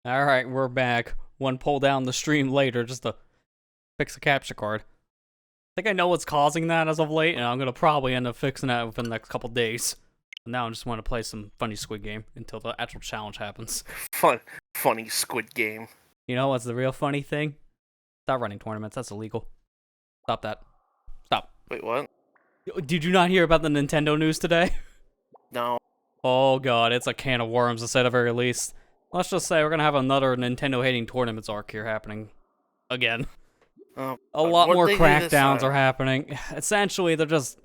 Alright, we're back. One pull down the stream later just to fix a capture card. I think I know what's causing that as of late, and I'm gonna probably end up fixing that within the next couple days. Now I just want to play some funny Squid Game until the actual challenge happens. Funny Squid Game. You know what's the real funny thing? Stop running tournaments, that's illegal. Stop that. Stop. Wait, what? Did you not hear about the Nintendo news today? No. Oh god, it's a can of worms to say the very least. Let's just say we're gonna have another Nintendo hating tournaments arc here happening again. A lot more crackdowns are happening. Essentially, they're just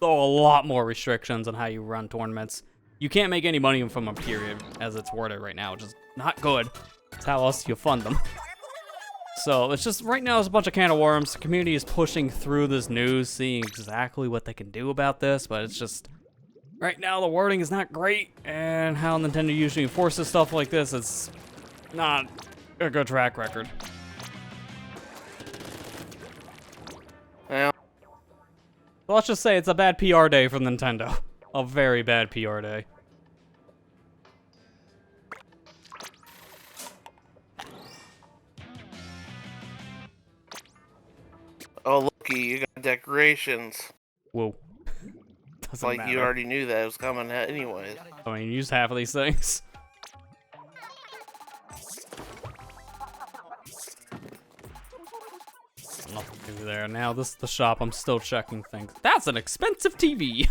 a lot more restrictions on how you run tournaments. You can't make any money from them, period, as it's worded right now, which is not good. That's how else you fund them. So, it's just, right now, it's a bunch of can of worms. The community is pushing through this news, seeing exactly what they can do about this, but it's just, right now, the wording is not great, and how Nintendo usually enforces stuff like this, it's not a good track record. Well, So let's just say it's a bad PR day for Nintendo. A very bad PR day. oh, looky, you got decorations. Whoa. Doesn't Like matter. you already knew that it was coming anyways. I mean, use half of these things. Nothing to do there. Now this is the shop. I'm still checking things. That's an expensive TV.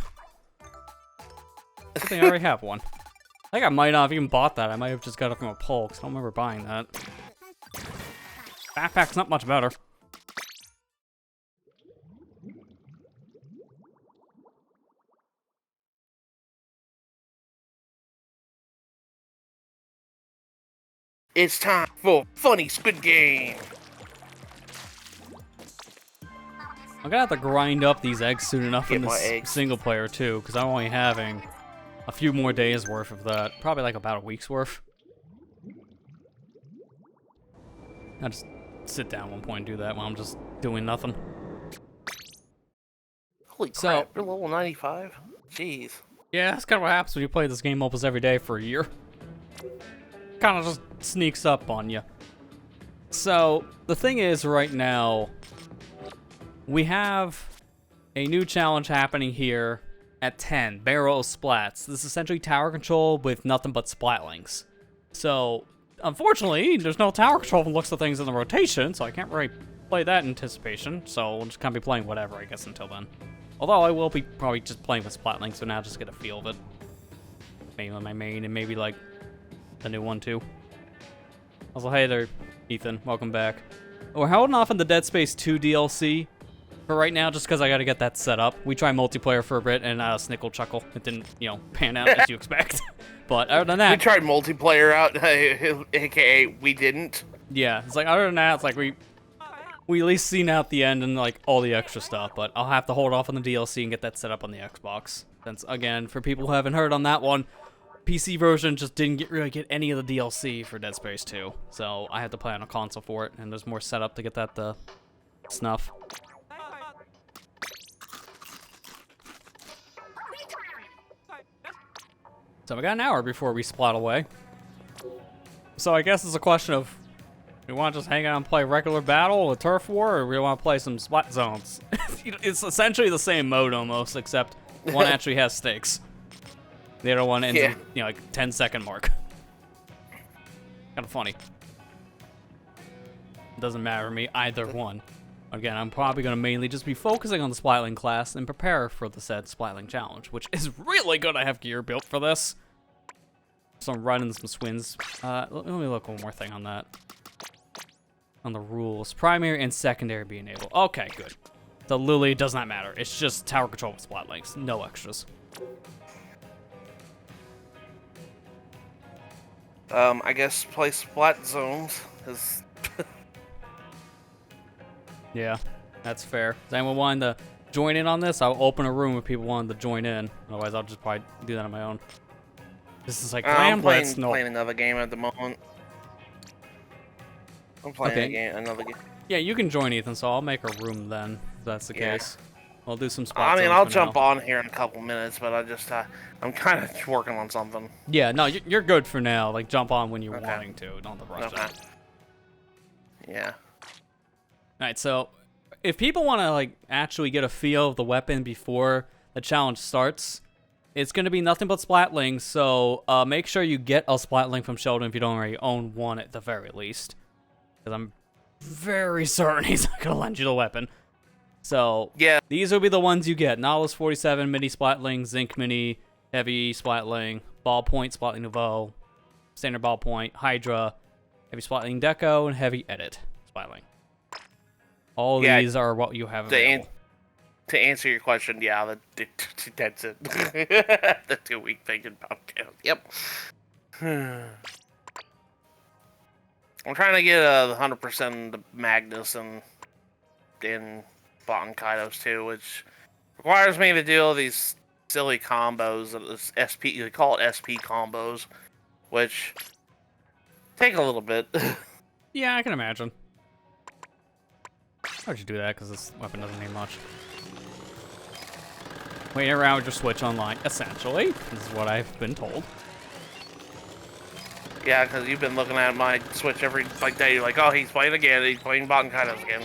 I think I already have one. I think I might not have even bought that. I might have just got it from a poll, because I don't remember buying that. Backpack's not much better. It's time for Funny Squid Game. I'm gonna have to grind up these eggs soon enough in Get my this eggs. single player too, because I'm only having a few more days worth of that. Probably like about a week's worth. I'll just sit down one point and do that while I'm just doing nothing. Holy crap, you're level 95? Jeez. Yeah, that's kind of what happens when you play this game almost every day for a year. Kind of just sneaks up on you. So, the thing is right now, we have a new challenge happening here at 10, Barrel of Splats. This is essentially tower control with nothing but splatlings. So, unfortunately, there's no tower control from the looks of things in the rotation, so I can't really play that in anticipation, so we'll just kind of be playing whatever, I guess, until then. Although I will be probably just playing with splatlings, so now just get a feel of it. Maybe on my main, and maybe, like, the new one, too. Also, hey there, Ethan. Welcome back. We're holding off on the Dead Space 2 DLC for right now, just because I gotta get that set up. We tried multiplayer for a bit, and snickle chuckle. It didn't, you know, pan out as you expect. But other than that, We tried multiplayer out, aka we didn't. yeah, it's like other than that, it's like we at least seen out the end and like all the extra stuff. But I'll have to hold off on the DLC and get that set up on the Xbox. Since again, for people who haven't heard on that one, PC version just didn't really get any of the DLC for Dead Space 2, so I had to play on a console for it, and there's more setup to get that snuff. So we got an hour before we splat away. So I guess it's a question of, we want to just hang out and play regular battle or turf war, or we want to play some splat zones. It's essentially the same mode almost, except one actually has stakes. The other one ends in, you know, like 10-second mark. Kind of funny. Doesn't matter to me, either one. Again, I'm probably going to mainly just be focusing on the Splatling class and prepare for the said Splatling challenge, which is really good. I have gear built for this. So I'm running some swings. Let me look one more thing on that. On the rules. Primary and secondary be enabled. Okay, good. So Lily does not matter. It's just tower control with Splatlinks. No extras. I guess play Splat Zones is... Yeah, that's fair. Does anyone want to join in on this? I'll open a room if people wanted to join in. Otherwise, I'll just probably do that on my own. This is like I'm playing playing another game at the moment. I'm playing another game. Yeah, you can join Ethan, so I'll make a room then, if that's the Yeah. case. We'll do some I spot mean, zones I'll for jump now. on here in a couple minutes, but I'm kind of working on something. Yeah, no, you're good for now. Like, jump on when you're Okay. wanting to. Don't have to rush Okay. it. Yeah. Alright, so if people want to, like, actually get a feel of the weapon before the challenge starts, it's going to be nothing but Splatlings, so make sure you get a Splatling from Sheldon if you don't already own one at the very least. Because I'm very certain he's not going to lend you the weapon. So, Yeah. these will be the ones you get. Nautilus 47, Mini Splatling, Zinc Mini, Heavy Splatling, Ballpoint Splatling Nouveau, Standard Ballpoint, Hydra, Heavy Splatling Deco, and Heavy Edit Splatling. All these are what you have available. To answer your question, yeah, that's it. The 2-week thing in podcast. Yep. I'm trying to get 100% the Magnus and Bot and Kaidos too, which requires me to do all these silly combos. SP, they call it SP combos, which take a little bit. Yeah, I can imagine. Why'd you do that? Because this weapon doesn't need much. Waiting around with your Switch online, essentially. This is what I've been told. Yeah, because you've been looking at my Switch every day. You're like, oh, he's playing again. He's playing Bot and Kaidos again.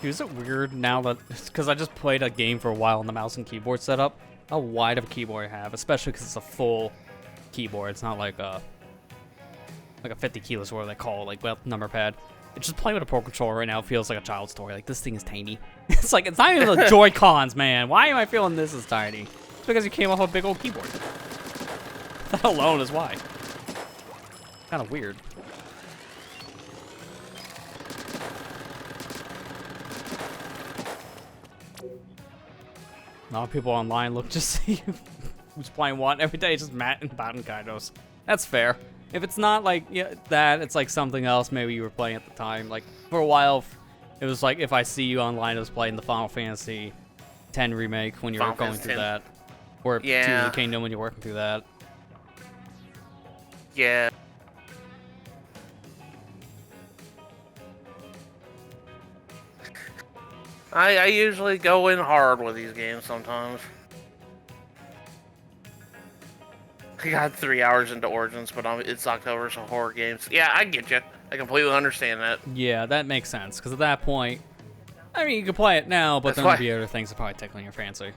Is it weird now that, because I just played a game for a while on the mouse and keyboard setup, how wide of a keyboard I have, especially because it's a full keyboard. It's not like a 50 kilos or what they call it, like, well, number pad. It's just playing with a Pro Controller right now feels like a child's toy. Like, this thing is tiny. It's like, it's not even the Joy-Cons, man. Why am I feeling this is tiny? It's because you came off a big old keyboard. That alone is why. Kind of weird. A lot of people online look to see who's playing what every day. It's just Matt and Bot and Kaidos. That's fair. If it's not like that, it's like something else maybe you were playing at the time. Like for a while, it was like if I see you online, I was playing the Final Fantasy X remake when you were going through that, or Tears of the Kingdom when you're working through that. Yeah. I usually go in hard with these games sometimes. I got 3 hours into Origins, but it's October, so horror games. Yeah, I get you. I completely understand that. Yeah, that makes sense, because at that point, I mean, you can play it now, but then there'll be other things that probably tickling your fancy.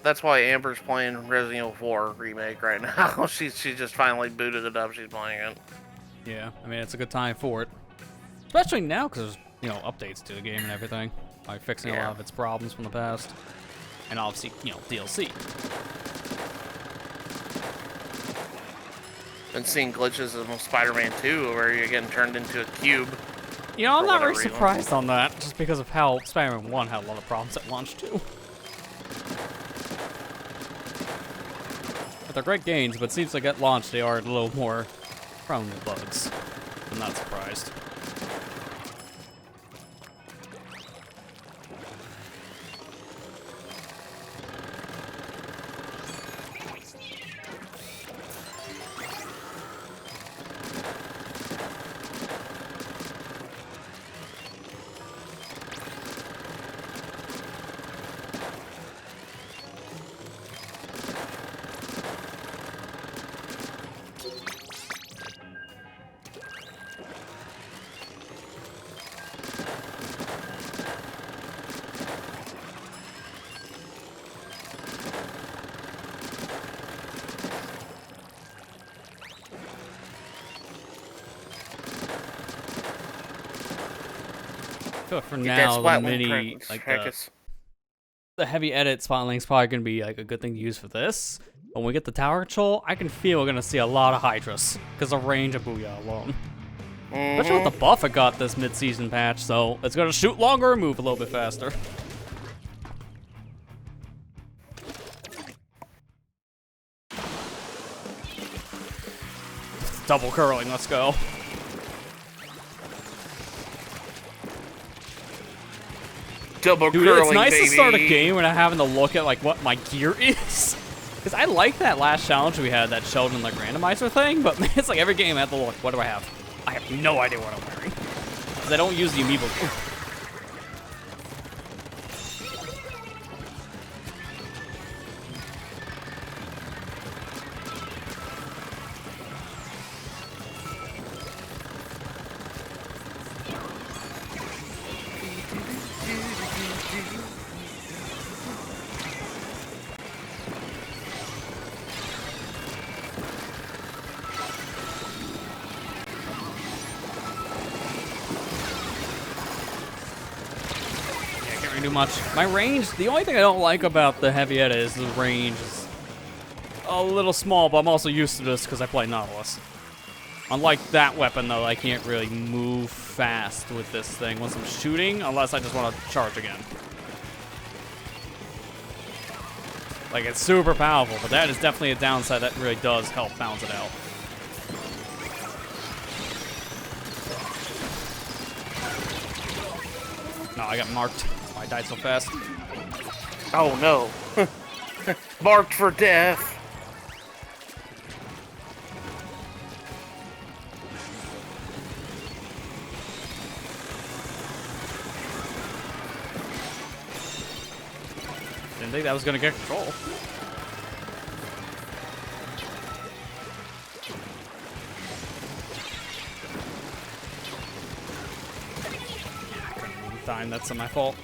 That's why Amber's playing Resident Evil 4 remake right now. she just finally booted it up. She's playing it. Yeah, I mean, it's a good time for it. Especially now, because there's, updates to the game and everything. By fixing a lot of its problems from the past. And obviously, DLC. Been seeing glitches in Spider-Man 2 where you're getting turned into a cube. I'm not very surprised on that, just because of how Spider-Man 1 had a lot of problems at launch, too. But they're great games, but it seems like at launch they are a little more prone to bugs. I'm not surprised. But for now, the mini, like the heavy edit Spatling's probably going to be like a good thing to use for this. When we get the tower control, I can feel we're going to see a lot of Hydras, because of range of Booyah alone. Especially with the buff it got this mid-season patch, so it's going to shoot longer and move a little bit faster. Double curling, let's go. Double Dude, curling, it's nice baby. to start a game without having to look at like what my gear is. Because I like that last challenge we had, that Sheldon like randomizer thing, but man, it's like every game I have to look, what do I have? I have no idea what I'm wearing. Because I don't use the amiibo. Do much. My range, the only thing I don't like about the heavy edit is the range is a little small, but I'm also used to this because I play Nautilus. Unlike that weapon, though, I can't really move fast with this thing once I'm shooting, unless I just want to charge again. Like, it's super powerful, but that is definitely a downside that really does help balance it out. No, I got marked. I died so fast. Oh no. Marked for death. Didn't think that was gonna get control. I couldn't move time, that's my fault.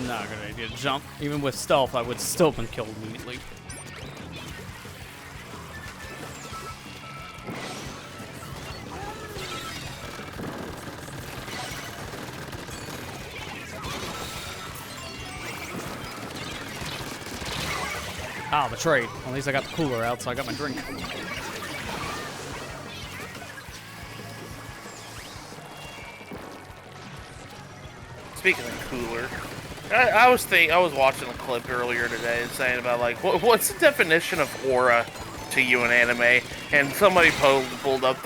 Not a good idea to jump. Even with stealth, I would still been killed immediately. Ah, betrayed. At least I got the cooler out, so I got my drink. Speaking of cooler, I was watching a clip earlier today saying about like what's the definition of aura to you in anime, and somebody pulled up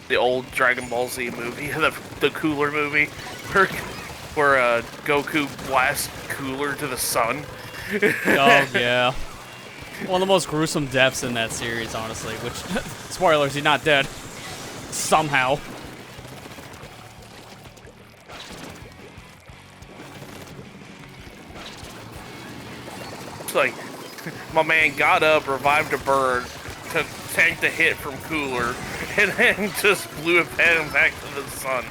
the old Dragon Ball Z movie, the Cooler movie, where Goku blasts Cooler to the sun. Oh yeah, one of the most gruesome deaths in that series, honestly. Which, spoilers, he's not dead somehow. Like, my man got up, revived a bird to tank the hit from Cooler, and then just blew it back to the sun.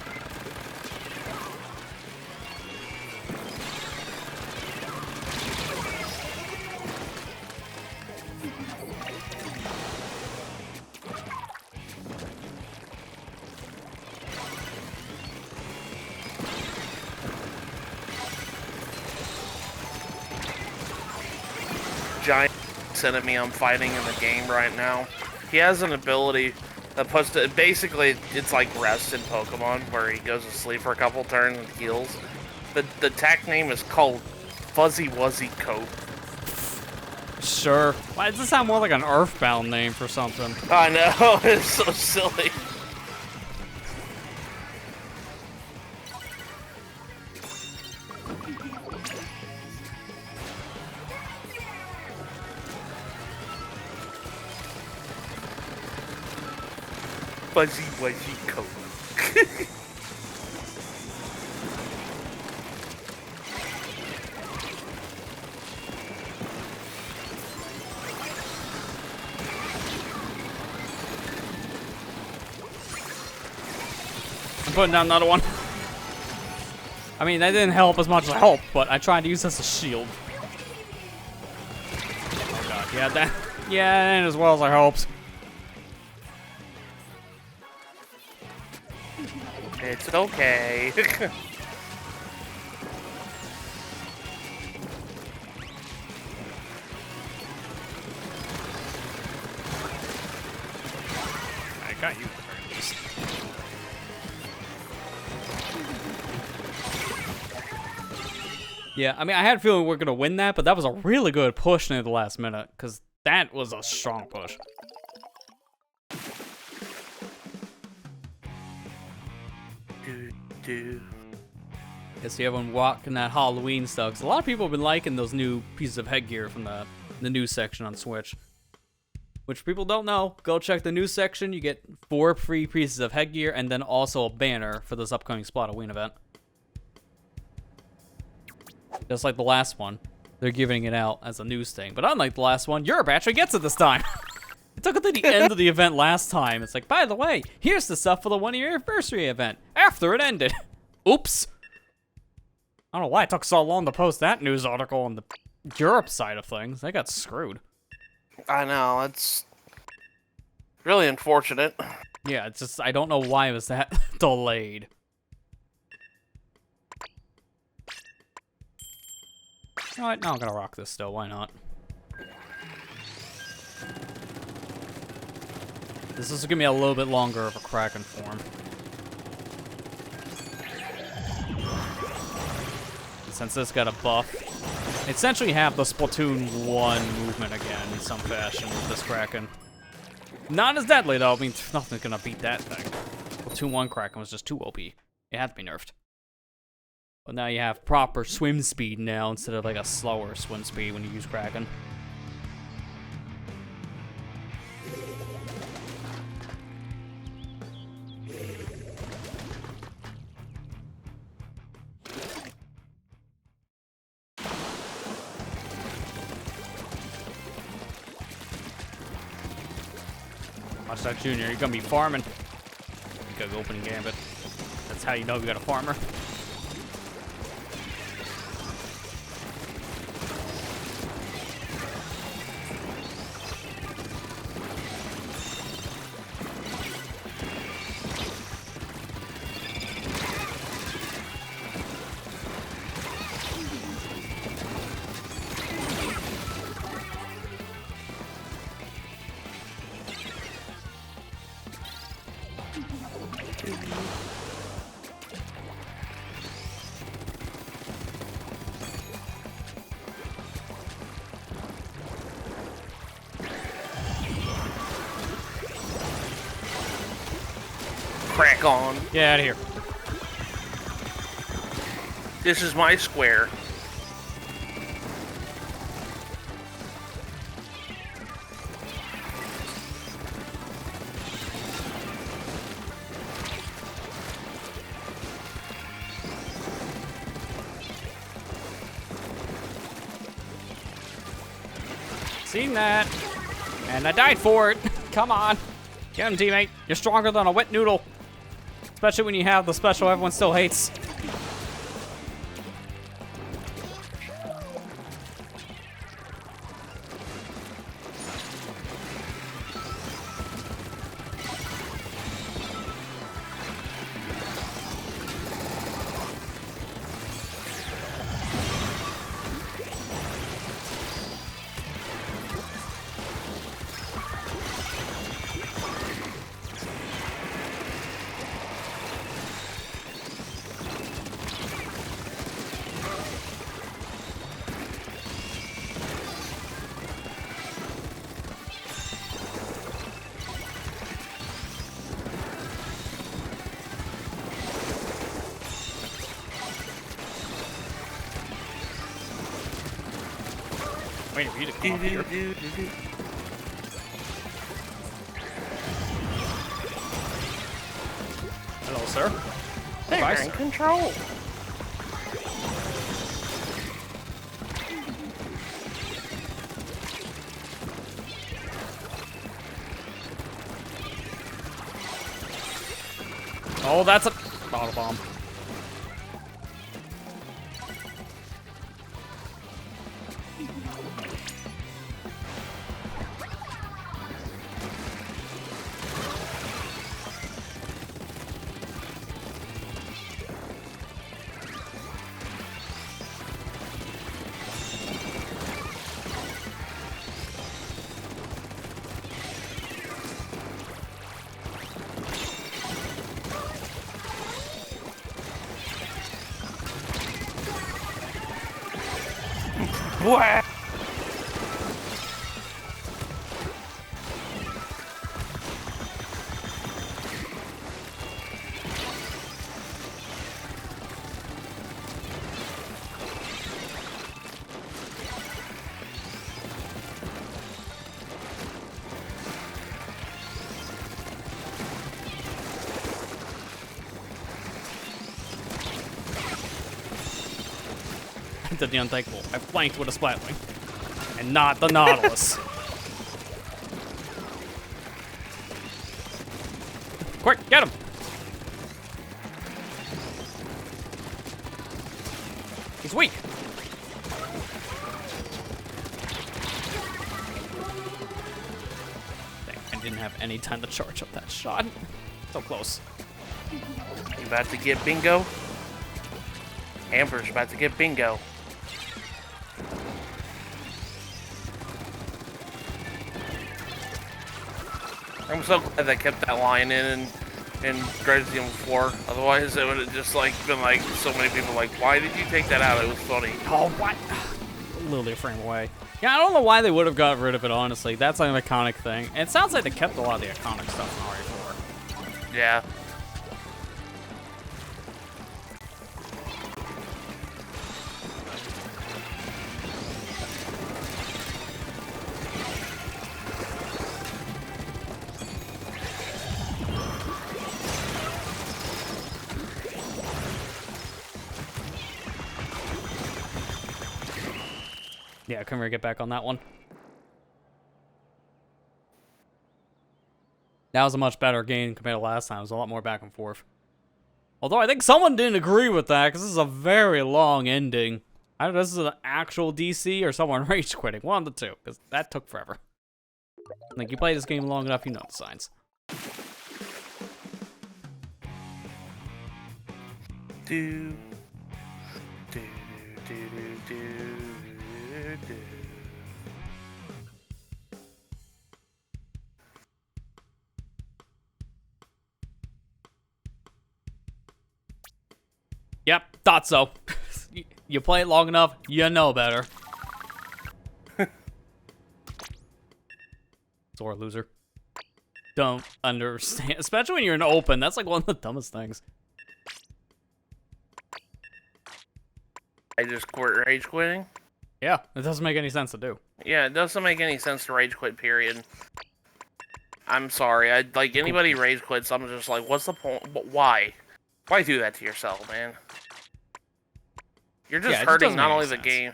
Giant enemy I'm fighting in the game right now. He has an ability that puts basically it's like rest in Pokemon, where he goes to sleep for a couple turns and heals. The attack name is called Fuzzy Wuzzy Coat. Sure. Why does this sound more like an Earthbound name for something? I know, it's so silly. Fuzzy Wuzzy Coat. I'm putting down another one. I mean, that didn't help as much as I hoped, but I tried to use this as a shield. Oh god, yeah, that. Yeah, it ain't as well as I hoped. It's okay. I got you at the very least. Yeah, I mean, I had a feeling we were going to win that, but that was a really good push near the last minute, because that was a strong push. do. I see everyone walking that Halloween stuff. 'Cause a lot of people have been liking those new pieces of headgear from the news section on Switch. Which people don't know, go check the news section. You get 4 free pieces of headgear and then also a banner for this upcoming Splatoon event. Just like the last one, they're giving it out as a news thing. But unlike the last one, Europe actually gets it this time. It took it to the end of the event last time. It's like, by the way, here's the stuff for the 1-year anniversary event after it ended. Oops. I don't know why it took so long to post that news article on the Europe side of things. They got screwed. I know, it's really unfortunate. Yeah, it's just, I don't know why it was that delayed. Alright, now I'm gonna rock this still, why not? This is gonna be a little bit longer of a Kraken form. Since this got a buff, essentially have the Splatoon 1 movement again in some fashion with this Kraken. Not as deadly though, I mean, nothing's gonna beat that thing. Splatoon 1 Kraken was just too OP. It had to be nerfed. But now you have proper swim speed now instead of like a slower swim speed when you use Kraken. Watch that, Junior. You're gonna be farming. You got the opening gambit. That's how you know you got a farmer. Crack on. Get out of here. This is my square. Seen that. And I died for it. Come on. Get him, teammate. You're stronger than a wet noodle. Especially when you have the special everyone still hates. Waiting for you to come up here. Hello, sir. They're Bye, in sir. control. Oh, that's a bottle bomb. What? did the unthinkable. I flanked with a Splatling. And not the Nautilus. Quick, get him! He's weak. Dang, I didn't have any time to charge up that shot. So close. You about to get bingo? Amber's about to get bingo. I'm so glad they kept that line in Resident 4. Otherwise, it would have just like been like so many people like, why did you take that out? It was funny. Oh, what? Literally a frame away. Yeah, I don't know why they would have got rid of it, honestly. That's like an iconic thing. And it sounds like they kept a lot of the iconic stuff in RE4. Yeah. Yeah, couldn't really get back on that one. That was a much better game compared to last time. It was a lot more back and forth. Although I think someone didn't agree with that, because this is a very long ending. I don't know if this is an actual DC or someone rage quitting. One of the two, because that took forever. Like, you play this game long enough, you know the signs. Do, do, do, do, do. Yep, thought so. You play it long enough, you know better. Sore loser. Don't understand. Especially when you're in open, that's like one of the dumbest things. I just quit rage quitting? Yeah, it doesn't make any sense to do. Yeah, it doesn't make any sense to rage quit, period. I'm sorry. Like, anybody rage quits, I'm just like, what's the point? Why? Why do that to yourself, man? You're just hurting not only the game.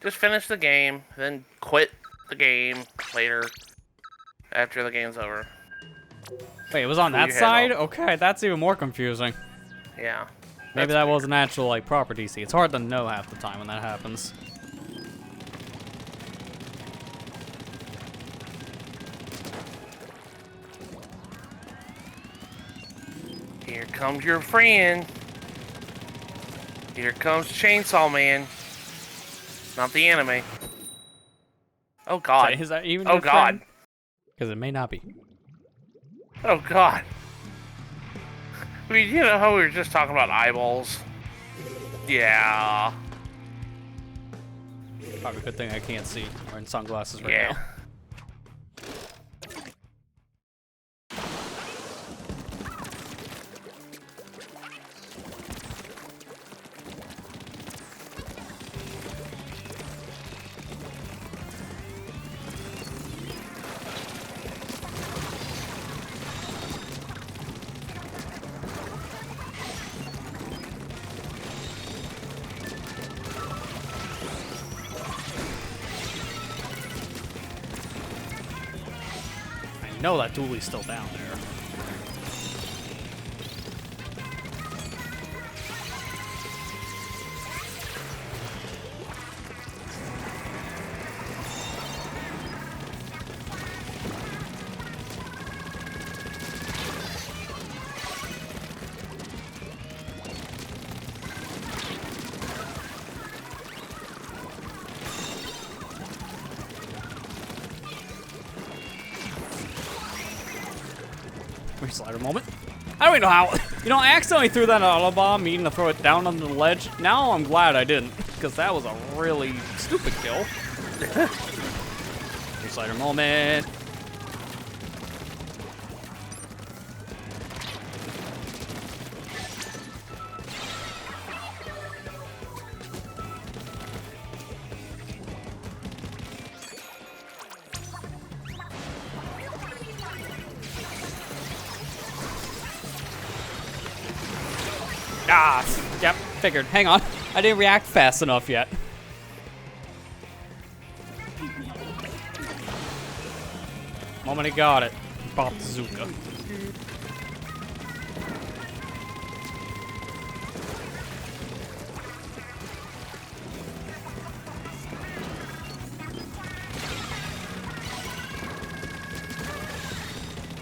Just finish the game, then quit the game later, after the game's over. Wait, it was on that side? Okay, that's even more confusing. Yeah. Maybe that was an actual, like, proper DC. It's hard to know half the time when that happens. Here comes your friend. Here comes Chainsaw Man. Not the anime. Oh god. Is that even Oh god. Because it may not be. Oh god. I mean, you know how we were just talking about eyeballs? Yeah. Probably a good thing I can't see. I'm wearing sunglasses right Yeah. now. I know that dualie's still down there. Slider moment. I don't even know how. You know, I accidentally threw that auto bomb, meaning to throw it down on the ledge. Now I'm glad I didn't, because that was a really stupid kill. Slider moment. Ah, yep, figured. Hang on. I didn't react fast enough yet. Moment he got it. Pop Bazooka.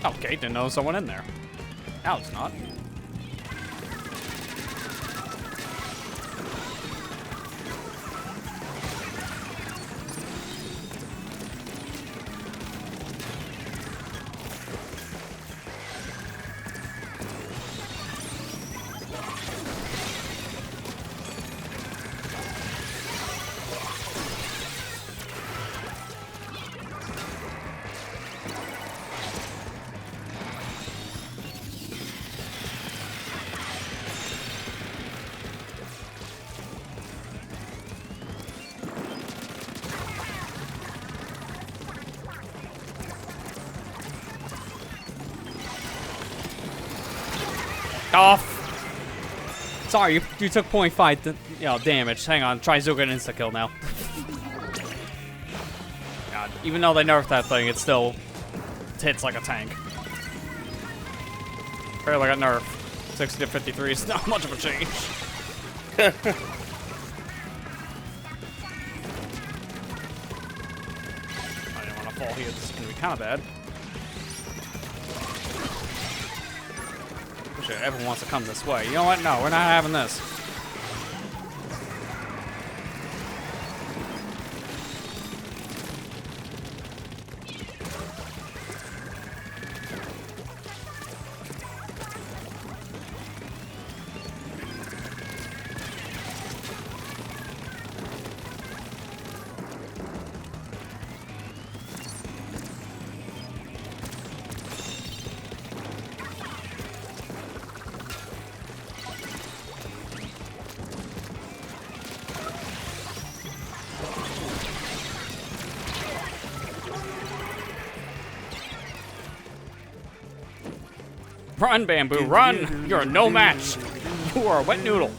Okay, didn't know someone in there. Now it's not. Off. Sorry, you took 0.5 damage. Hang on, try Zuka an insta kill now. God, even though they nerfed that thing, it still hits like a tank. Barely got nerfed. 60 to 53 is not much of a change. I didn't want to fall here. This is gonna be kind of bad. Everyone wants to come this way. You know what? No, we're not having this. Run, Bamboo, run! You're no match. You are a wet noodle.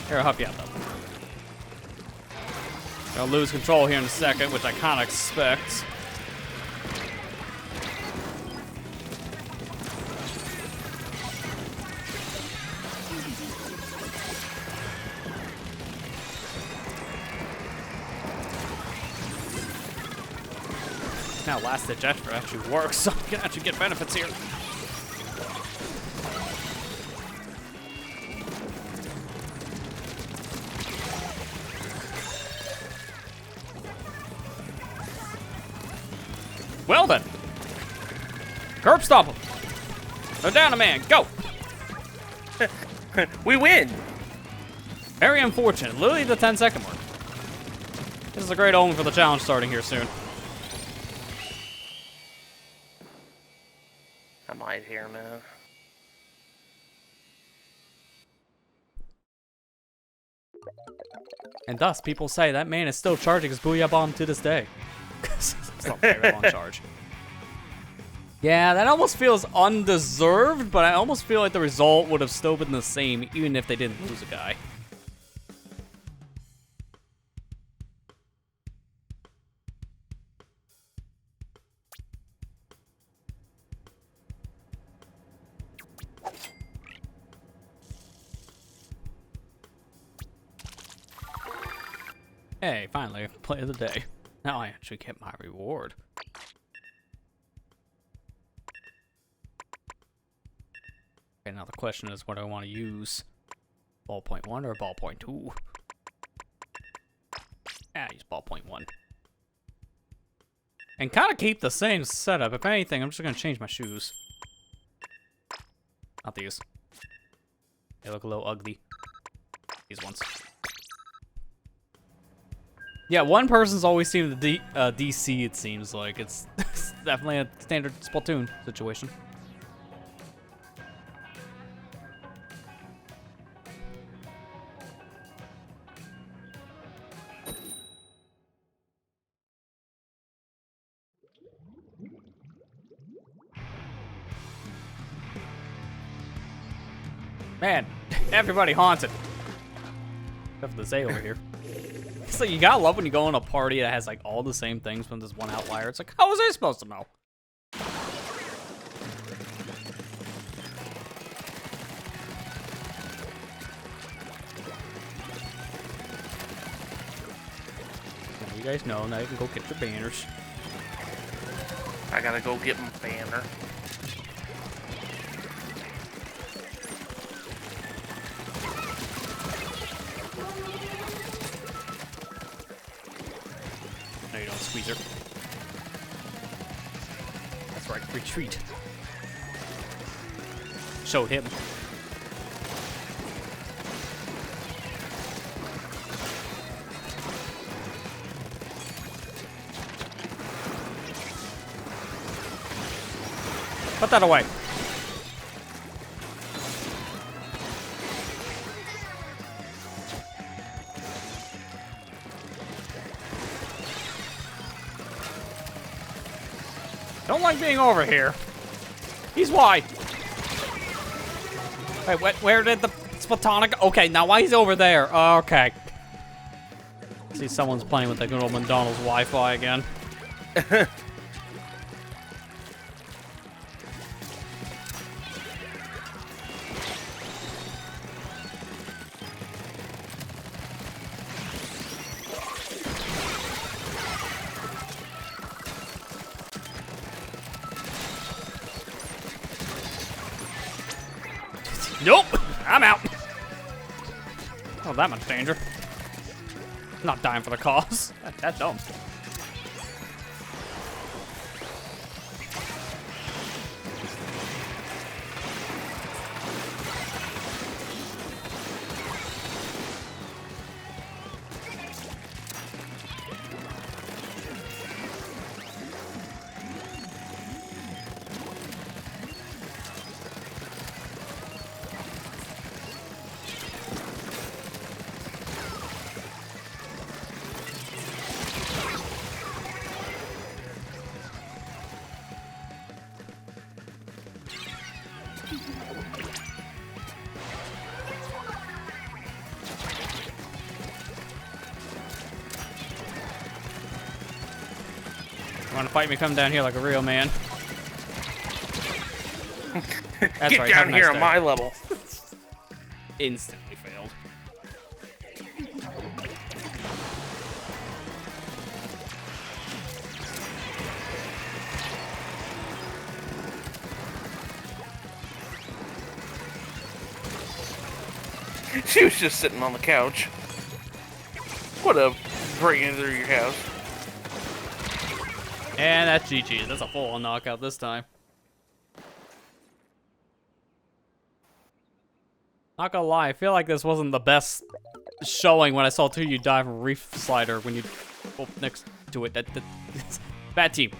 Here, I'll help you out, though. Gonna lose control here in a second, which I kind of expect. Now last ditch effort actually works, so I can actually get benefits here. Well then. Curb stomp him. They're down a man. Go. We win. Very unfortunate. Literally the 10-second mark. This is a great omen for the challenge starting here soon. I might here, man. And thus, people say that man is still charging his Booyah Bomb to this day. Still very long charge. Yeah, that almost feels undeserved, but I almost feel like the result would have still been the same, even if they didn't lose a guy. Hey, finally, play of the day. Now I actually get my reward. Okay, now the question is, what do I want to use? Ballpoint 1 or ballpoint 2? Ah, use ballpoint 1. And kind of keep the same setup. If anything, I'm just going to change my shoes. Not these. They look a little ugly. These ones. Yeah, one person's always seemed to DC, it seems like. It's definitely a standard Splatoon situation. Man, everybody haunted. Except for the Zay over here. So you gotta love when you go in a party that has like all the same things when there's one outlier. It's like, how was I supposed to know? Now you guys know, now you can go get your banners. I gotta go get my banner. No, you don't, Squeezer. That's right, retreat. Show him. Put that away. Don't like being over here. He's why. Wait, where did the Splatoon? Okay, now why he's over there? Okay. See, someone's playing with the good old McDonald's Wi-Fi again. Nope, I'm out. Oh, that much danger. I'm not dying for the cause. That's dumb. Want to fight me? Come down here like a real man. That's Get right, down here nice on my level. Instantly failed. She was just sitting on the couch. What a breaking through your house. And that's GG. That's a full-on knockout this time. Not gonna lie, I feel like this wasn't the best showing when I saw two of you die from Reef Slider when you next to it. Bad team.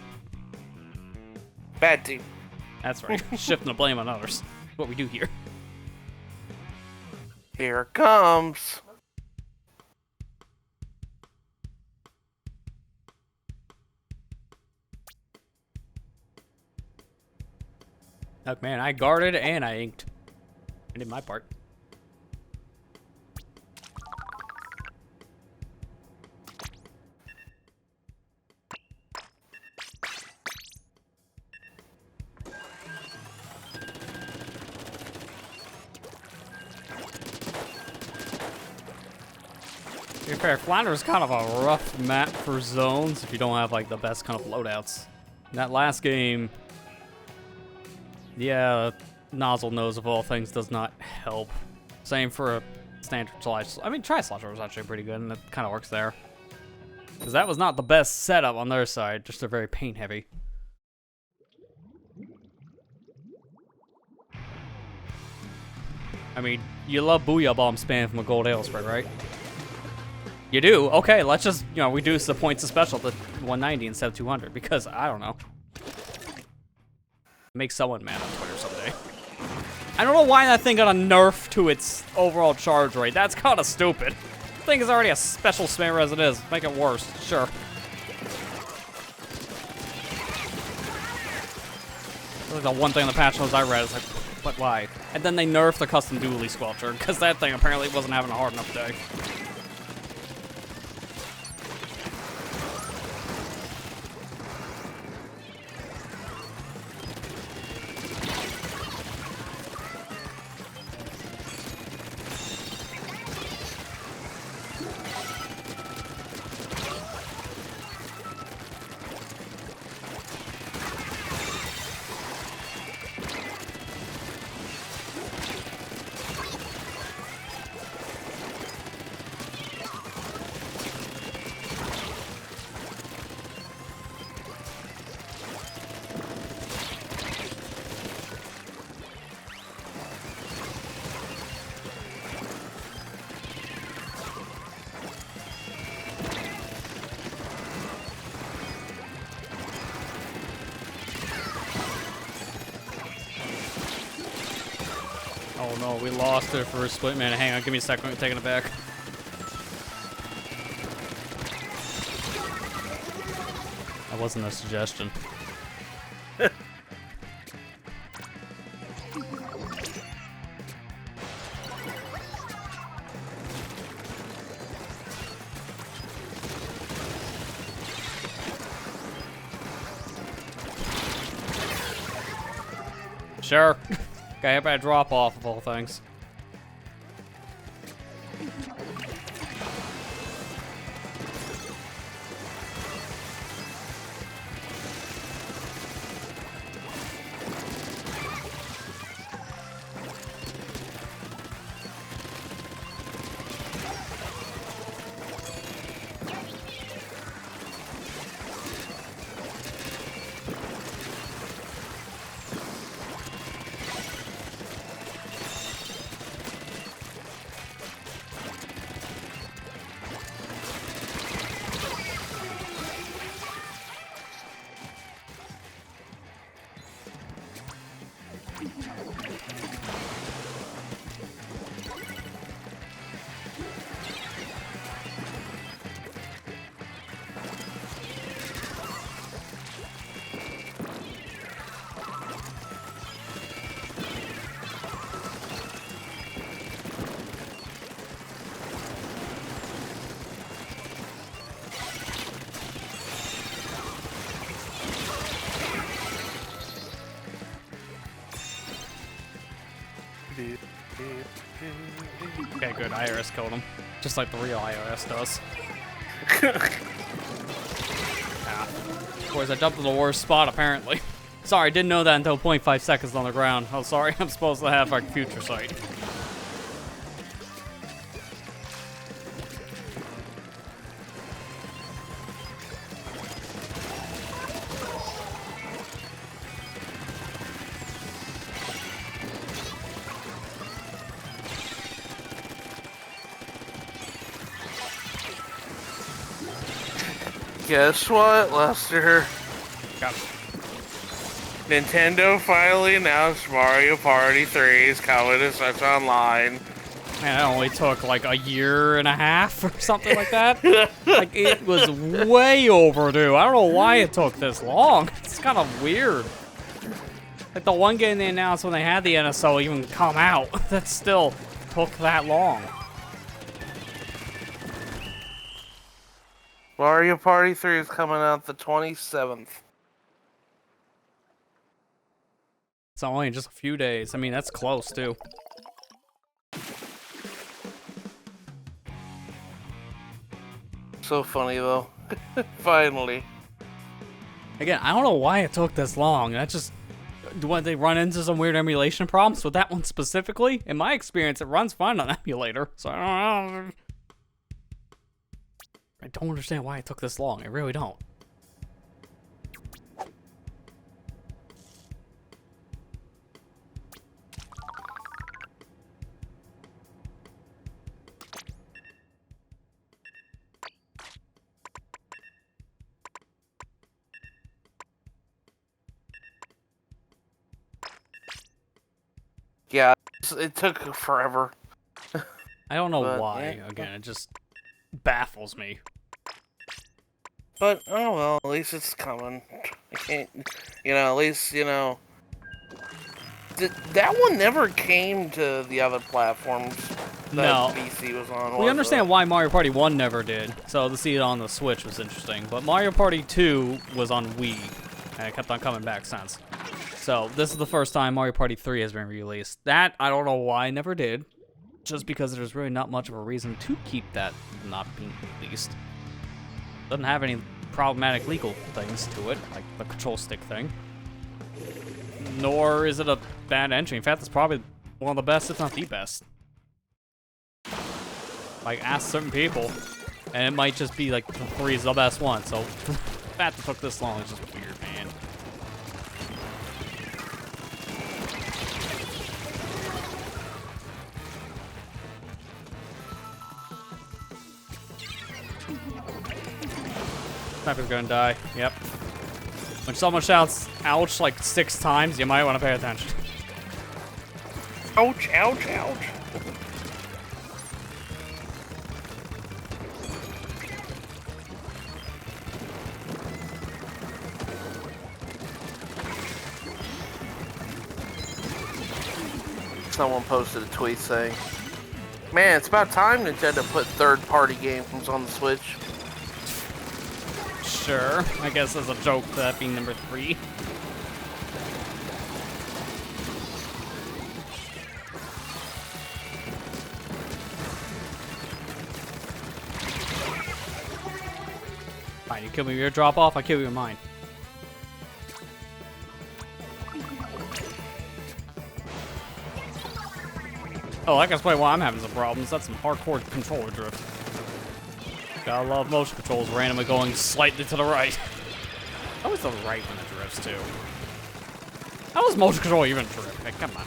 Bad team. That's right. Shifting the blame on others. What we do here. Here it comes. Look, man, I guarded and I inked. I did my part. To be fair, Flanders is kind of a rough map for zones if you don't have like the best kind of loadouts. In that last game, yeah, Nozzle Nose of all things does not help. Same for a standard slash. I mean, Tri-Slosher was actually pretty good, and it kind of works there. Because that was not the best setup on their side, just a very paint heavy. I mean, you love Booyah Bomb spam from a gold ale spread, right? You do? Okay, let's just, reduce the points of special to 190 instead of 200, because, I don't know. Make someone mad on Twitter someday. I don't know why that thing got a nerf to its overall charge rate. That's kind of stupid. The thing is already a special spammer as it is. Make it worse, sure. Like the one thing in the patch notes I read is like, but why? And then they nerfed the custom dually squelcher, because that thing apparently wasn't having a hard enough day. Oh no, we lost it for a split minute. Hang on, give me a second. I'm taking it back. That wasn't a suggestion. Sure. Got hit by a drop off of all things. Okay, good. IRS killed him. Just like the real IRS does. Of course, I jumped to the worst spot, apparently. Sorry, didn't know that until 0.5 seconds on the ground. Oh, sorry. I'm supposed to have, like, future sight. Guess what, Lester? Got it. Nintendo finally announced Mario Party 3 is coming to Switch Online. Man, it only took like a year and a half or something like that. Like, it was way overdue. I don't know why it took this long. It's kind of weird. Like, the one game they announced when they had the NSO even come out, that still took that long. Mario Party 3 is coming out the 27th. It's only in just a few days. I mean, that's close, too. So funny, though. Finally. Again, I don't know why it took this long. That just... What, they run into some weird emulation problems with that one specifically? In my experience, it runs fine on emulator. So, I don't understand why it took this long. I really don't. Yeah, it took forever. I don't know But, why. yeah. Again, it just baffles me. But, oh well, at least it's coming. I can't, at least, That one never came to the other platforms that No. PC was on. We understand why Mario Party 1 never did, so to see it on the Switch was interesting. But Mario Party 2 was on Wii, and it kept on coming back since. So this is the first time Mario Party 3 has been released. That, I don't know why I never did, just because there's really not much of a reason to keep that not being released. Doesn't have any problematic legal things to it, like the control stick thing. Nor is it a bad entry. In fact, it's probably one of the best, if not the best. Like, ask certain people, and it might just be like the 3 is the best one. So, the fact that it took this long is just weird, man. Sniper's gonna die. Yep. When someone shouts "ouch" like 6 times, you might want to pay attention. Ouch! Ouch! Ouch! Someone posted a tweet saying, "Man, it's about time Nintendo put third-party games on the Switch." Sure, I guess as a joke that being number 3. Fine, you kill me with your drop off, I kill you with mine. Oh, I can explain why I'm having some problems. That's some hardcore controller drift. Gotta love motion controls randomly going slightly to the right. Always to the right when it drifts, too. How does motion control even drift? Hey, come on.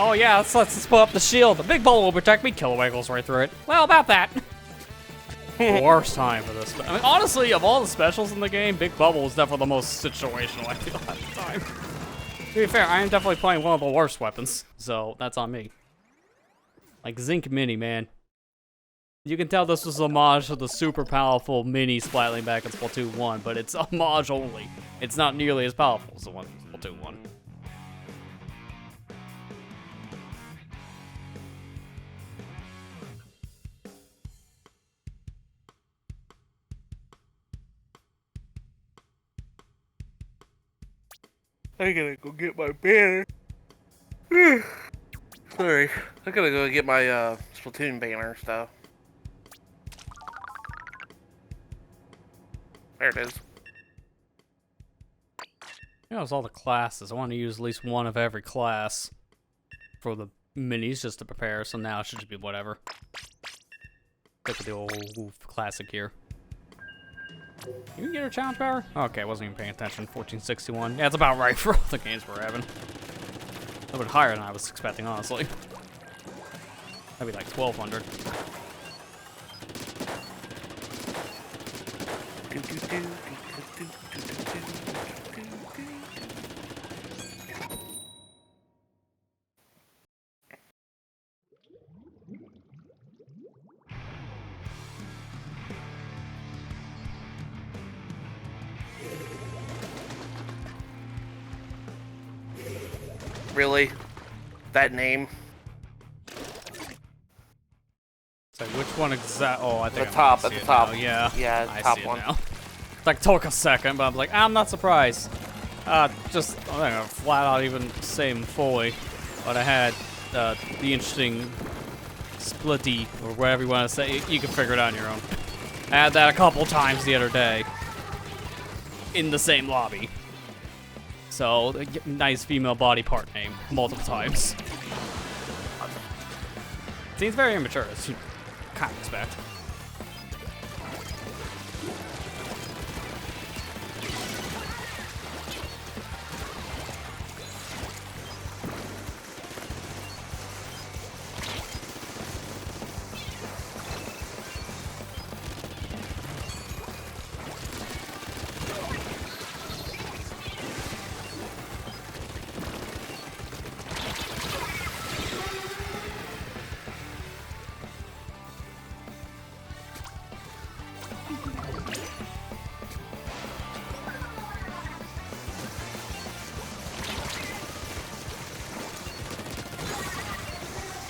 Oh yeah, let's put up the shield. The big ball will protect me. Killer goes right through it. Well, about that. Worst time for this. I mean, honestly, of all the specials in the game, Big Bubble is definitely the most situational, I feel, at the time. To be fair, I am definitely playing one of the worst weapons, so that's on me. Like Zinc Mini, man. You can tell this was a homage to the super powerful Mini Splatling back in Splatoon 1, but it's a homage only. It's not nearly as powerful as the one in Splatoon 1. I gotta go get my banner. Sorry. I gotta go get my Splatoon banner stuff. There it is. You know, it's all the classes. I want to use at least one of every class for the minis just to prepare, so now it should just be whatever. Stick with the old classic here. You can get her challenge power? Okay, I wasn't even paying attention. 1461. Yeah, it's about right for all the games we're having. A little bit higher than I was expecting, honestly. That'd be like 1200. Really? That name? So which one exact? Oh, I think The top, at the top. Now. Yeah. Yeah, I top see one. it now. Like took a second, but I'm like, I'm not surprised. Just I'm not gonna flat out even say them fully, but I had the interesting splitty or whatever you want to say. You can figure it out on your own. I had that a couple times the other day in the same lobby. So, nice female body part name multiple times. Seems very immature, as you kind of expect.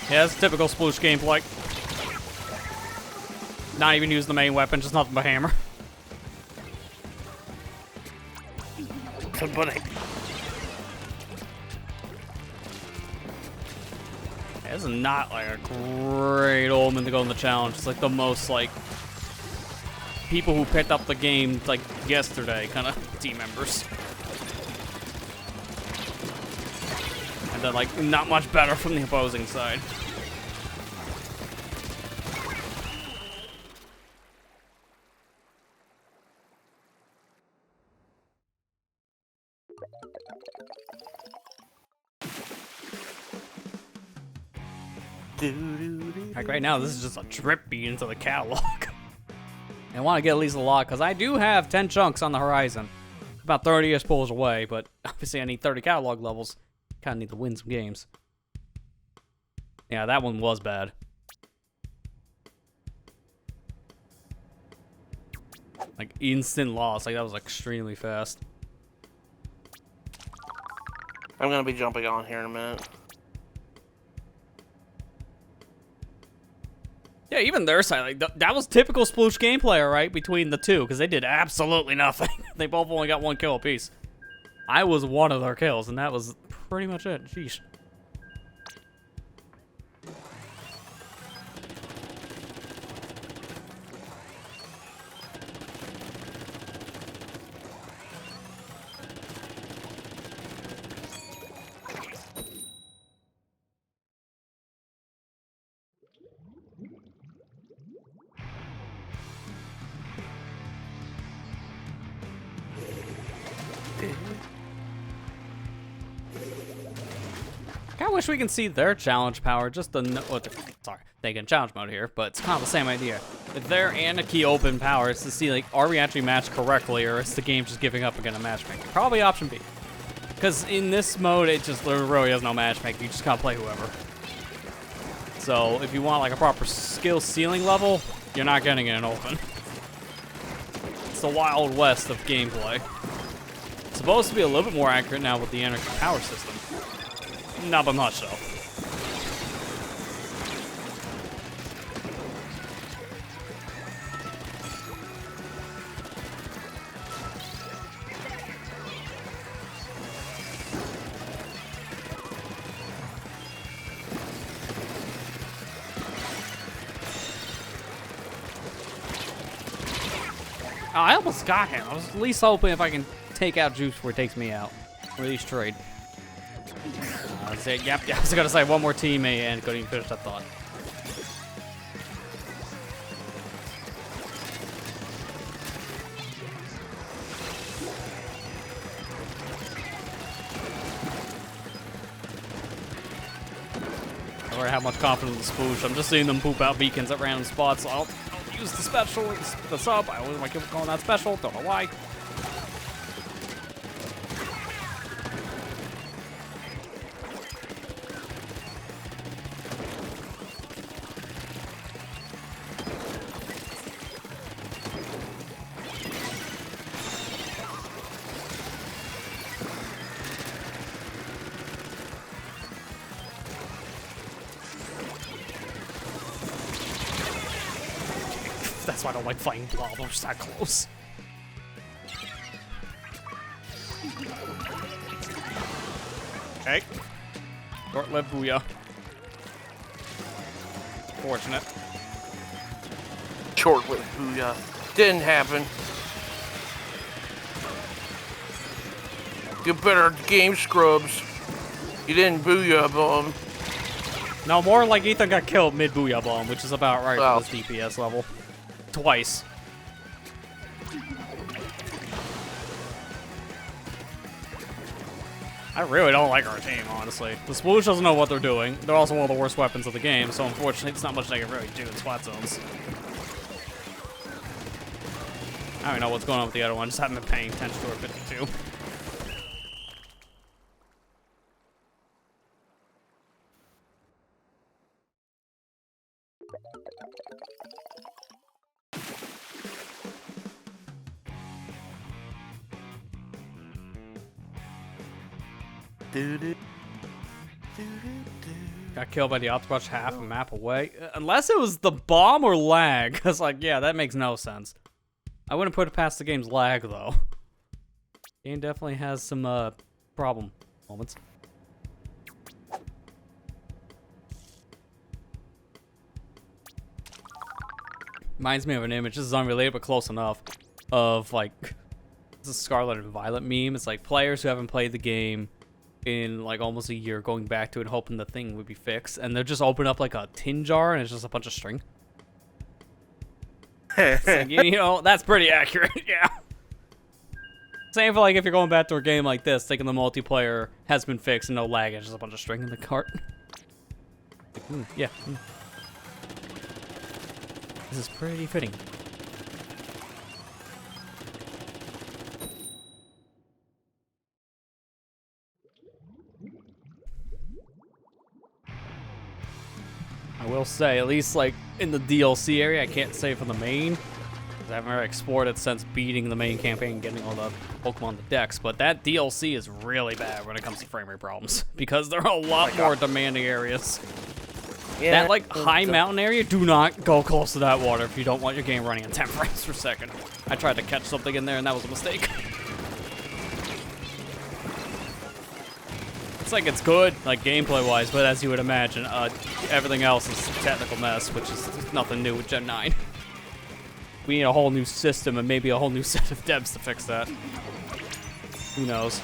Yeah, it's typical Sploosh gameplay. Not even use the main weapon, just nothing but hammer. This is not like a great omen to go in the challenge. It's like the most like people who picked up the game like yesterday kind of team members. And then like not much better from the opposing side. Like right now, this is just a drip beat into the catalog. I want to get at least a lot, because I do have 10 chunks on the horizon. About 30-ish pulls away, but obviously I need 30 catalog levels. Kind of need to win some games. Yeah, that one was bad. Like, instant loss. Like, that was extremely fast. I'm going to be jumping on here in a minute. Yeah, even their side, like, that was typical Sploosh gameplay, right, between the two, because they did absolutely nothing. They both only got 1 kill apiece. I was one of their kills, and that was pretty much it. Sheesh. I wish we can see their challenge power, just the sorry, they get challenge mode here, but it's kind of the same idea. If their and a key open power is to see, like, are we actually matched correctly, or is the game just giving up again a matchmaking? Probably option B. Because in this mode, it just literally has no matchmaking, you just gotta play whoever. So, if you want, like, a proper skill ceiling level, you're not getting it in open. It's the Wild West of gameplay. It's supposed to be a little bit more accurate now with the energy power system. Not but much, though. Oh, I almost got him. I was at least hoping if I can take out Juice before it takes me out. Or at least trade. Yep, I was gonna say one more teammate and couldn't even finish that thought. I don't really have much confidence in the Sploosh. I'm just seeing them poop out beacons at random spots. So I'll use the special, the sub. I always like calling that special. Don't know why. That's why I don't like fighting Blob. I'm just that close. Okay. Short-lived booyah. Fortunate. Short-lived booyah. Didn't happen. Get better at the game, scrubs. You didn't booyah bomb. No, more like Ethan got killed mid-booyah bomb, which is about right Wow. for this DPS level. Twice. I really don't like our team, honestly. The Sploosh doesn't know what they're doing. They're also one of the worst weapons of the game, so unfortunately, it's not much they can really do in splat zones. I don't know what's going on with the other one. Just haven't been paying attention to her 52. Got killed by the Octopus half a map away. Unless it was the bomb or lag. Because, like, yeah, that makes no sense. I wouldn't put it past the game's lag, though. Game definitely has some, problem moments. Reminds me of an image. This is unrelated, but close enough. Of, like, this is Scarlet and Violet meme. It's like players who haven't played the game in like almost a year going back to it hoping the thing would be fixed, and they'll just open up like a tin jar and it's just a bunch of string. It's like, you know, that's pretty accurate. Yeah, same for like if you're going back to a game like this, thinking the multiplayer has been fixed and no lag, it's just a bunch of string in the cart. Like, yeah, this is pretty fitting. I will say, at least like in the DLC area, I can't say for the main, because I haven't really explored it since beating the main campaign and getting all the Pokemon on the decks, but that DLC is really bad when it comes to frame rate problems, because there are a lot more demanding areas. Yeah, that like high mountain area, do not go close to that water if you don't want your game running at 10 frames per second. I tried to catch something in there and that was a mistake. It's like it's good, like gameplay wise, but as you would imagine, everything else is a technical mess, which is nothing new with Gen 9. We need a whole new system and maybe a whole new set of devs to fix that. Who knows?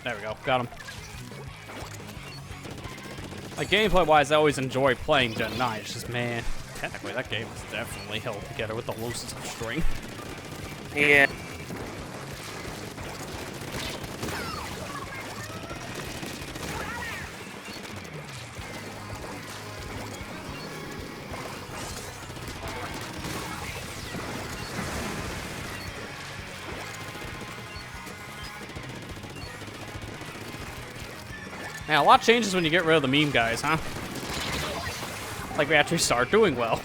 There we go, got him. Like, gameplay-wise, I always enjoy playing Gen 9. It's just, man, technically, that game is definitely held together with the loosest of string. Yeah. Man, a lot changes when you get rid of the meme guys, huh? Like, we actually start doing well.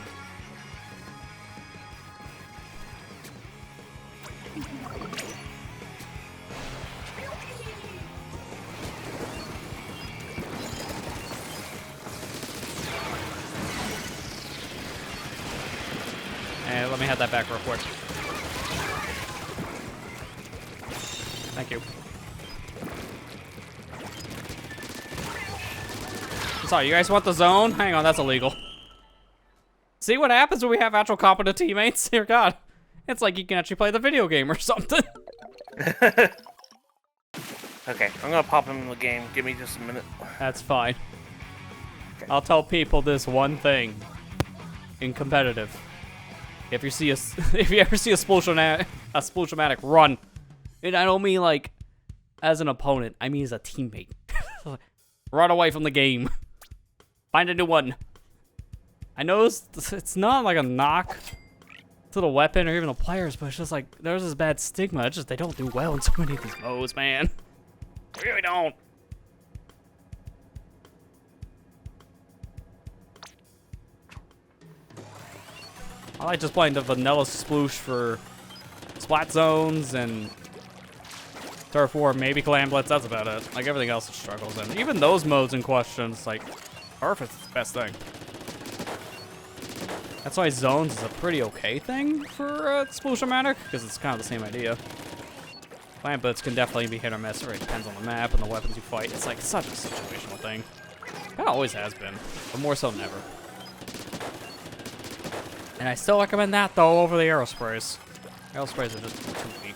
And let me have that back real quick. Thank you. Sorry, you guys want the zone? Hang on, that's illegal. See what happens when we have actual competent teammates? Dear God. It's like you can actually play the video game or something. Okay, I'm gonna pop him in the game. Give me just a minute. That's fine. Okay. I'll tell people this one thing. In competitive. If you see if you ever see a Sploosh-o-matic run, and I don't mean like as an opponent, I mean as a teammate. Run away from the game. Find a new one. I know it's not like a knock to the weapon or even the players, but it's just like there's this bad stigma. It's just they don't do well in so many of these modes, man. They really don't. I like just playing the vanilla Sploosh for splat zones and Turf War, maybe Clan Blitz, that's about it. Like, everything else struggles, and even those modes in question, it's like, Perfect is the best thing. That's why Zones is a pretty okay thing for Sploosh-o-matic, because it's kind of the same idea. Plant blitz can definitely be hit or miss. It really depends on the map and the weapons you fight. It's like such a situational thing. It always has been, but more so than ever. And I still recommend that though over the arrow sprays. Arrow sprays are just too weak.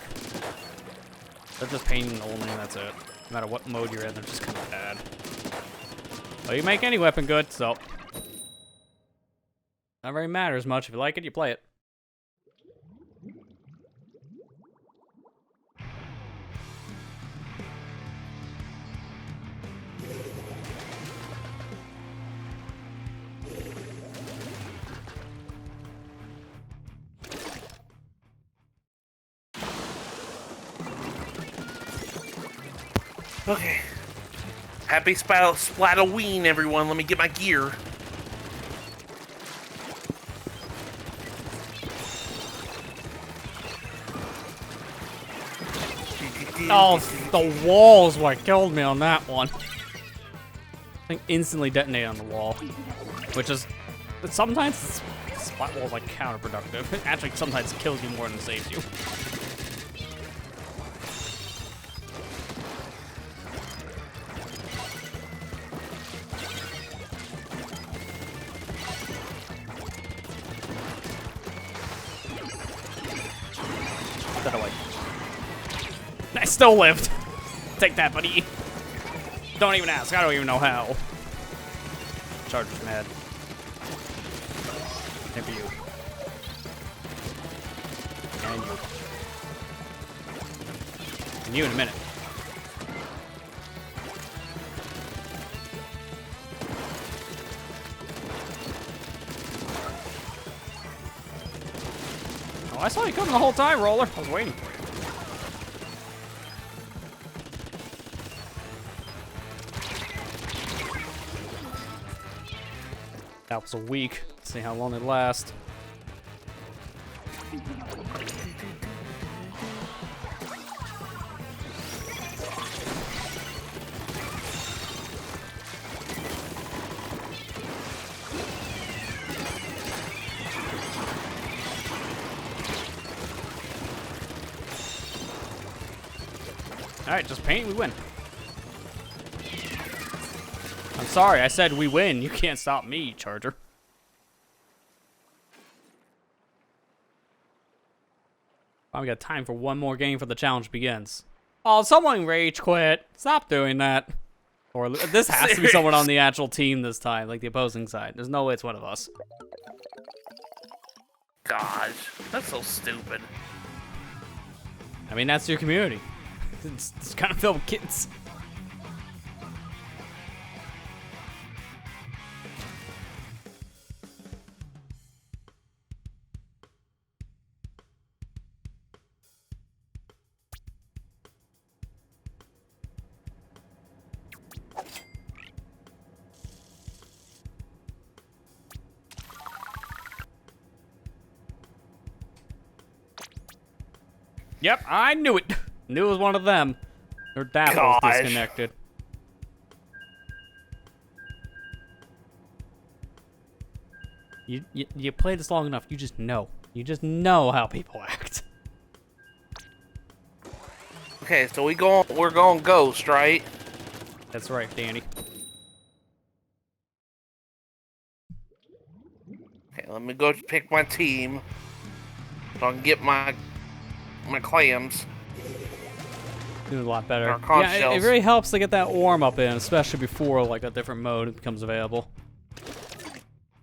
They're just pain only, and that's it. No matter what mode you're in, they're just kind of bad. But you make any weapon good, so not very matters much. If you like it, you play it. Okay. Happy Splatoween, everyone. Let me get my gear. Oh, the wall's what killed me on that one. I think instantly detonated on the wall, which is sometimes splat walls like counterproductive. It actually sometimes kills you more than saves you. That away. I still lived. Take that, buddy. Don't even ask. I don't even know how. Charger's mad. Maybe you. And you. And you in a minute. Oh, I saw you coming the whole time, Roller. I was waiting for you. That was a week. Let's see how long it lasts. Alright, just paint, we win. I'm sorry, I said we win. You can't stop me, Charger. We got time for one more game for the challenge begins. Oh, someone rage quit. Stop doing that. Or this has to be someone on the actual team this time, like the opposing side. There's no way it's one of us. Gosh, that's so stupid. I mean, that's your community. It's kind of filled with kids. Yep, I knew it. Knew it was one of them. Their dad was disconnected. You play this long enough, you just know. You just know how people act. Okay, so we're going Ghost, right? That's right, Danny. Okay, let me go pick my team so I can get my clams. Doing a lot better. Our conch Yeah, shells. it really helps to get that warm up in, especially before like a different mode becomes available.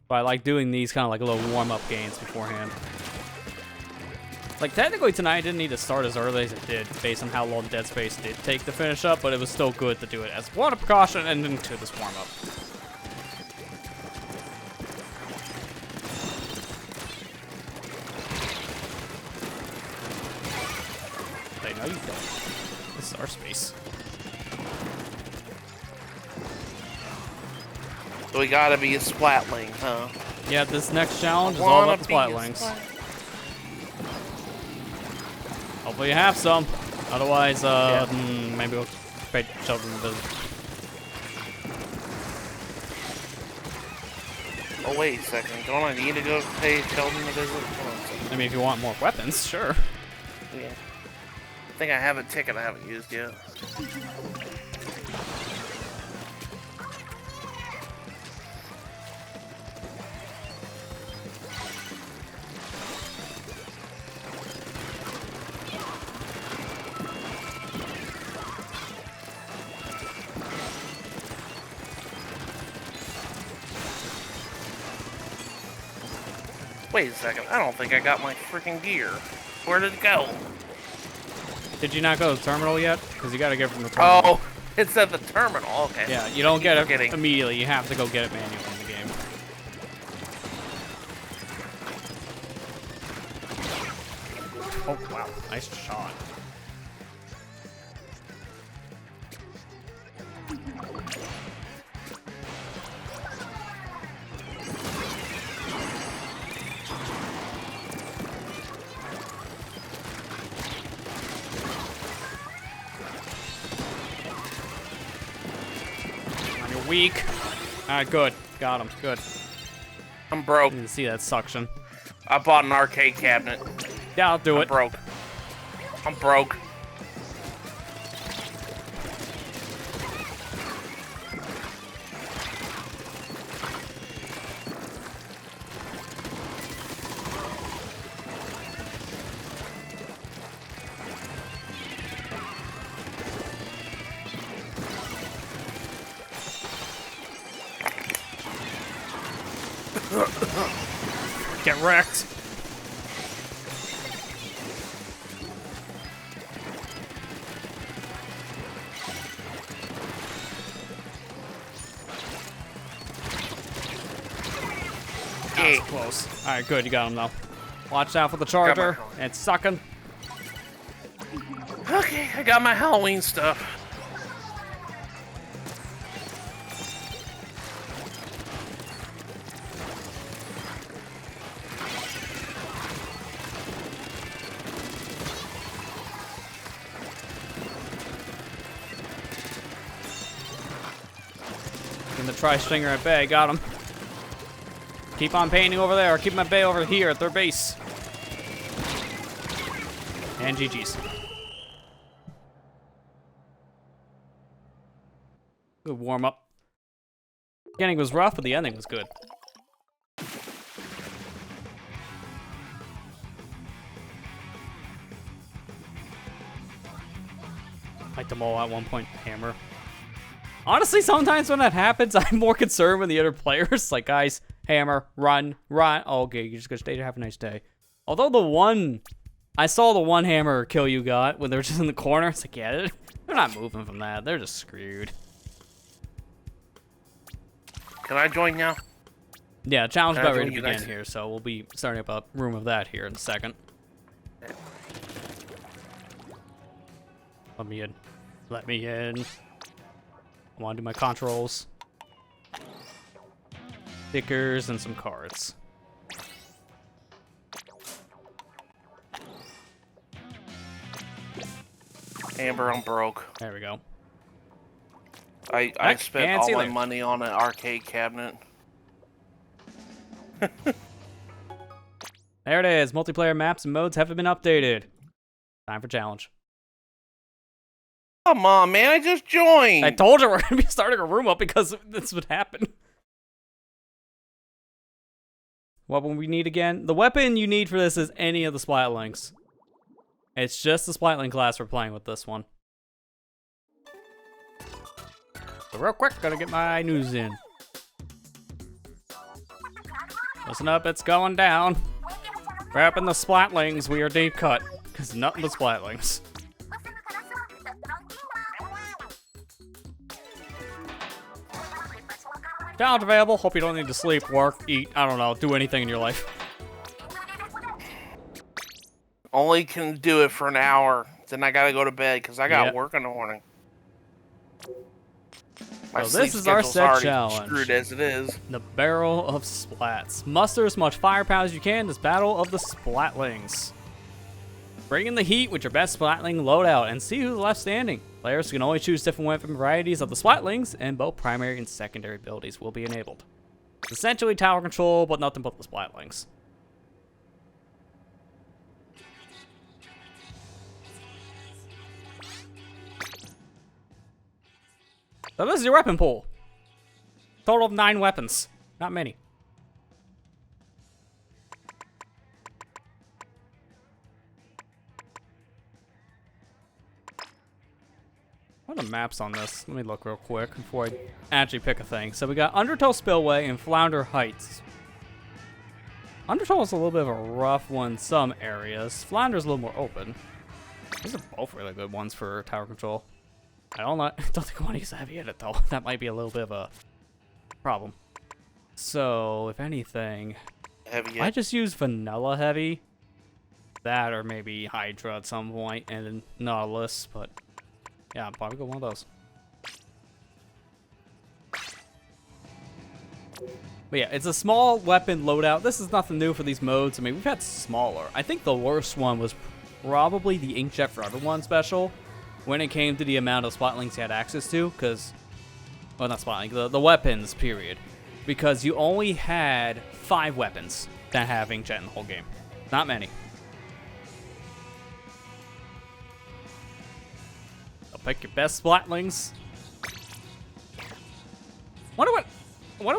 But I like doing these kind of like little warm up games beforehand. Like technically tonight I didn't need to start as early as it did, based on how long Dead Space did take to finish up, but it was still good to do it as one precaution and into this warm up. They know you don't. This is our space. So we gotta be a splatling, huh? Yeah, this next challenge is all about the splatlings. Hopefully you have some. Otherwise, maybe we'll pay children a visit. Oh, wait a second. Don't I need to go pay Sheldon a visit? Hold on a second. I mean, if you want more weapons, sure. Yeah. I think I have a ticket I haven't used yet. Wait a second, I don't think I got my freaking gear. Where did it go? Did you not go to the terminal yet? Because you gotta get it from the terminal. Oh, it's at the terminal, okay. Yeah, you don't get it immediately. You have to go get it manually in the game. Oh, wow. Nice shot. Weak. Alright, good. Got him. Good. I'm broke. You can see that suction. I bought an arcade cabinet. Yeah, I'll do it. I'm broke. I'm broke. Get wrecked. That was close. Alright, good. You got him, though. Watch out for the charger. It's sucking. Okay, I got my Halloween stuff. And the tri-stringer at bay. Got him. Keep on painting over there. Keep my bay over here at their base. And GG's. Good warm up. Beginning was rough, but the ending was good. Like them all at one point. Hammer. Honestly, sometimes when that happens, I'm more concerned with the other players. Like, guys, hammer, run, run. Oh, okay, you're just gonna stay to have a nice day. Although I saw the one hammer kill you got when they were just in the corner. It's like, yeah, they're not moving from that. They're just screwed. Can I join now? Yeah, challenge about ready to you begin guys? here, so we'll be starting up a room of that here in a second. Let me in. Let me in. I want to do my controls. Stickers and some cards. Amber, I'm broke. There we go. I spent all my later. money on an arcade cabinet. There it is. Multiplayer maps and modes haven't been updated. Time for challenge. Come on, man, I just joined! I told you we're going to be starting a room up because this would happen. What will we need again? The weapon you need for this is any of the Splatlings. It's just the Splatling class we're playing with this one. So real quick, gotta get my news in. Listen up, it's going down. Wrapping the Splatlings, we are deep cut. Because nothing but Splatlings. Challenge available. Hope you don't need to sleep, work, eat, I don't know, do anything in your life. Only can do it for an hour. Then I gotta go to bed because I got work in the morning. My So this is our schedule's set already challenge. screwed as it is. The Barrel of Splats. Muster as much firepower as you can in this battle of the Splatlings. Bring in the heat with your best Splatling loadout and see who's left standing. Players can only choose different weapon varieties of the Splatlings, and both primary and secondary abilities will be enabled. It's essentially tower control, but nothing but the Splatlings. So this is your weapon pool. Total of 9 weapons. Not many. What are the maps on this? Let me look real quick before I actually pick a thing. So we got Undertow Spillway and Flounder Heights. Undertow is a little bit of a rough one in some areas. Flounder's a little more open. These are both really good ones for tower control. I don't think I want to use a heavy edit though. That might be a little bit of a problem. So, if anything, Heavy I just use vanilla heavy. That or maybe Hydra at some point and then Nautilus, but yeah, I'll probably go one of those. But yeah, it's a small weapon loadout. This is nothing new for these modes. I mean, we've had smaller. I think the worst one was probably the Inkjet for Everyone special when it came to the amount of Splatlings you had access to, because, well, not Splatling, the weapons, period. Because you only had 5 weapons that have Inkjet in the whole game. Not many. So pick your best Splatlings. Wonder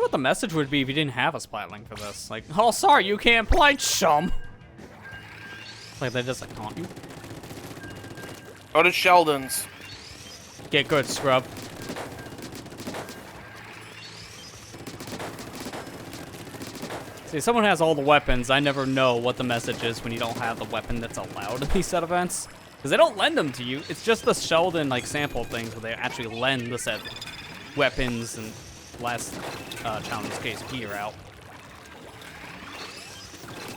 what the message would be if you didn't have a Splatling for this. Like, oh, sorry, you can't play, chum. Like, they just, like, taunt you. Go to Sheldon's. Get good, scrub. See, if someone has all the weapons, I never know what the message is when you don't have the weapon that's allowed in these set events. Because they don't lend them to you. It's just the Sheldon, like, sample things where they actually lend the set weapons and last challenge case gear out.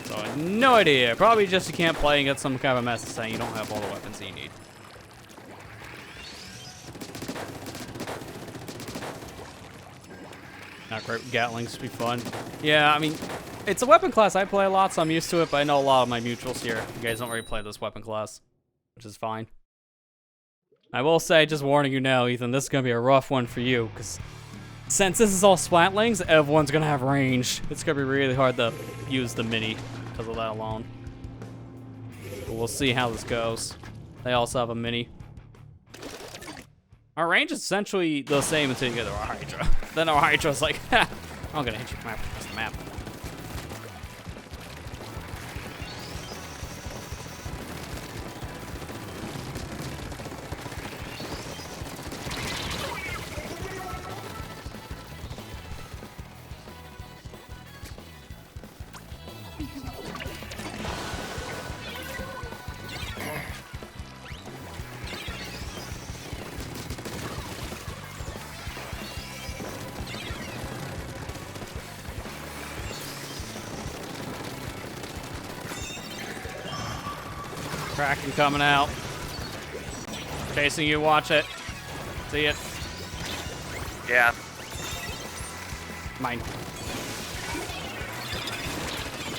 So I have no idea. Probably just you can't play and get some kind of a message saying you don't have all the weapons that you need. Not great with Gatlings would be fun. Yeah, I mean, it's a weapon class I play a lot, so I'm used to it, but I know a lot of my mutuals here. You guys don't really play this weapon class, which is fine. I will say, just warning you now, Ethan, this is going to be a rough one for you, because since this is all Splatlings, everyone's going to have range. It's going to be really hard to use the mini because of that alone. But we'll see how this goes. They also have a mini. Our range is essentially the same until you get our Hydra. Then our Hydra's like, ha, I'm gonna hit you from across the map. Kraken coming out. Chasing you, watch it. See it? Yeah. Mine.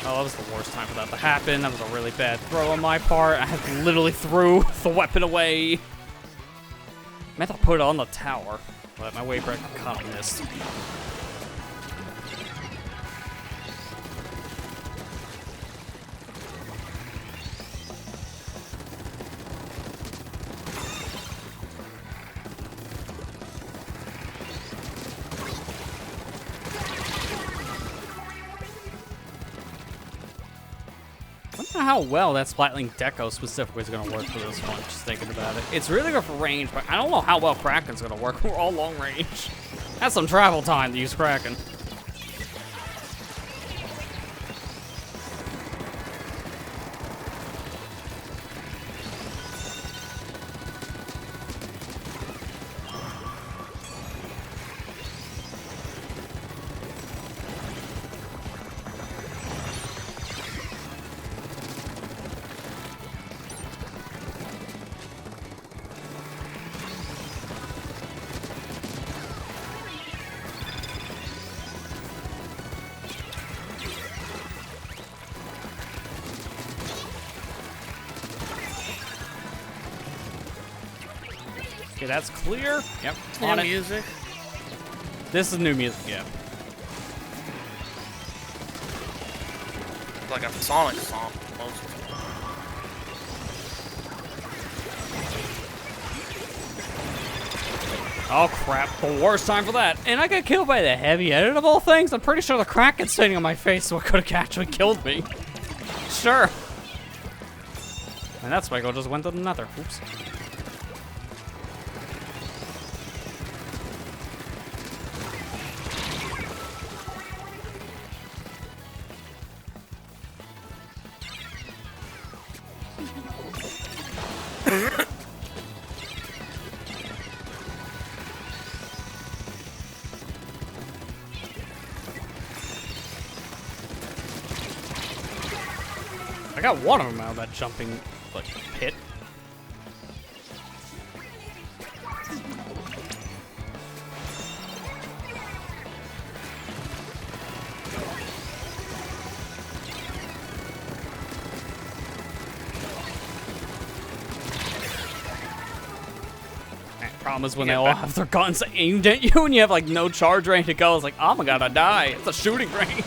Oh, that was the worst time for that to happen. That was a really bad throw on my part. I literally threw the weapon away. I meant to put it on the tower, but my wave breaker kind of missed. How well that Splatling Deco specifically is going to work for this one, just thinking about it. It's really good for range, but I don't know how well Kraken's going to work. We're all long range. That's some travel time to use Kraken. Okay, that's clear. Yep, on it. Music. This is new music, yeah. Like a Sonic song, almost. Oh crap, the worst time for that. And I got killed by the heavy-headed of all things. I'm pretty sure the Kraken's sitting on my face, so it could have actually killed me. Sure. And that Spike just went to the nether. Oops. I got one of them out of that jumping, like, pit. Problem is when they all have their guns aimed at you and you have like no charge ready to go. It's like, oh my god, I die. It's a shooting range.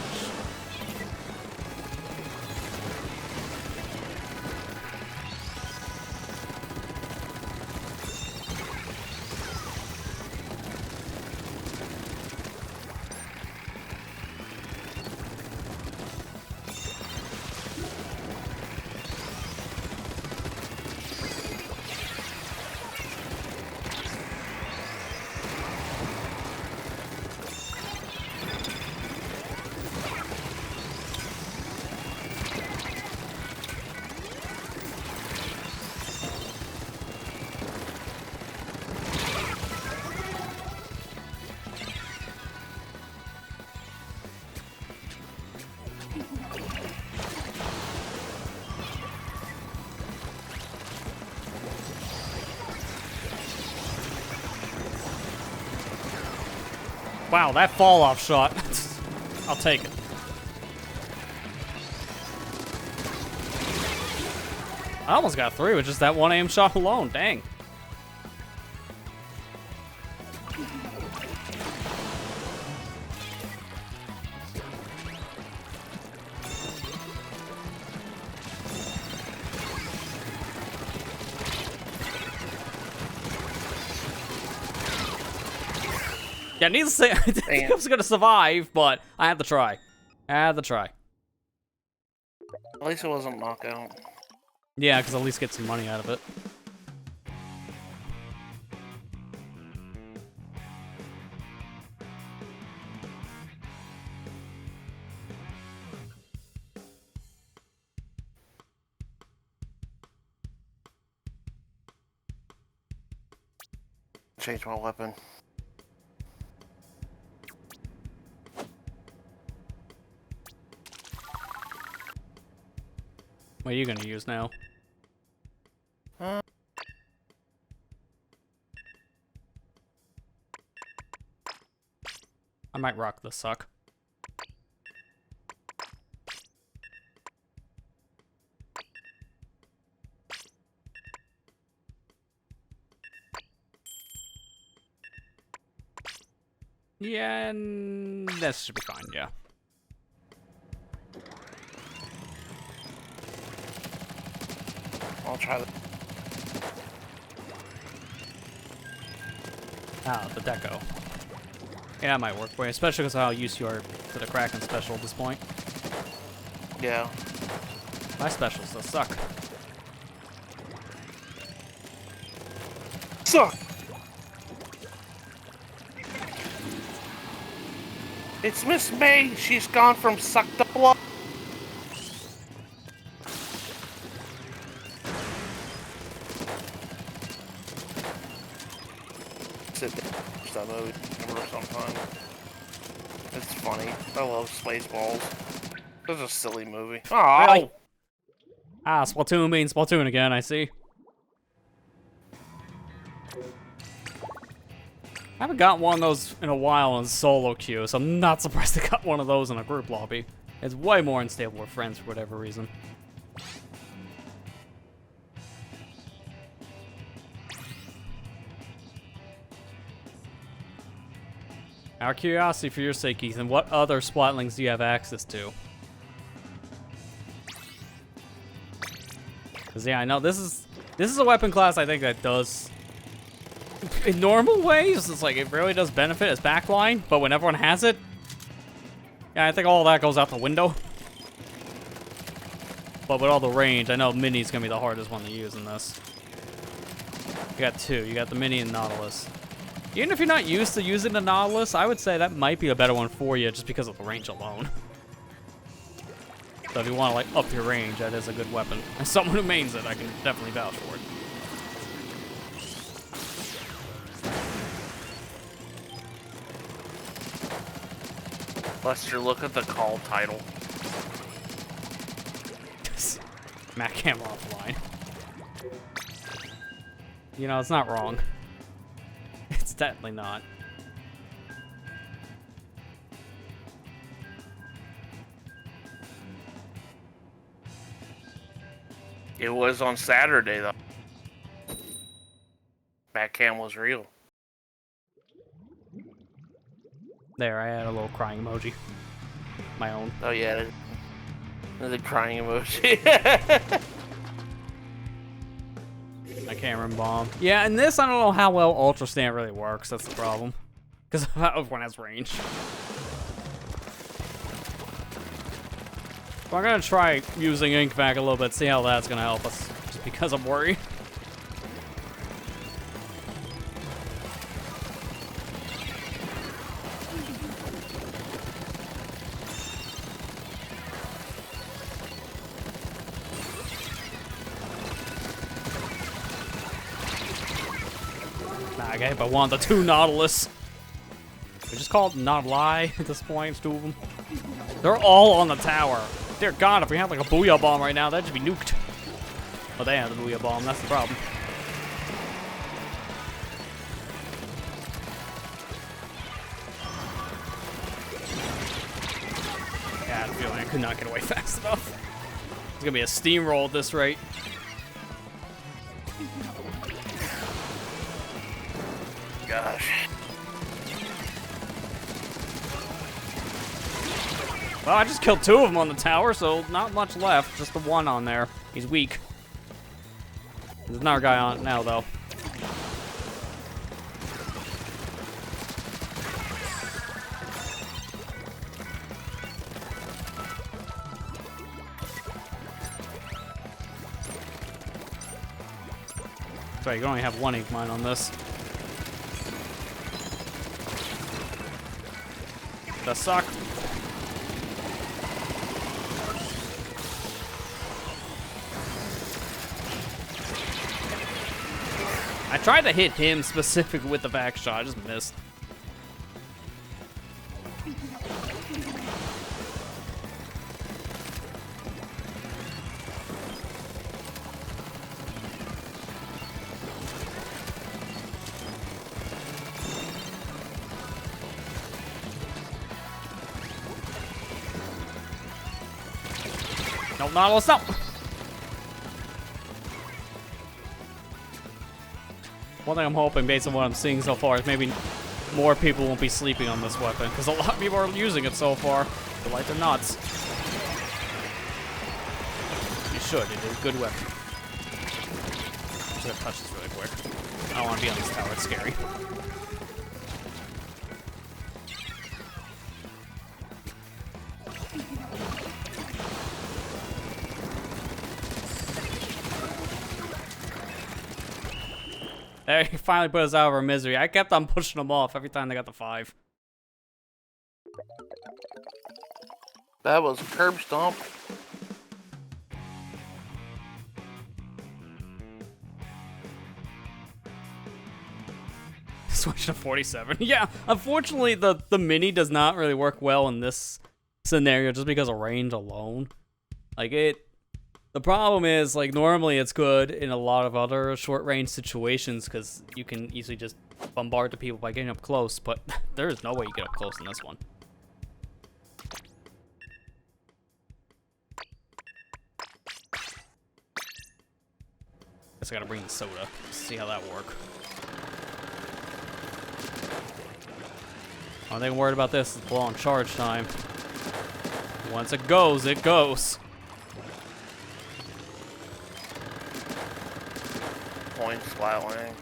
Wow, that fall off shot. I'll take it. I almost got through with just that one aim shot alone. Dang. Yeah, needless to say, I didn't think I was gonna survive, but I had to try. At least it wasn't knockout. Yeah, because at least get some money out of it. Change my weapon. What are you gonna use now? I might rock the suck. Yeah, and this should be fine, yeah. I'll try that. Ah, the deco. Yeah, that might work for you, especially because of how used you are to the Kraken special at this point. Yeah. My specials still suck. Suck! It's Miss May. She's gone from suck to blood. Sit there. Watch that movie for some time. It's funny. I love Spaceballs. It's a silly movie. Oh. Really? Ah, Splatoon means Splatoon again, I see. I haven't got one of those in a while in solo queue, so I'm not surprised I got one of those in a group lobby. It's way more unstable with friends for whatever reason. Our curiosity for your sake, Ethan, what other Splatlings do you have access to? Because yeah, I know this is a weapon class I think that does in normal ways, it's like it really does benefit as backline, but when everyone has it, yeah, I think all that goes out the window. But with all the range, I know Mini's gonna be the hardest one to use in this. You got two. You got the Mini and Nautilus. Even if you're not used to using the Nautilus, I would say that might be a better one for you just because of the range alone. So if you want to like up your range, that is a good weapon. As someone who mains it, I can definitely vouch for it. Lester, look at the call title. Matt Cam offline. You know, it's not wrong. It's definitely not. It was on Saturday, though. Matt Cam was real. There, I had a little crying emoji. My own. Oh, yeah. The crying emoji. My Cameron bomb. Yeah, and this, I don't know how well Ultra Stand really works. That's the problem. Because everyone has range. So I'm gonna try using Ink Vac a little bit, see how that's gonna help us. Just because I'm worried. Nah, I got hit by one of the two Nautilus. We just call it Nautili at this point, it's two of them. They're all on the tower. Dear God, if we had like a Booyah Bomb right now, that'd just be nuked. Oh, they have the Booyah Bomb, that's the problem. Yeah, I had a feeling I could not get away fast enough. It's gonna be a steamroll at this rate. Gosh. Well, I just killed two of them on the tower, so not much left. Just the one on there. He's weak. There's another guy on it now, though. Sorry, you can only have one ink mine on this. That suck. I tried to hit him specifically with the back shot, I just missed. No, Nautilus, no! One thing I'm hoping, based on what I'm seeing so far, is maybe more people won't be sleeping on this weapon, because a lot of people are using it so far. They like their nuts. You should, it is a good weapon. I'm just gonna touch this really quick. I don't want to be on this tower, it's scary. There, he finally put us out of our misery. I kept on pushing them off every time they got the 5. That was curb stomp. Switch to 47. Yeah, unfortunately, the Mini does not really work well in this scenario just because of range alone. Like, the problem is, like, normally it's good in a lot of other short-range situations because you can easily just bombard the people by getting up close, but there is no way you get up close in this one. Guess I gotta bring the soda. See how that works. Only thing I'm worried about this is the long charge time. Once it goes, it goes. Points flatlining.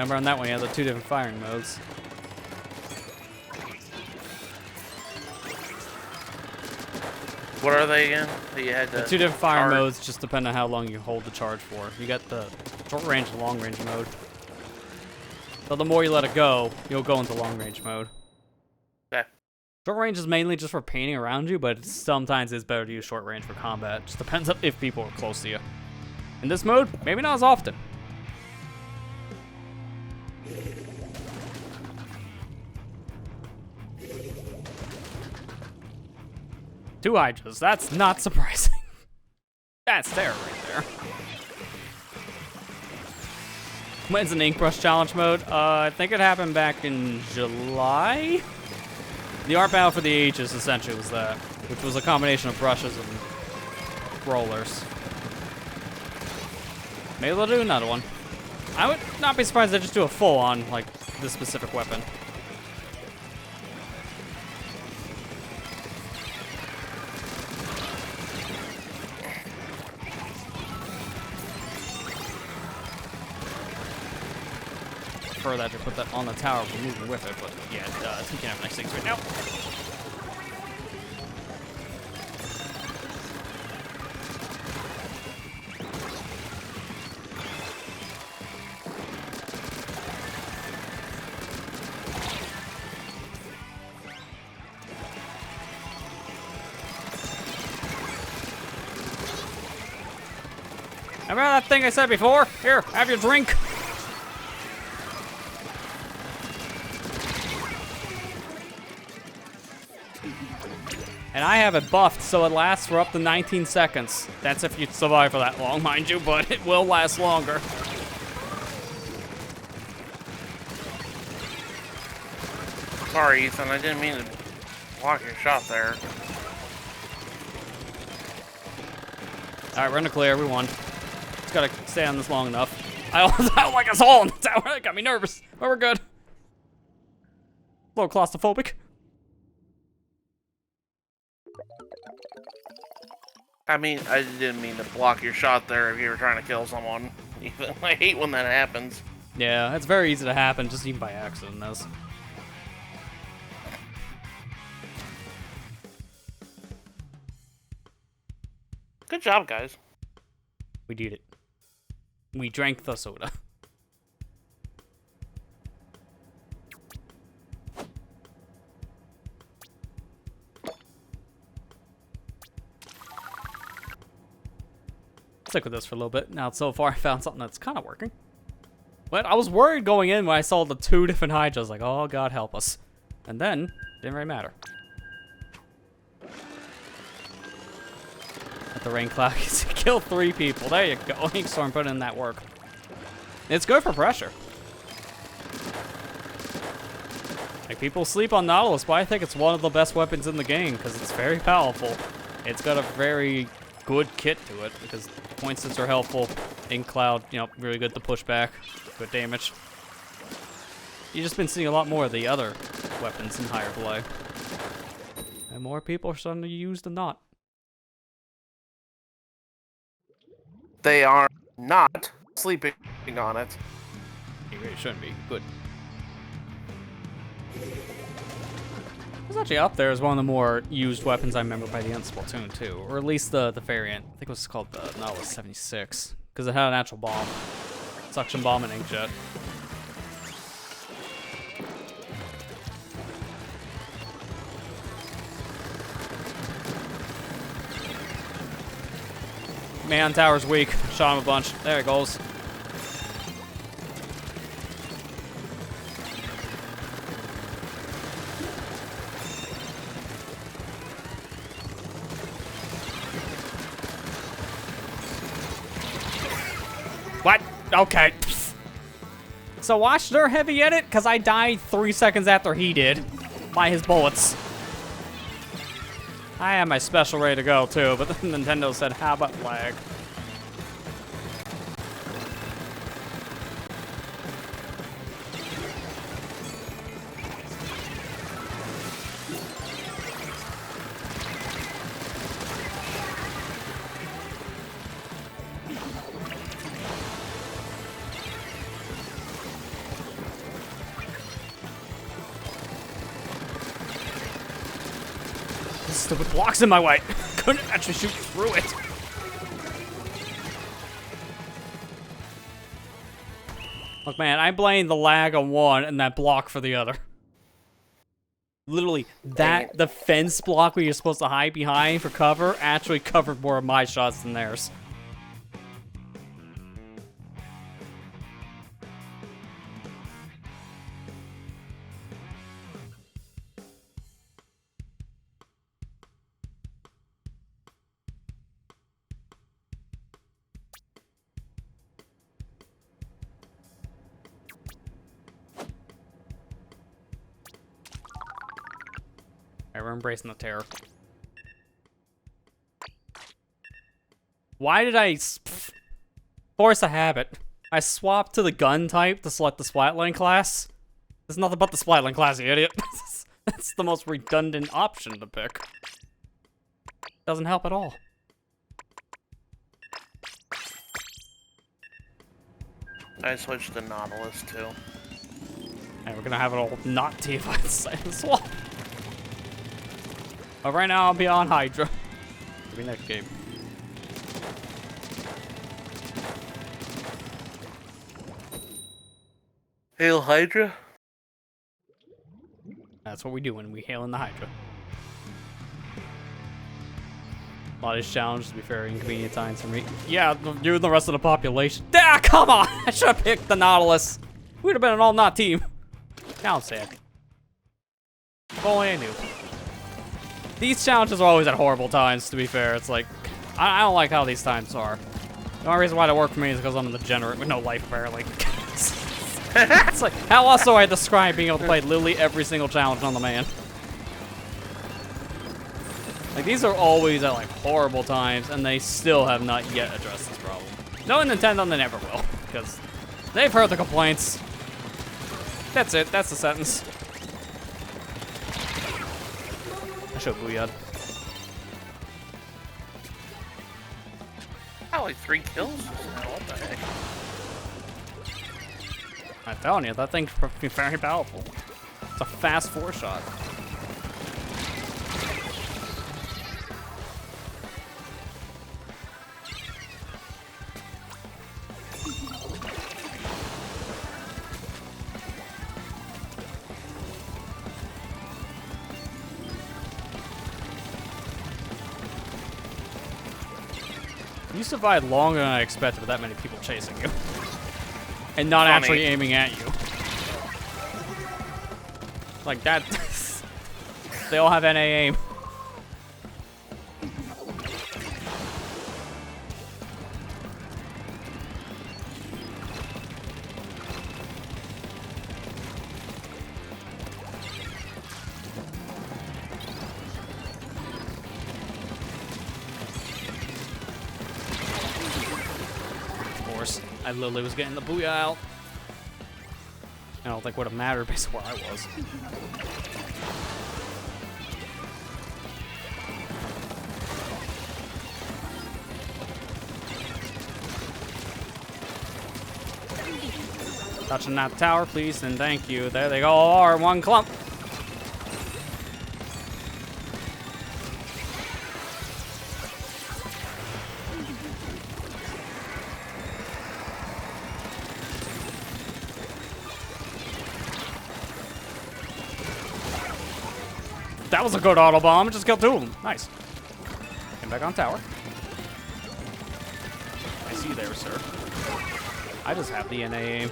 Remember on that one, you had the 2 different firing modes. What are they again? That you had The 2 different firing modes just depend on how long you hold the charge for. You got the short range and long range mode. So the more you let it go, you'll go into long range mode. Okay. Short range is mainly just for painting around you, but sometimes it's better to use short range for combat. Just depends on if people are close to you. In this mode, maybe not as often. Two Hydras, that's not surprising. That's there right there. When's an ink brush challenge mode? I think it happened back in July? The art battle for the ages essentially was that, which was a combination of brushes and rollers. Maybe they'll do another one. I would not be surprised if they just do a full on, like, this specific weapon. Prefer that to put that on the tower for moving with it, but yeah, it does. You can't have nice things right now. Remember that thing I said before? Here, have your drink. And I have it buffed so it lasts for up to 19 seconds. That's if you survive for that long, mind you, but it will last longer. Sorry, Ethan, I didn't mean to block your shot there. Alright, we're in the clear, we won. Just gotta stay on this long enough. I don't like us all in the tower, that got me nervous. But we're good. A little claustrophobic. I mean, I didn't mean to block your shot there if you were trying to kill someone. I hate when that happens. Yeah, it's very easy to happen, just even by accident, this. Good job, guys. We did it. We drank the soda. Stick with this for a little bit. Now, so far, I found something that's kind of working. But I was worried going in when I saw the 2 different Hydras. I was like, oh, God help us. And then, didn't really matter. At the rain cloud, you can kill 3 people. There you go. Ink Storm put in that work. It's good for pressure. Like, people sleep on Nautilus, but I think it's one of the best weapons in the game because it's very powerful. It's got a very good kit to it because point sits are helpful. Ink Cloud, you know, really good to push back. Good damage. You've just been seeing a lot more of the other weapons in higher play. And more people are starting to use the knot. They are not sleeping on it. You really shouldn't be. Good. It's actually up there as one of the more used weapons I remember by the end of Splatoon 2. Or at least the variant. I think it was called the Nautilus 76. Because it had an actual bomb. Suction bomb and inkjet. Man, tower's weak. Shot him a bunch. There it goes. What? Okay. So watch their heavy edit, because I died 3 seconds after he did by his bullets. I had my special ready to go too, but then Nintendo said, how about lag? The stupid block's in my way. Couldn't actually shoot through it. Look, man, I blame the lag on one and that block for the other. Literally, the fence block where you're supposed to hide behind for cover actually covered more of my shots than theirs. Alright, we're embracing the terror. Why did I force a habit? I swapped to the gun type to select the Splatline class. There's nothing but the Splatline class, you idiot. That's the most redundant option to pick. Doesn't help at all. I switched to Nautilus too. And we're gonna have it all not TFI the swap. But right now I'll be on Hydra. Maybe next game. Hail Hydra? That's what we do when we hail in the Hydra. A lot of these challenges to be very inconvenient times for me. Yeah, you and the rest of the population. Ah, come on! I should have picked the Nautilus. We'd have been an all-not team. Now I'm sad. If only I knew. These challenges are always at horrible times, to be fair. It's like, I don't like how these times are. The only reason why they work for me is because I'm a degenerate with no life, apparently. It's like, how else do I describe being able to play literally every single challenge on the man? Like, these are always at, like, horrible times, and they still have not yet addressed this problem. Knowing Nintendo, they never will, because they've heard the complaints. That's it. That's the sentence. I should have booyah'd. Got like 3 kills just now. What the heck? I'm telling you, that thing's very powerful. It's a fast 4-shot. You survived longer than I expected with that many people chasing you. And not actually aiming at you. Like that. They all have NA aim. I literally was getting the booyah out. I don't think it would have mattered based on where I was. Touching that tower, please, and thank you. There they all are, one clump. That was a good auto bomb. Just killed 2 of them. Nice. Get back on tower. I see you there, sir. I just have the NA aim.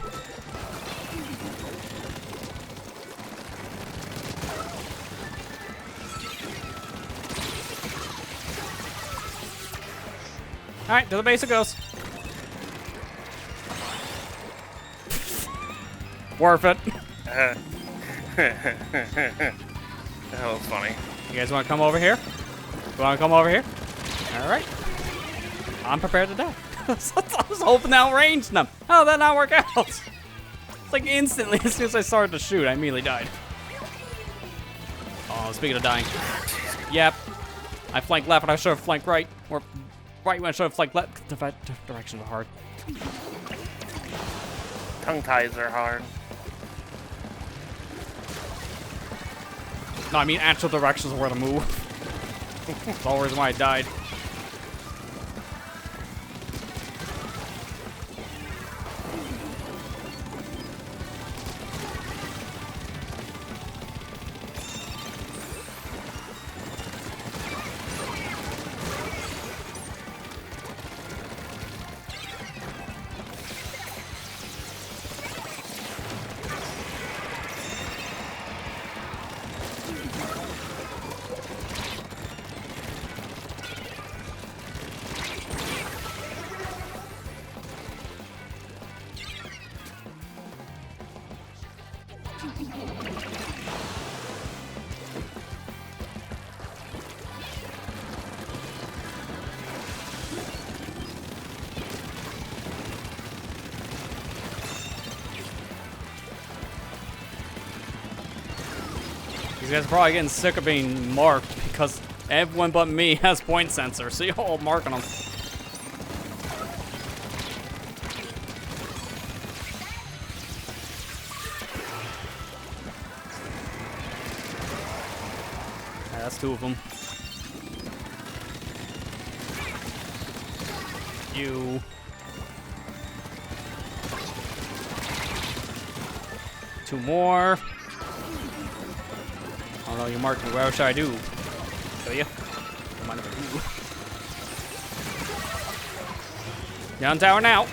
Alright, to the base it goes. Worth it. That was funny. You guys want to come over here? You want to come over here? Alright. I'm prepared to die. I was hoping to outrange them. How did that not work out? It's like instantly, as soon as I started to shoot, I immediately died. Oh, speaking of dying. Yep. I flanked left when I should have flanked right. Or right when I should have flanked left. Directions are hard. Tongue ties are hard. No, I mean actual directions of where to move. That's the whole reason why I died. These guys are probably getting sick of being marked because everyone but me has point sensor, so you're all marking them. Yeah, that's 2 of them. You. 2 more. Oh no, you marked me. What should I do? Kill you? I might never do. Down tower now.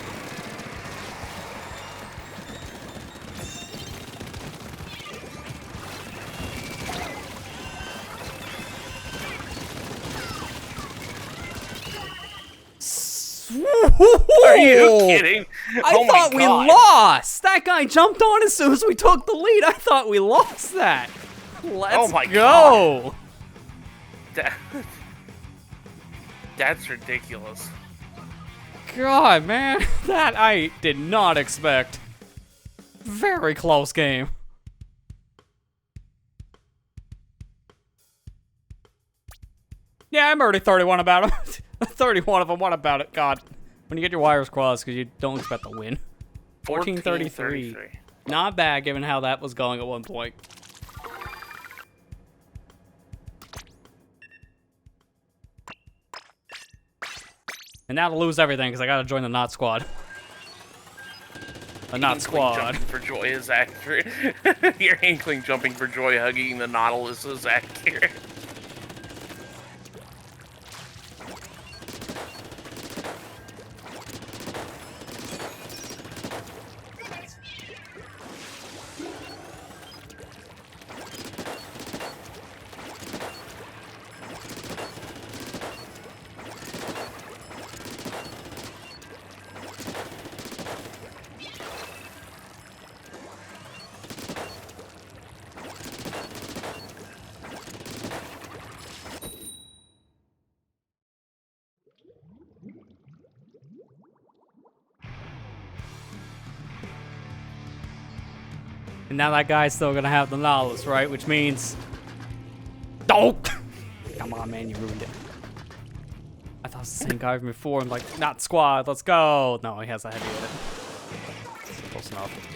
Are you kidding? I thought we lost. That guy jumped on as soon as we took the lead. I thought we lost that. Let's go. That's ridiculous. God, man, that I did not expect. Very close game. Yeah, I'm already 31 about him. 31 of them. What about it? God, when you get your wires crossed because you don't expect to win. 14:33. Not bad given how that was going at one point. And now to lose everything because I gotta join the Not Squad. The Not Squad. Jumping for joy is accurate. Your inkling jumping for joy hugging the Nautilus is accurate. And now that guy's still gonna have the Nautilus, right? Which means... Oh! Come on, man, you ruined it. I thought it was the same guy from before. I'm like, Not Squad, let's go! No, he has a heavy with it. Close enough.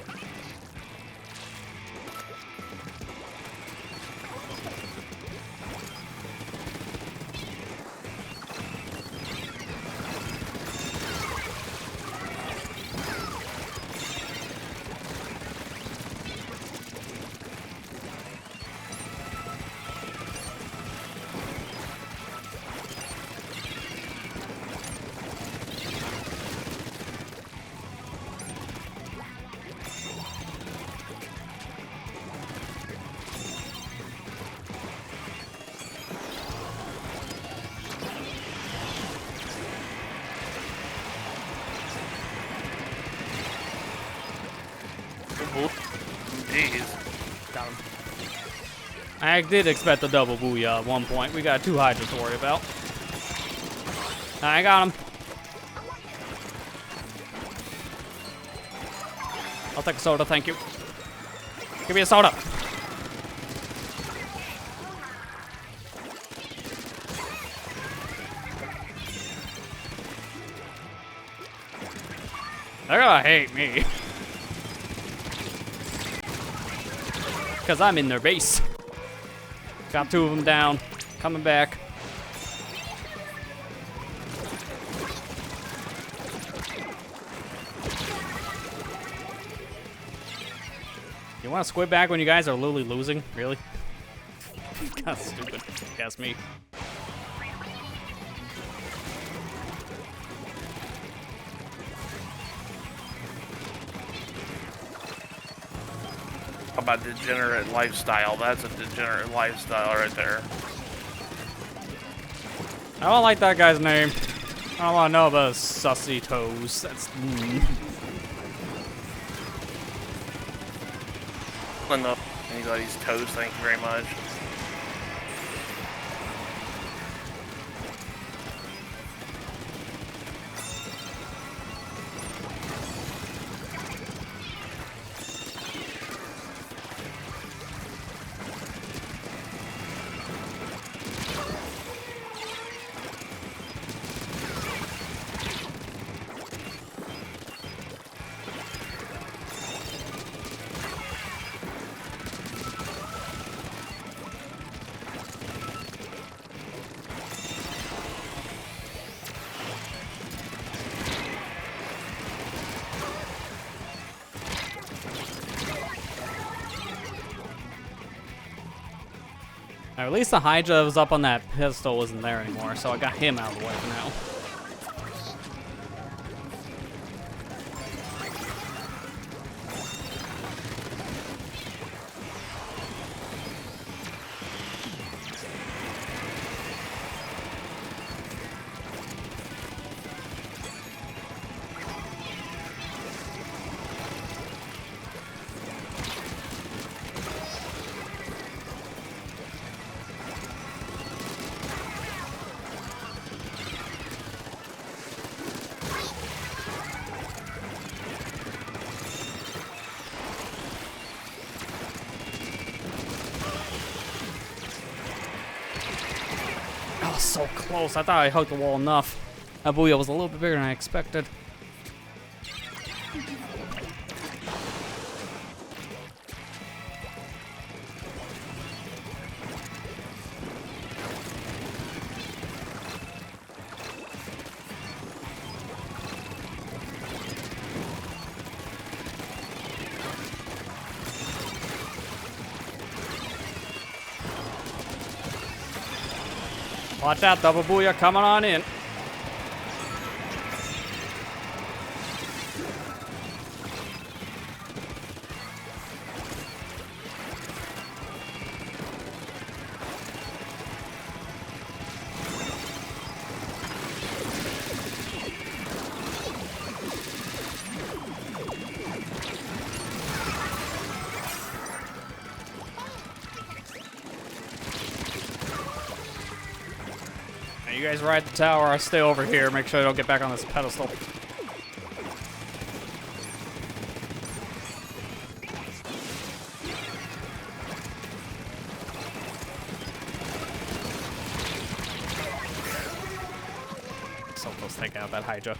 Jeez. Got him. I did expect a double booyah at one point. We got 2 hydras to worry about. I got him. I'll take a soda, thank you. Give me a soda. They're gonna hate me. Because I'm in their base. Got 2 of them down. Coming back. You want a squid bag when you guys are literally losing? Really? Kind of stupid, if you ask me. How about degenerate lifestyle? That's a degenerate lifestyle right there. I don't like that guy's name. I don't want to know about his sussy toes. That's... No, anybody's toes, thank you very much. At least the Hydra that was up on that pistol wasn't there anymore, so I got him out of the way for now. So close. I thought I hugged the wall enough. That booyah was a little bit bigger than I expected. Watch out, double booyah coming on in. You guys ride the tower, I stay over here, make sure I don't get back on this pedestal. So close to taking out that Hydra.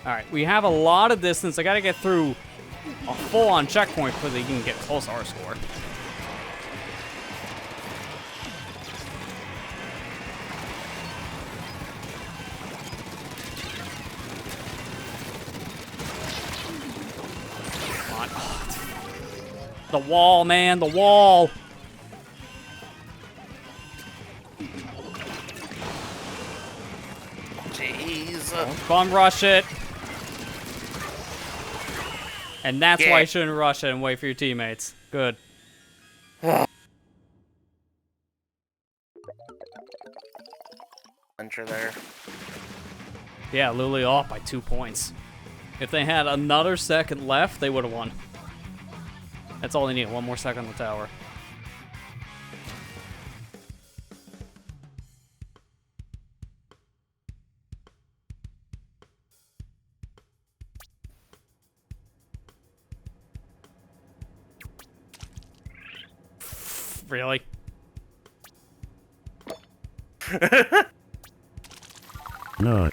Alright, we have a lot of distance. I gotta get through a full-on checkpoint before they can get close to our score. The wall, man, the wall. Jeez. Bum rush it. And that's why you shouldn't rush it and wait for your teammates. Good. Enter there. Yeah, Lily off by 2 points. If they had another second left, they would have won. That's all they need, 1 more second on the tower. Really? No.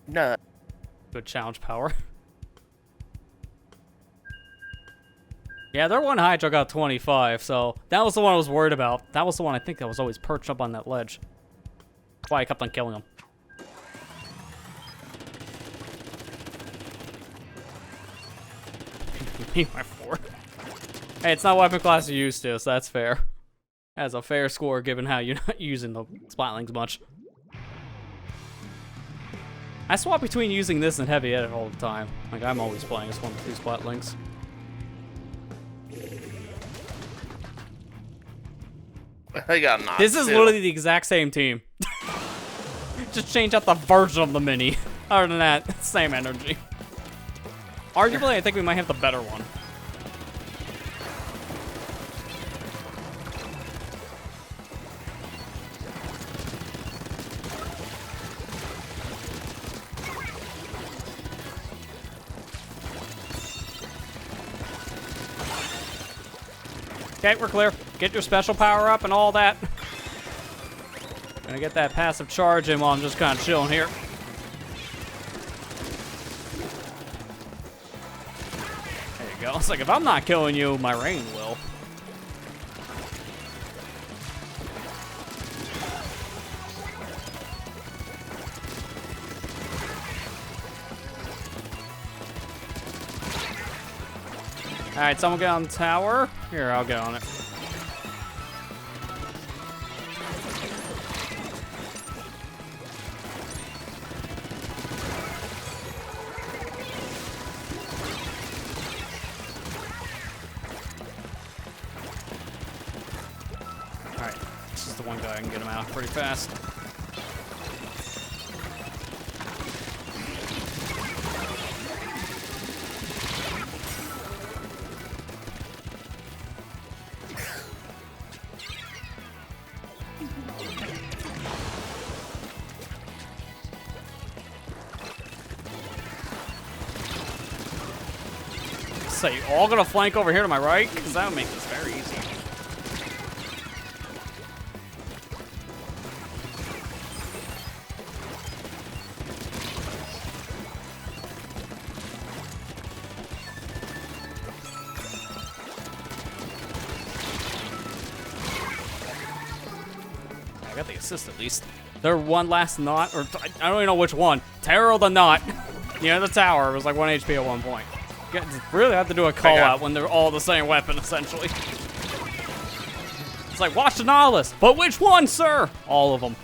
No. Good challenge power. Yeah, their one Hydra got 25, so that was the one I was worried about. That was the one I think that was always perched up on that ledge. That's why I kept on killing him. 8x4. Hey, it's not weapon class you're used to, so that's fair. That's a fair score given how you're not using the Splatlings much. I swap between using this and Heavy Edit all the time. Like, I'm always playing as one of these Splatlings. I got knocked. This is literally the exact same team. Just change out the version of the mini. Other than that, same energy. Arguably, I think we might have the better one. Okay, we're clear. Get your special power up and all that. Gonna get that passive charge in while I'm just kind of chilling here. There you go. It's like, if I'm not killing you, my rain will. Alright, someone get on the tower. Here, I'll get on it. Alright, this is the one guy I can get him out pretty fast. So you all gonna flank over here to my right? Because that would make this very easy. I got the assist at least. Their one last knot, or I don't even know which one. Terror of the knot. Near the tower. It was like 1 HP at one point. Really have to do a call out when they're all the same weapon, essentially. It's like, watch the Nautilus, but which one, sir? All of them.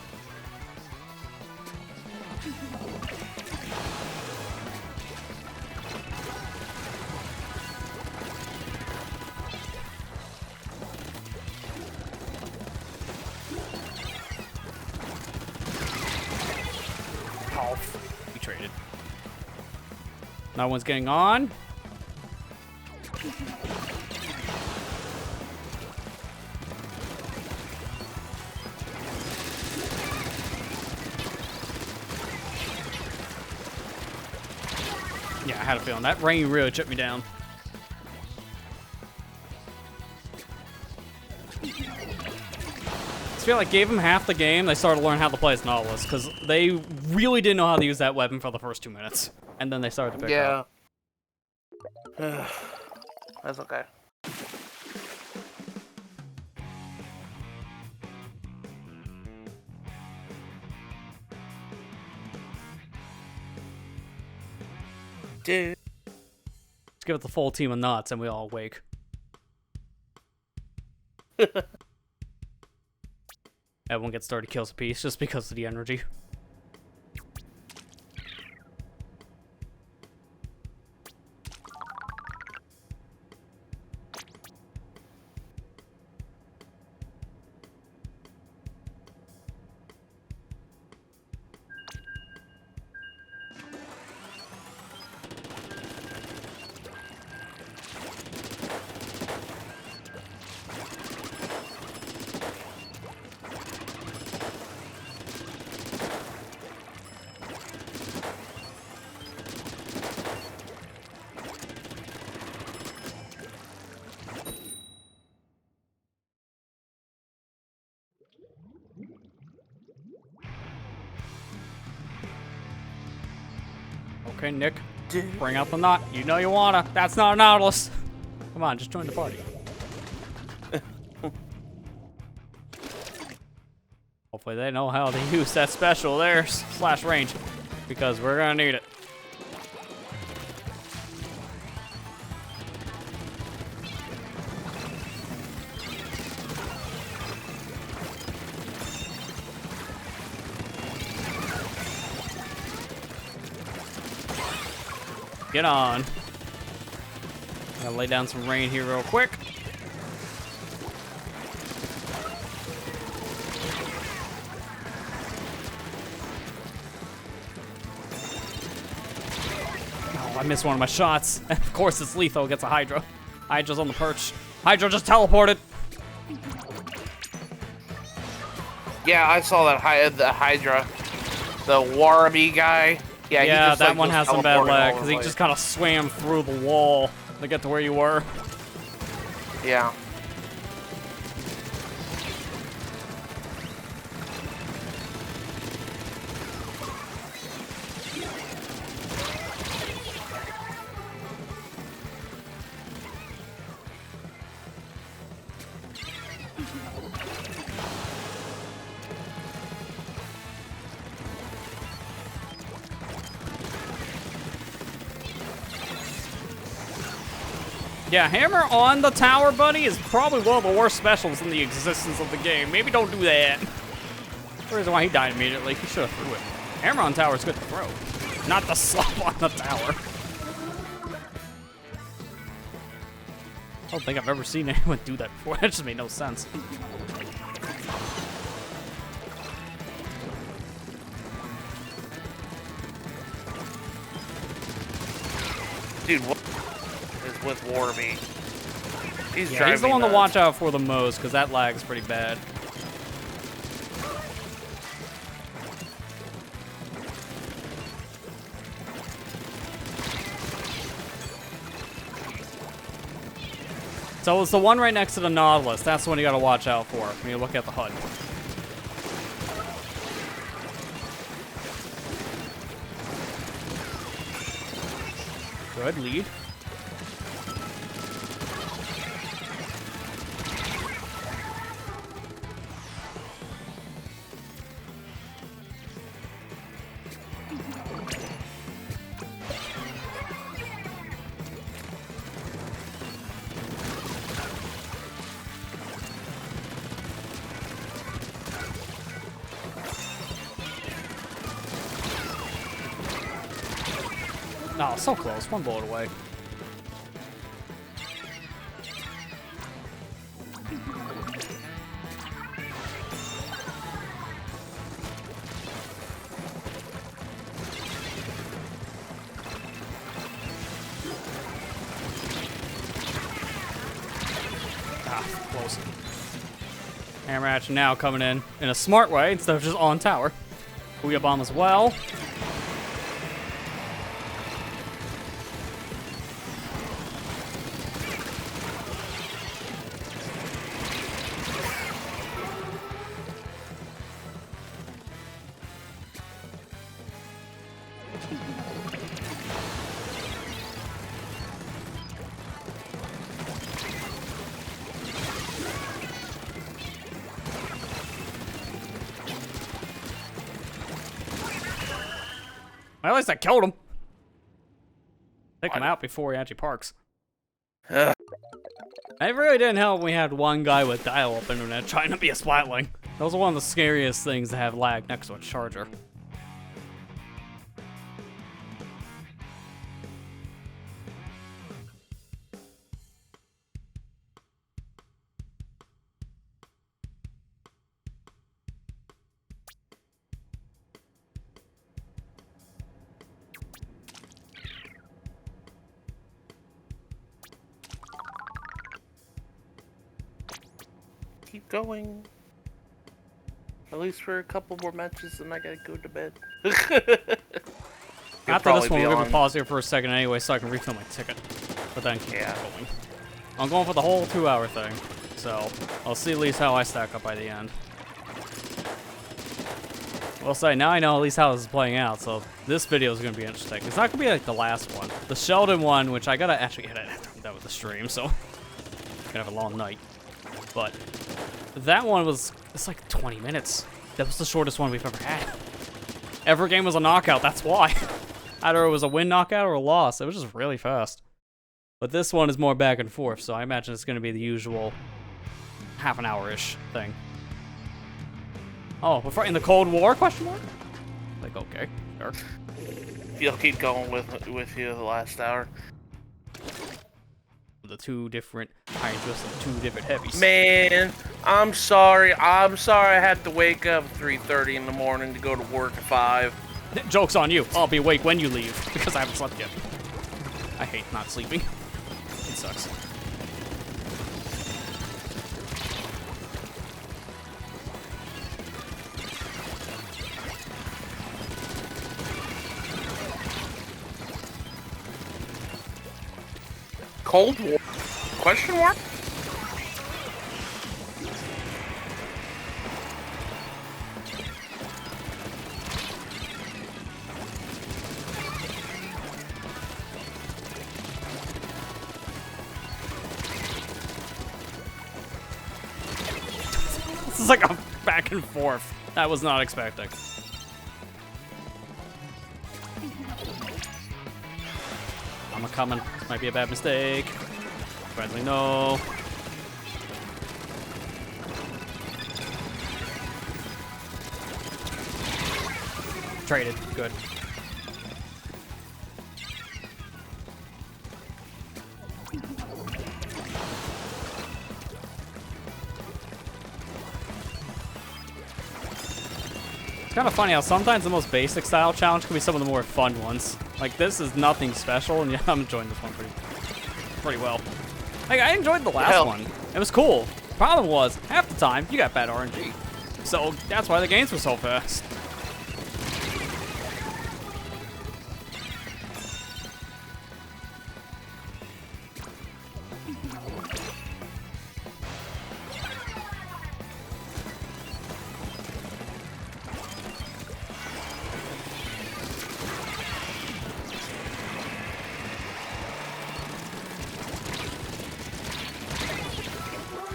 We traded. Another one's getting on. Yeah, I had a feeling. That rain really took me down. I feel like gave them half the game, they started to learn how to play as Nautilus, because they really didn't know how to use that weapon for the first 2 minutes. And then they started to pick up. Yeah. That's okay. Dude. Let's give it the full team of knots and we all wake. Everyone gets 30 kills apiece just because of the energy. Okay, Nick, bring out the knot. You know you wanna. That's not a Nautilus. Come on, just join the party. Hopefully they know how to use that special there, slash range, because we're gonna need it. Get on. Gotta lay down some rain here real quick. Oh, I missed one of my shots. Of course, it's lethal. It gets a Hydra. Hydra's on the perch. Hydra just teleported. Yeah, I saw that the Hydra, the O.R.C.A guy. Yeah, he just, that like, one was has some bad teleporting lag all because over he the just place. kind of swam through the wall to get to where you were. Yeah. Yeah, hammer on the tower, buddy, is probably one of the worst specials in the existence of the game. Maybe don't do that. The reason why he died immediately, he should have threw it. Hammer on tower is good to throw, not the slap on the tower. I don't think I've ever seen anyone do that before. That just made no sense. Dude, what is with O.R.C.A? He's Yeah, driving he's the me one to nuts. watch out for the most, because that lag's pretty bad. So it's the one right next to the Nautilus. That's the one you gotta watch out for when you look at the HUD. Good lead. Oh, so close. One bullet away. Ah, close. Hammer action now coming in a smart way instead of just on tower. Booyah bomb as well. Well, at least I killed him. Take him out before he actually parks. Ugh. It really didn't help when we had one guy with dial-up internet trying to be a splatling. Those are one of the scariest things to have lag next to a charger. Keep going. At least for a couple more matches, and I gotta go to bed. After this one, we're gonna pause here for a second anyway, so I can refill my ticket. But then keep going. I'm going for the whole 2-hour thing, so I'll see at least how I stack up by the end. We'll say now I know at least how this is playing out, so this video is gonna be interesting. It's not gonna be like the last one, the Sheldon one, which I gotta actually edit after I'm done with the stream, so gonna have a long night. But that one it's like 20 minutes. That was the shortest one we've ever had. Every game was a knockout, that's why. Either it was a win knockout or a loss. It was just really fast. But this one is more back and forth, so I imagine it's going to be the usual half an hour-ish thing. Oh, we're fighting the Cold War, question mark? Like, okay, sure. You'll keep going with you the last hour. The two different hydras and two different heavies. Man, I'm sorry. I had to wake up at 3:30 in the morning to go to work at 5. Joke's on you. I'll be awake when you leave because I haven't slept yet. I hate not sleeping. It sucks. Cold War? Question mark? This is like a back and forth. I was not expecting. I'm a-coming. This might be a bad mistake. Friendly, no. Traded. Good. It's kind of funny how sometimes the most basic style challenge can be some of the more fun ones. Like, this is nothing special, and yeah, I'm enjoying this one pretty well. Like, I enjoyed the last one. It was cool. Problem was, half the time, you got bad RNG. So, that's why the games were so fast.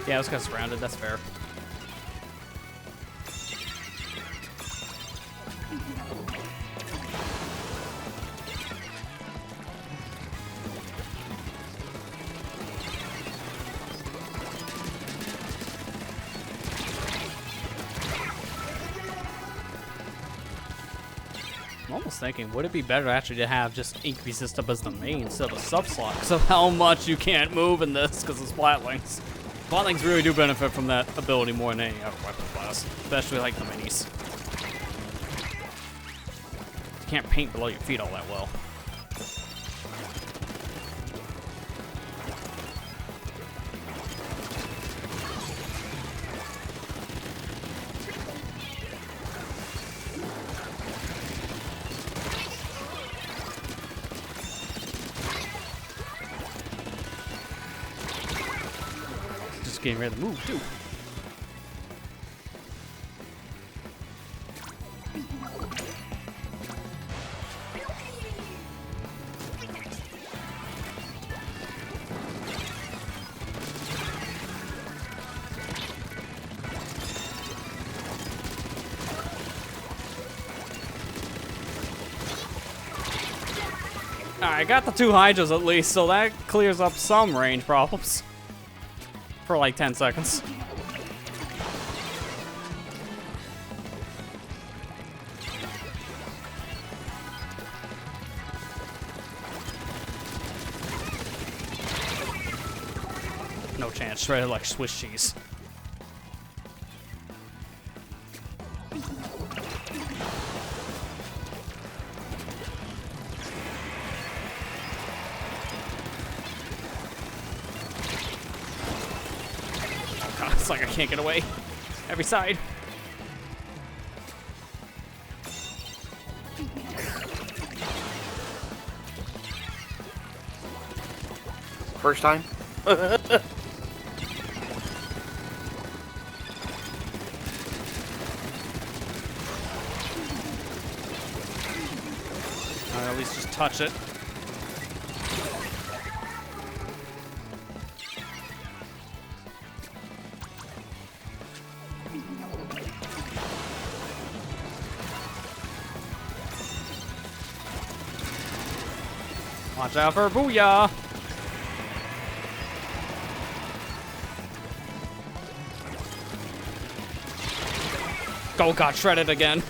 Yeah, I was kind of surrounded. That's fair. I'm almost thinking, would it be better actually to have just ink resist as the main instead of a sub-slot because of how much you can't move in this because of Splatlings. Splatlings really do benefit from that ability more than any other weapon class, especially like the minis. You can't paint below your feet all that well. Getting ready to move too. Alright, got the two hydras at least, so that clears up some range problems. For like 10 seconds. No chance, shredded like Swiss cheese. It's like I can't get away. Every side. First time? At least just touch it. Watch out for Booyah! Go got shredded again.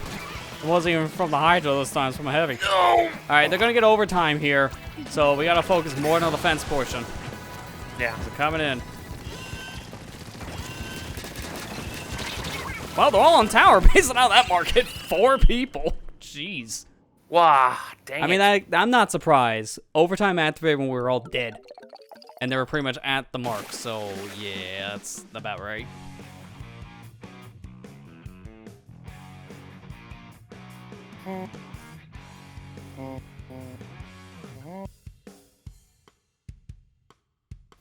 It wasn't even from the Hydra this time, it's from a heavy. No! Alright, they're gonna get overtime here, so we gotta focus more on the defense portion. Yeah. They're coming in. Well, they're all on tower. Based on how that mark hit 4 people. Jeez. Wow, dang I mean, I'm not surprised. Overtime activated when we were all dead. And they were pretty much at the mark, so yeah, that's about right. I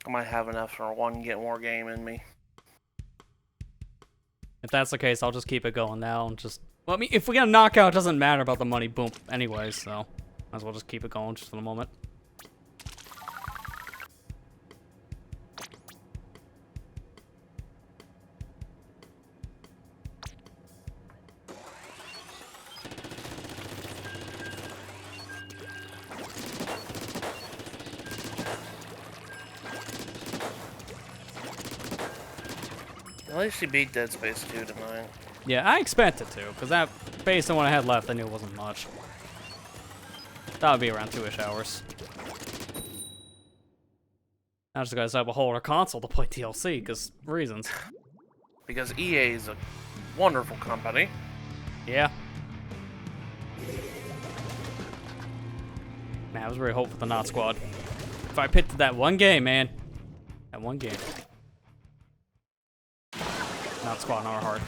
might have enough for one get more game in me. If that's the case, I'll just keep it going now and just... Well, I mean, if we get a knockout, it doesn't matter about the money, boom, anyway, so... Might as well just keep it going just for the moment. At least you beat Dead Space 2 tonight. Yeah, I expected to, because that, based on what I had left, I knew it wasn't much. That would be around 2-ish hours. I just gotta set up a whole other console to play DLC, because reasons. Because EA is a wonderful company. Yeah. Man, I was really hopeful for the Not Squad. If I picked that one game, man. That one game. Not Squad in our heart.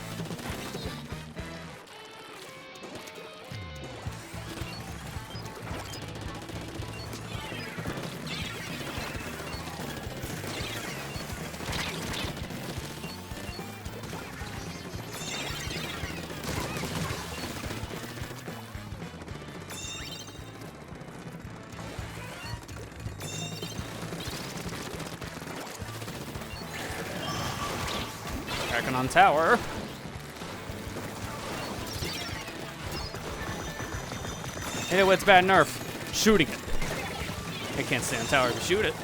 Cracking on tower. Hit it with bad nerf. Shooting it. I can't stay on tower to shoot it.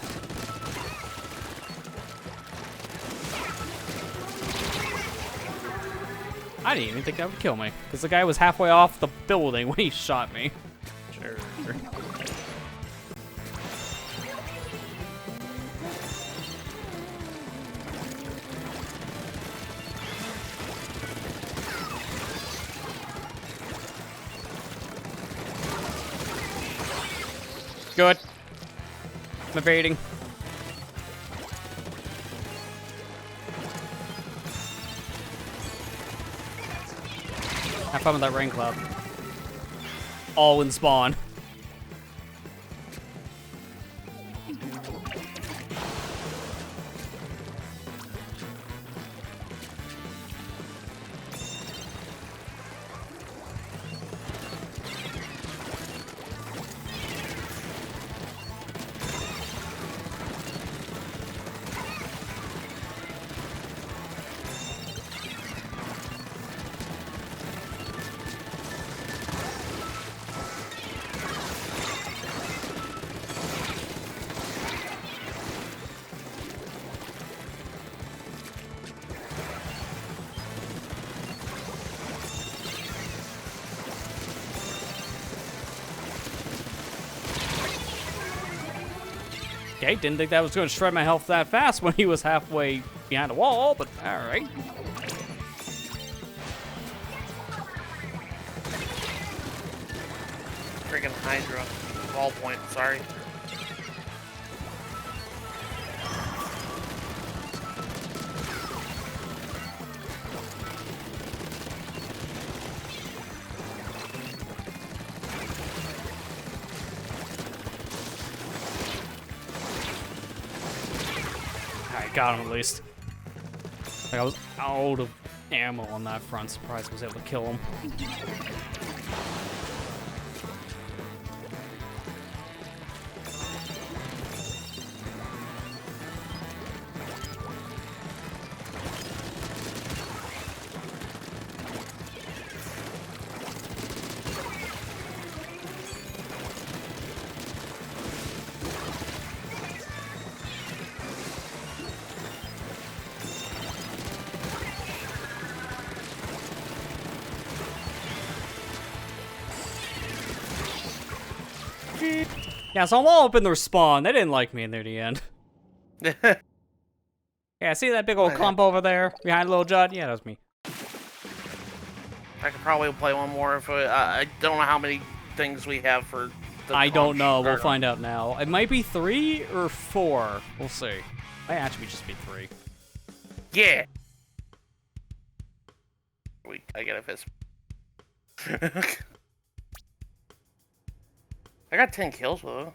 I didn't even think that would kill me, because the guy was halfway off the building when he shot me. Sure. Good. I'm evading. Have fun with that rain cloud. All in spawn. Okay, didn't think that was going to shred my health that fast when he was halfway behind a wall, but alright. Freaking Hydra. Ball point, sorry. Alright, got him at least. Like, I was out of ammo on that front. Surprised I was able to kill him. Jeep. Yeah, so I'm all up in their spawn. They didn't like me near the end. Yeah, see that big old clump over there behind Little Judd? Yeah, that was me. I could probably play one more if I don't know how many things we have for the I don't know. We'll or- find out now. It might be 3 or 4. We'll see. Might actually just be 3. Yeah. Wait, I get a fist. I got 10 kills with it.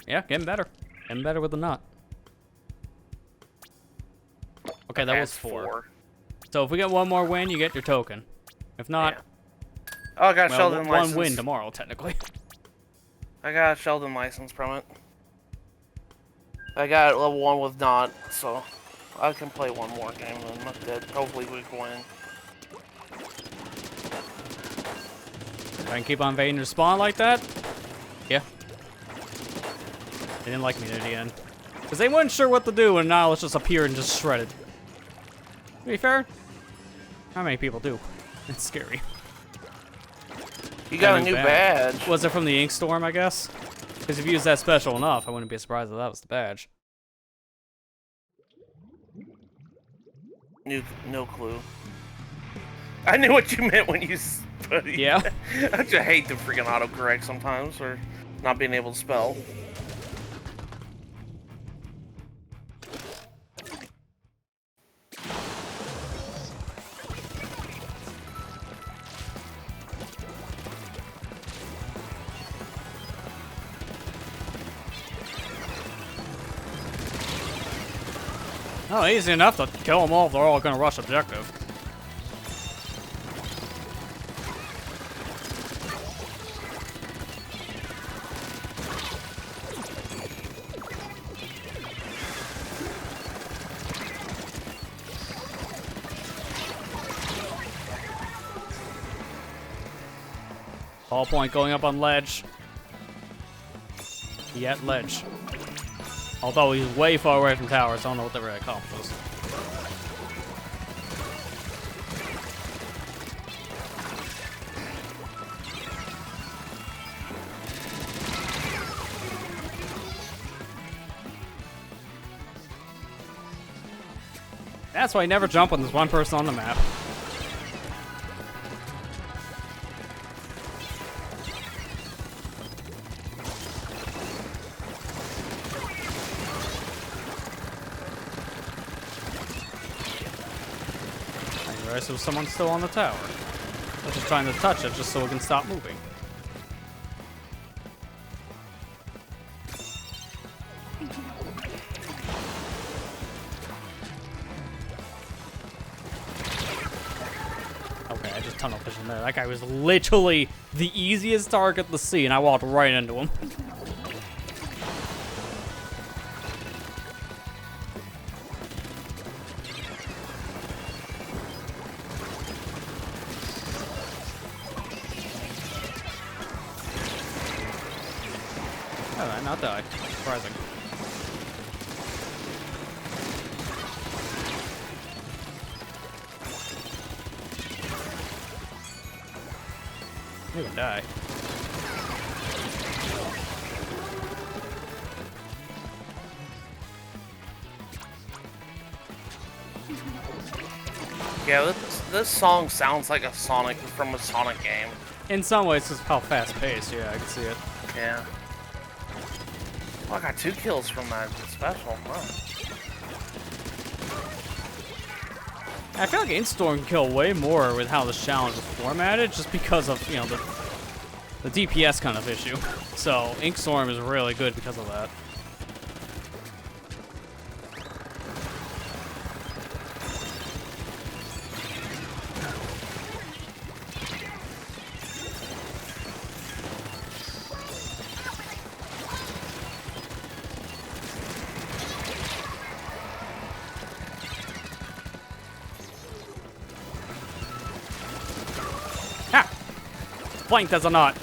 Yeah, getting better. Getting better with the nut. Okay, that was 4. So if we get one more win, you get your token. If not, Oh, I got a well, Sheldon license. one win tomorrow, technically. I got a Sheldon license from it. I got level 1 with not, so I can play one more game and I'm dead. Hopefully we can win. I can keep on invading your spawn like that? Yeah. They didn't like me near the end. Because they weren't sure what to do, and now let's just appear and just shred it. To be fair, not many people do. It's scary. You got a new badge. Was it from the Ink Storm, I guess? Because if you use that special enough, I wouldn't be surprised if that was the badge. No clue. I knew what you meant when you... Yeah? I just hate the freaking autocorrect sometimes, or not being able to spell. Oh, easy enough to kill them all if they're all gonna rush objective. Ball point going up on ledge. Yet ledge. Although he's way far away from towers, so I don't know what that really accomplishes. That's why I never jump when there's one person on the map. There was someone still on the tower. I was just trying to touch it just so it can stop moving. Okay, I just tunnel vision there. That guy was literally the easiest target to see, and I walked right into him. How did I not die? Surprising. I didn't die. Yeah, this song sounds like a Sonic from a Sonic game. In some ways, it's how fast-paced. Yeah, I can see it. Yeah. Oh, I got 2 kills from that special. Huh. I feel like Instorm can kill way more with how this challenge is formatted, just because of, you know, the DPS kind of issue. So Inkstorm is really good because of that. Ha! Flanked as a knot.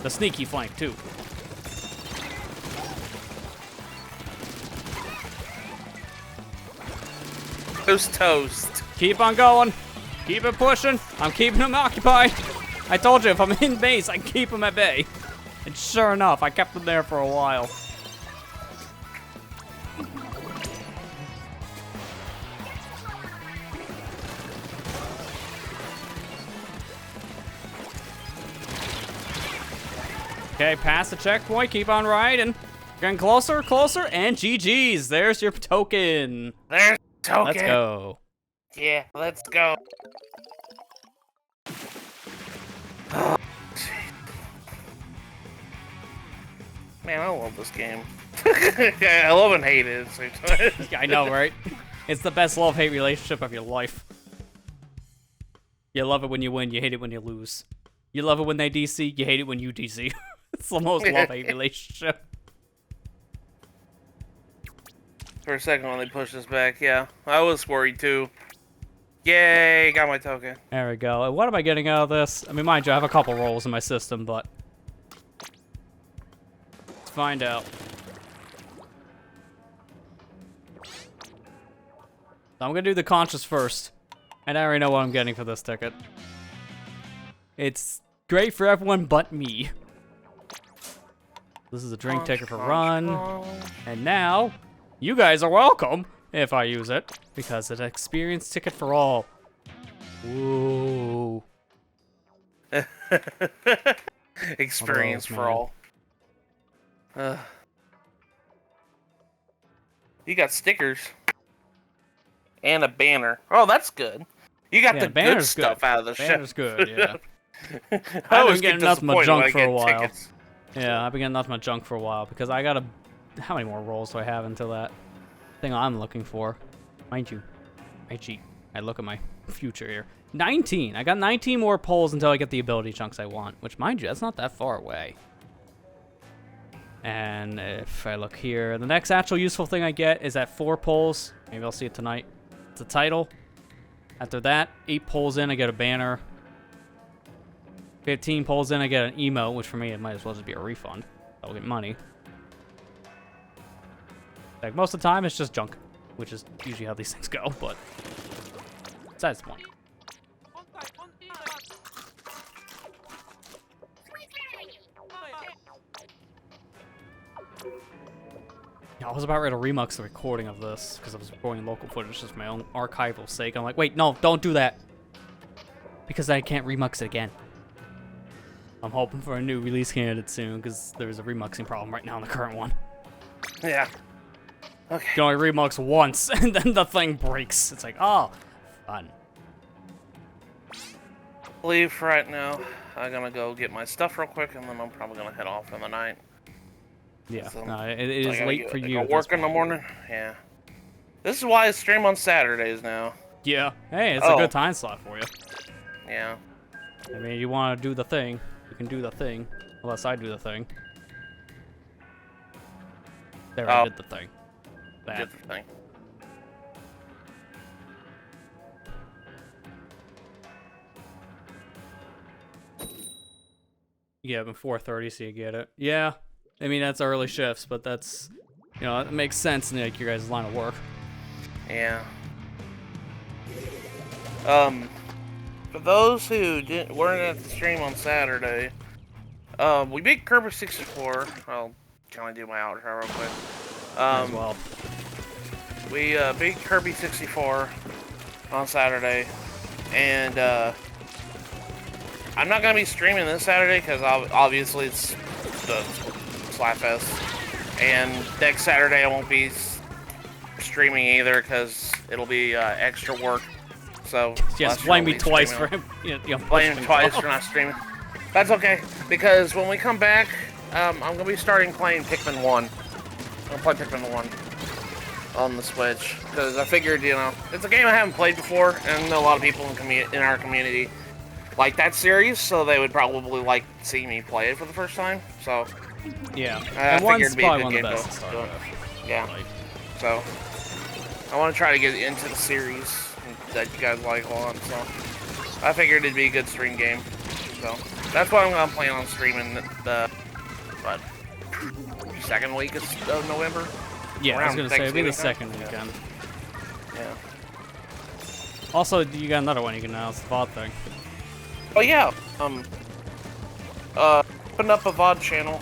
The sneaky flank, too. Toast. Keep on going. Keep it pushing. I'm keeping him occupied. I told you, if I'm in base, I can keep him at bay. And sure enough, I kept him there for a while. Okay, pass the checkpoint, keep on riding. Getting closer, closer, and GG's. There's your token. There's token. Let's go. Yeah, let's go. Man, I love this game. I love and hate it at the same time. Yeah, I know, right? It's the best love-hate relationship of your life. You love it when you win, you hate it when you lose. You love it when they DC, you hate it when you DC. It's the most love-hate relationship. For a second when they pushed us back, yeah. I was worried too. Yay, got my token. There we go. And what am I getting out of this? I mean, mind you, I have a couple rolls in my system, but... let's find out. So I'm gonna do the conscious first. And I already know what I'm getting for this ticket. It's great for everyone but me. This is a drink ticket for Run. And now, you guys are welcome if I use it. Because it's an experience ticket for all. Ooh. Experience for all. You got stickers. And a banner. Oh, that's good. You got the good stuff out of the show. Banner's good, yeah. I I've was been getting nothing but junk for a while. Tickets. Yeah, I've been getting nothing but junk for a while because I gotta... how many more rolls do I have until that thing I'm looking for? Mind you, I cheat. I look at my future here. 19! I got 19 more pulls until I get the ability chunks I want, which, mind you, that's not that far away. And if I look here, the next actual useful thing I get is at 4 pulls. Maybe I'll see it tonight. It's a title. After that, 8 pulls in, I get a banner. 15 pulls in, I get an emote, which for me, it might as well just be a refund. I'll get money. Like, most of the time, it's just junk, which is usually how these things go, but besides the point. Yeah, I was about ready to remux the recording of this, because I was recording local footage just for my own archival sake. I'm like, wait, no, don't do that. Because I can't remux it again. I'm hoping for a new release candidate soon, because there's a remuxing problem right now in the current one. Yeah. Okay. You can only remux once, and then the thing breaks. It's like, oh, fun. Leave right now. I'm gonna go get my stuff real quick, and then I'm probably gonna head off in the night. Yeah, So, no, it is late for you. Go work in the morning? Yeah. This is why I stream on Saturdays now. Yeah. Hey, it's a good time slot for you. Yeah. I mean, you want to do the thing, you can do the thing. Unless I do the thing. There, I did the thing. That. Did the thing. Yeah, but 4:30, so you get it. Yeah. I mean, that's early shifts, but that's, you know, it makes sense in like your guys' line of work. Yeah. For those who weren't at the stream on Saturday, we beat Kirby 64. I'll kind of do my outro real quick. As well. We beat Kirby 64 on Saturday, and I'm not gonna be streaming this Saturday because obviously it's the Splatfest, and next Saturday I won't be streaming either because it'll be extra work. So yes, blame me twice for him. Blame him twice for not streaming. That's okay because when we come back, I'm gonna be starting playing Pikmin 1. I'm gonna play Pikmin 1 on the Switch because I figured, you know, it's a game I haven't played before, and I know a lot of people in our community like that series, so they would probably like to see me play it for the first time. So yeah, I one's figured it'd be a probably good one of the game best to to start with. yeah. Like, So I want to try to get into the series that you guys like a lot. So I figured it'd be a good stream game. So that's why I'm gonna plan on streaming the second week of November. yeah, I was gonna say it'll be the second weekend. Yeah. Also, you got another one you can announce, the VOD thing. Oh yeah. Opened up a VOD channel.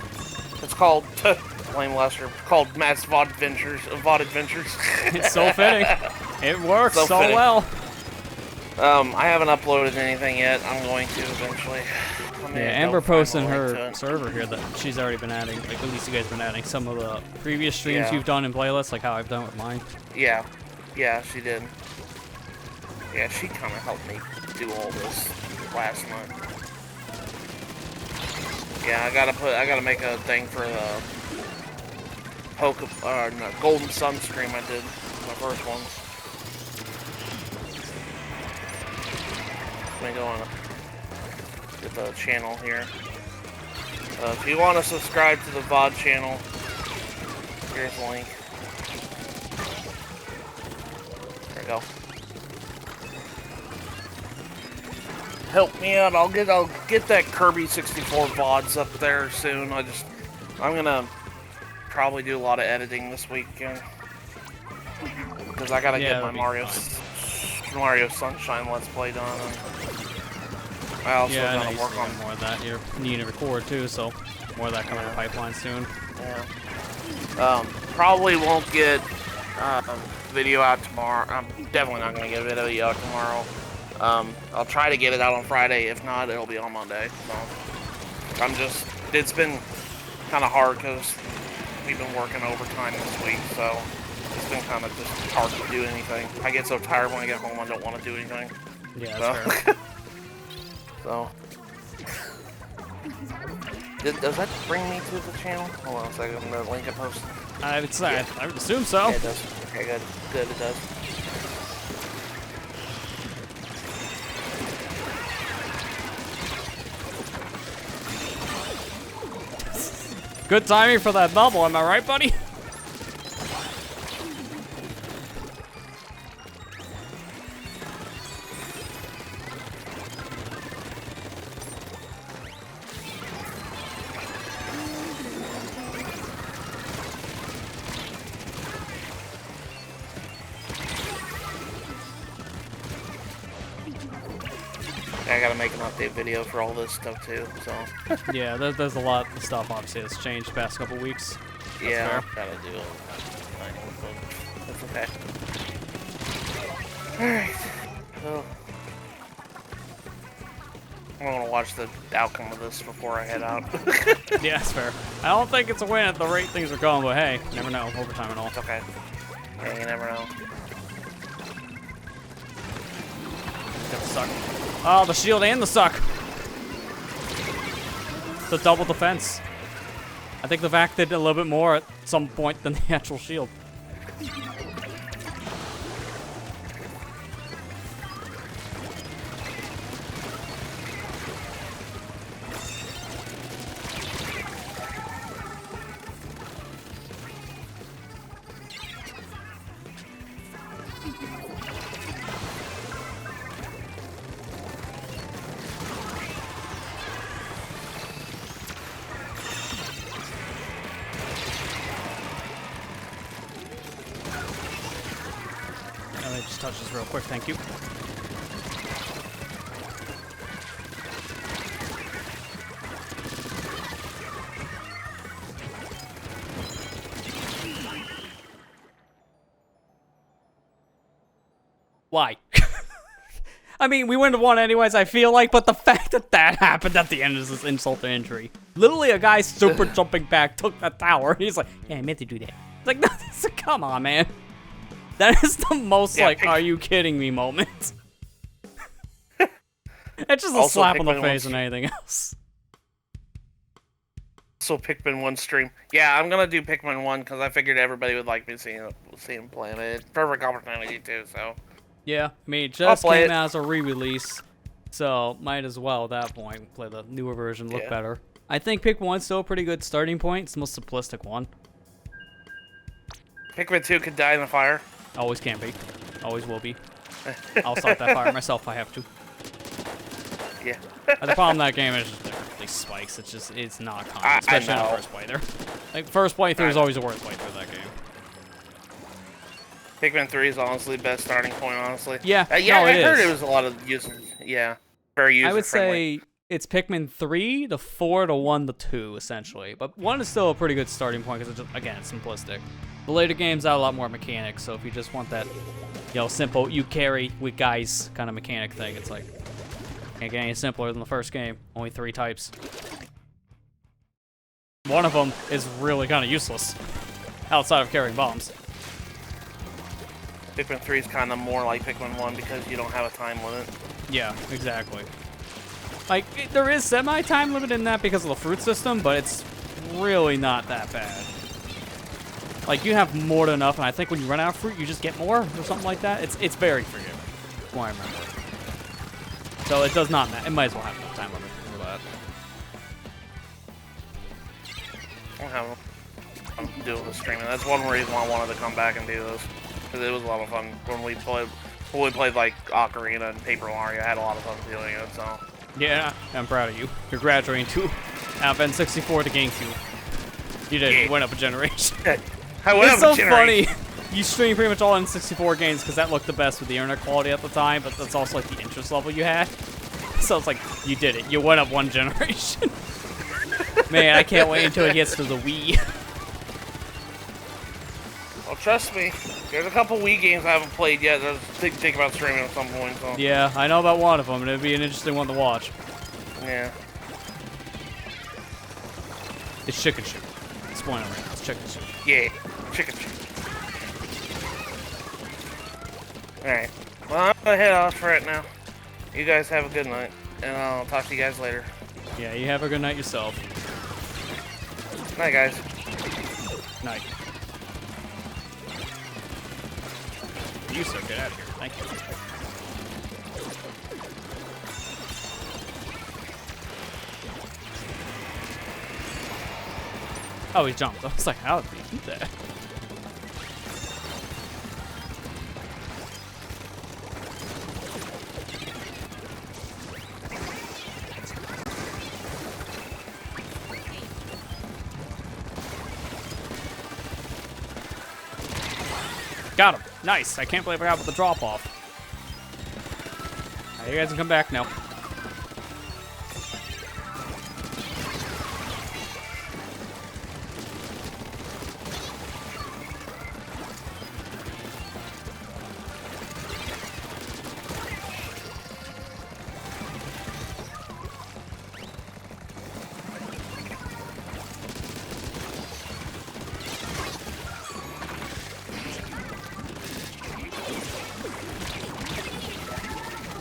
It's called Blame Lester. Called Matt's VOD Adventures. VOD Adventures. It's so fitting. It works so fitting. well. I haven't uploaded anything yet. I'm going to eventually. Yeah, Amber posted in her server here that she's already been adding, like at least you guys have been adding some of the previous streams you've done in playlists, like how I've done with mine. Yeah, she did. Yeah, she kind of helped me do all this last month. Yeah, I gotta make a thing for the Golden Sun stream I did, my first one. Let me go on get the channel here. If you want to subscribe to the VOD channel, here's the link. There we go. Help me out. I'll get that Kirby 64 VODs up there soon. I'm gonna probably do a lot of editing this weekend because I gotta get my Mario Sunshine Let's Play done. I also gotta work on more of that. You're needing to record too, so more of that coming in the pipeline soon. Yeah. Probably won't get video out tomorrow. I'm definitely not gonna get a video out tomorrow. I'll try to get it out on Friday. If not, it'll be on Monday. So it's been kind of hard because we've been working overtime this week, so it's been kind of just hard to do anything. I get so tired when I get home, I don't want to do anything. Yeah, that's fair. So, does that bring me to the channel? Hold on a second, the link I posted. I would say, I would assume so. Yeah, it does. Okay, good. Good, it does. Good timing for that bubble, am I right, buddy? I gotta make an update video for all this stuff too, so. Yeah, there's a lot of stuff obviously that's changed the past couple weeks. Yeah, gotta do it. That's okay. Alright. So, I'm gonna watch the outcome of this before I head out. Yeah, that's fair. I don't think it's a win at the rate things are going, but hey, never know. Overtime and all. It's okay. Yeah, you never know. Got the suck. Oh, the shield and the suck. The double defense. I think the Vac did a little bit more at some point than the actual shield. Just touch this real quick, thank you. Why? I mean, we wouldn't have won anyways, I feel like, but the fact that that happened at the end is this insult to injury. Literally, a guy super jumping back took that tower, and he's like, yeah, I meant to do that. It's like, no, come on, man. That is the most, like, are you kidding me moment. It's just a slap on the face and anything else. So Pikmin 1 stream. Yeah, I'm gonna do Pikmin 1 because I figured everybody would like me seeing playing it. Perfect opportunity too, so. Yeah, I mean, it just came out as a re-release, so might as well at that point play the newer version, look better. I think Pikmin 1's still a pretty good starting point. It's the most simplistic one. Pikmin 2 could die in the fire. Always can be. Always will be. I'll start that fire myself if I have to. Yeah. The problem with that game is just these spikes. It's just, it's not common, especially on first playthrough. Like, first playthrough is always the worst playthrough of that game. Pikmin 3 is honestly the best starting point, honestly. Yeah, yeah, no, I heard it was a lot of users. Yeah. Very user I would friendly. say it's Pikmin 3 to 4 to 1 to 2, essentially. But 1 is still a pretty good starting point because, again, it's simplistic. The later games add a lot more mechanics, so if you just want that, simple, you carry with guys kind of mechanic thing, it's like, can't get any simpler than the first game. Only 3 types. One of them is really kind of useless, outside of carrying bombs. Pikmin 3 is kind of more like Pikmin 1 because you don't have a time limit. Yeah, exactly. Like, there is semi-time limit in that because of the fruit system, but it's really not that bad. Like, you have more than enough, and I think when you run out of fruit, you just get more, or something like that. It's very forgiving, from what I remember. So it does not matter. It might as well have enough time limit for that. I'm doing the streaming. That's one reason why I wanted to come back and do this. Because it was a lot of fun when we played like O.R.C.A and Paper Mario. I had a lot of fun doing it, so. Yeah, I'm proud of you. You're graduating to N64 to GameCube. You did. Yeah. You went up a generation. I went It's up a so generation. funny. You stream pretty much all N64 games because that looked the best with the internet quality at the time, but that's also like the interest level you had. So it's like, you did it. You went up one generation. Man, I can't wait until it gets to the Wii. Well, trust me. There's a couple Wii games I haven't played yet. I was thinking about streaming at some point. So. Yeah, I know about one of them, and it'd be an interesting one to watch. Yeah. It's Chicken Shoot. Spoiler right now. It's Chicken Shoot. Yeah. Chicken shit. Alright. Well, I'm gonna head off for it now. You guys have a good night, and I'll talk to you guys later. Yeah, you have a good night yourself. Night, guys. Night. You so get out of here. Thank you. Oh, he jumped. I was like, how did he do that? Got him. Nice. I can't believe I got the drop off. Right, you guys can come back now.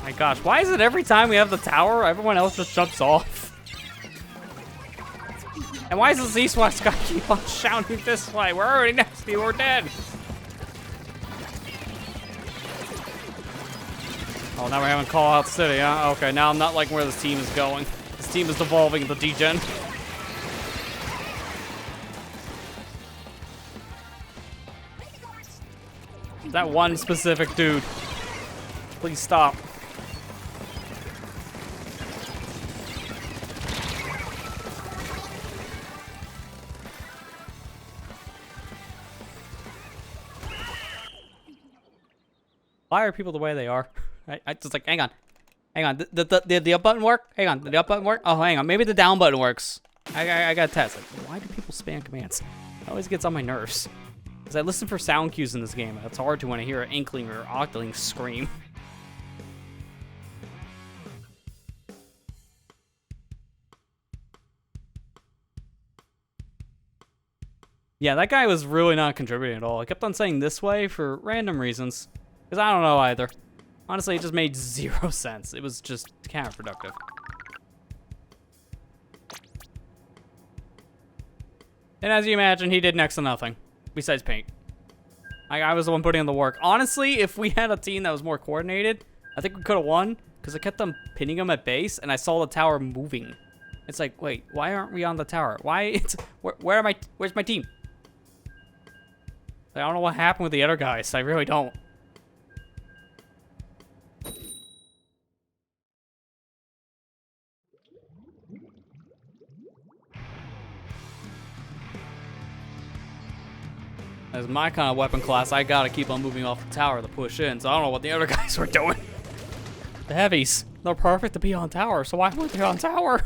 My gosh, why is it every time we have the tower, everyone else just jumps off? And why does the Z-Swatch guy keep on shouting this way? We're already next to you, we're dead. Oh, now we're having Call Out City, huh? Okay, now I'm not liking where this team is going. This team is devolving into degen. That one specific dude. Please stop. Why are people the way they are? I just like, hang on. Hang on. Did the up button work? Hang on. Did the up button work? Oh, hang on. Maybe the down button works. I gotta test. Like, why do people spam commands? It always gets on my nerves. Because I listen for sound cues in this game. It's hard to when I hear an inkling or octoling scream. Yeah, that guy was really not contributing at all. I kept on saying this way for random reasons. Because I don't know either. Honestly, it just made 0 sense. It was just counterproductive. And as you imagine, he did next to nothing. Besides paint. I was the one putting in the work. Honestly, if we had a team that was more coordinated, I think we could have won. Because I kept on pinning him at base, and I saw the tower moving. It's like, wait, why aren't we on the tower? Why? Where's my team? I don't know what happened with the other guys. I really don't. As my kind of weapon class, I gotta keep on moving off the tower to push in, so I don't know what the other guys were doing. The heavies. They're perfect to be on tower, so why weren't they on tower?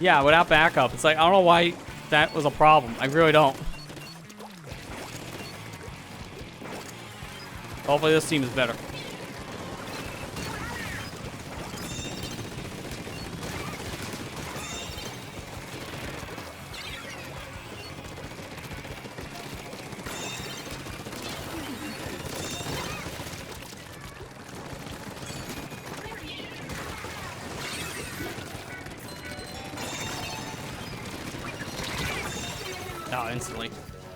Yeah, without backup. It's like, I don't know why that was a problem. I really don't. Hopefully this team is better. Oh, instantly.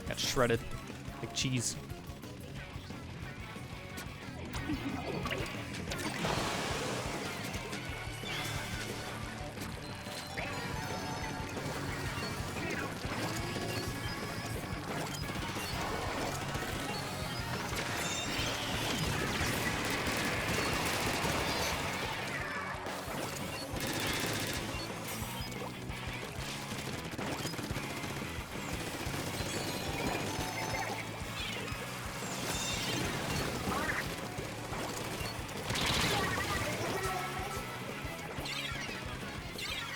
Got shredded. Like cheese.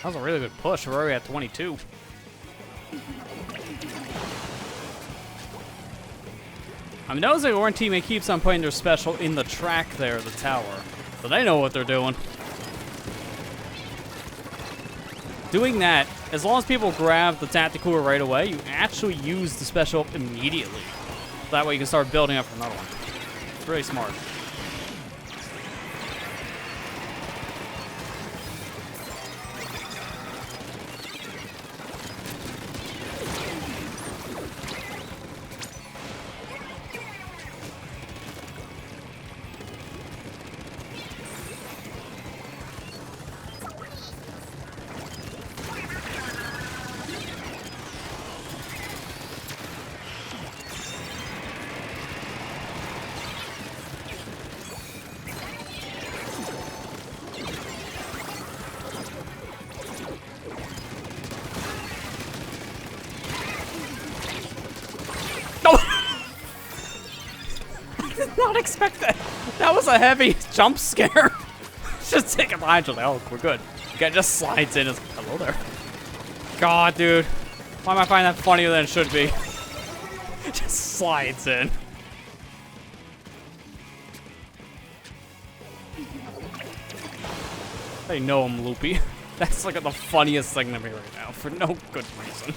That was a really good push. We're already at 22. I'm noticing our teammate keeps on putting their special in the track there, the tower. So they know what they're doing. Doing that, as long as people grab the tactical right away, you actually use the special immediately. That way you can start building up for another one. It's really smart. Not expect that. That was a heavy jump scare. Just take a Nigel. Oh, we're good. Guy just slides in. It's like, hello there. God, dude. Why am I finding that funnier than it should be? Just slides in. I know I'm loopy. That's like the funniest thing to me right now for no good reason.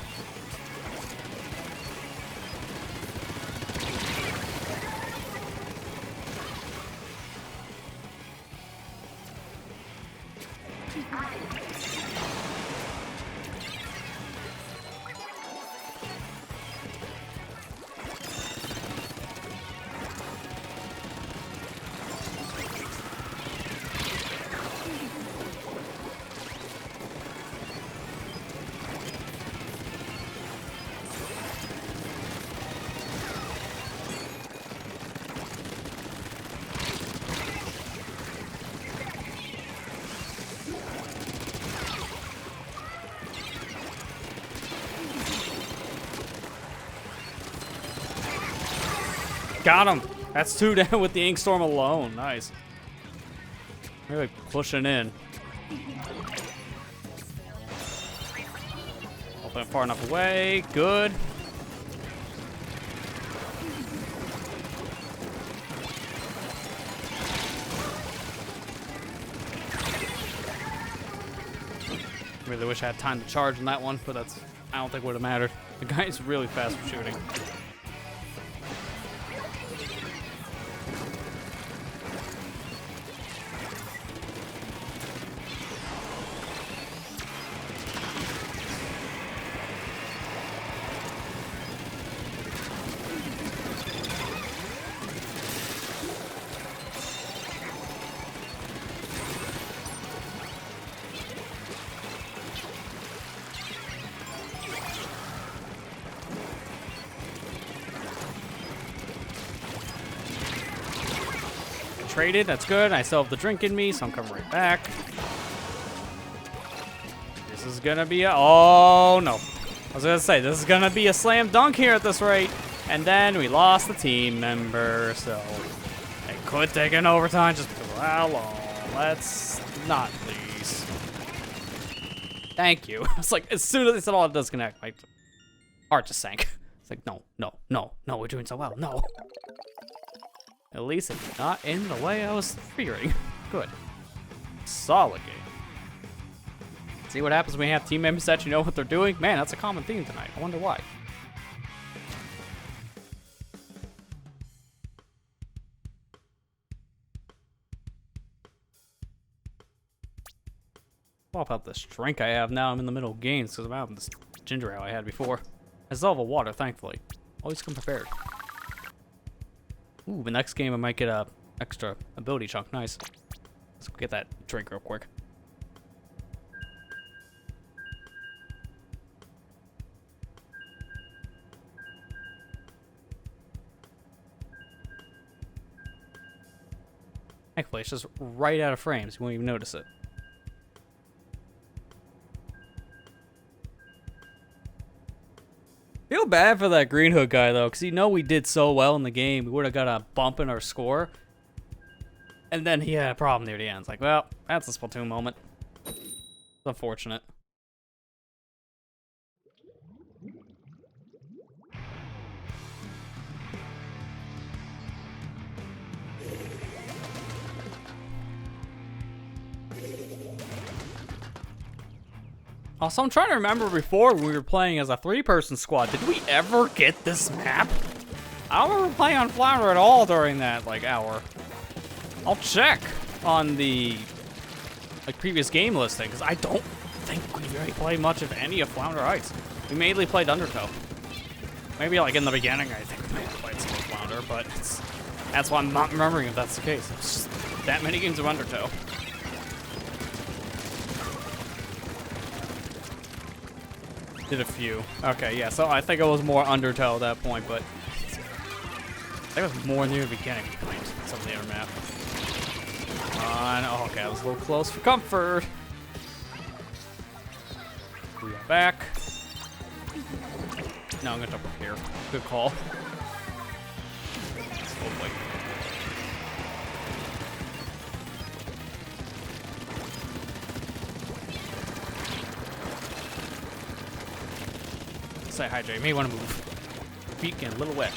Got him. That's 2 down with the Ink Storm alone. Nice. Really pushing in. Open far enough away. Good. Really wish I had time to charge on that one, but that's, I don't think would have mattered. The guy's really fast for shooting. Traded, that's good. I still have the drink in me, so I'm coming right back. This is gonna be a, oh no. I was gonna say, this is gonna be a slam dunk here at this rate. And then we lost the team member, so They could take an overtime just because how long? Let's not, please. Thank you. It's like, as soon as they said, oh, it does connect, my heart just sank. It's like, no, no, no, no, we're doing so well, no. At least it's not in the way I was fearing. Good. Solid game. See what happens when you have team members that you know what they're doing? Man, that's a common theme tonight. I wonder why. Swap out this drink I have now. I'm in the middle of games because I'm out of this ginger ale I had before. I still have a water, thankfully. Always come prepared. Ooh, the next game I might get a extra ability chunk. Nice. Let's go get that drink real quick. Thankfully, it's just right out of frame, so you won't even notice it. Feel bad for that Green Hood guy, though, because you know we did so well in the game. We would have got a bump in our score. And then he had a problem near the end. It's like, well, that's a Splatoon moment. It's unfortunate. Also, I'm trying to remember before when we were playing as a 3-person squad, did we ever get this map? I don't remember playing on Flounder at all during that, like, hour. I'll check on the, like, previous game listing, because I don't think we really played much of any of Flounder Heights. We mainly played Undertow. Maybe, like, in the beginning, I think we may have played some of Flounder, but that's why I'm not remembering if that's the case. It's just that many games of Undertow. Did a few. Okay, yeah, so I think it was more Undertow at that point, but I think it was more near the beginning we played some of the other map. Oh, okay, I was a little close for comfort. We got back. No, I'm gonna jump up here. Good call. Oh boy. Say hydrate. May want to move. Feet getting a little wet.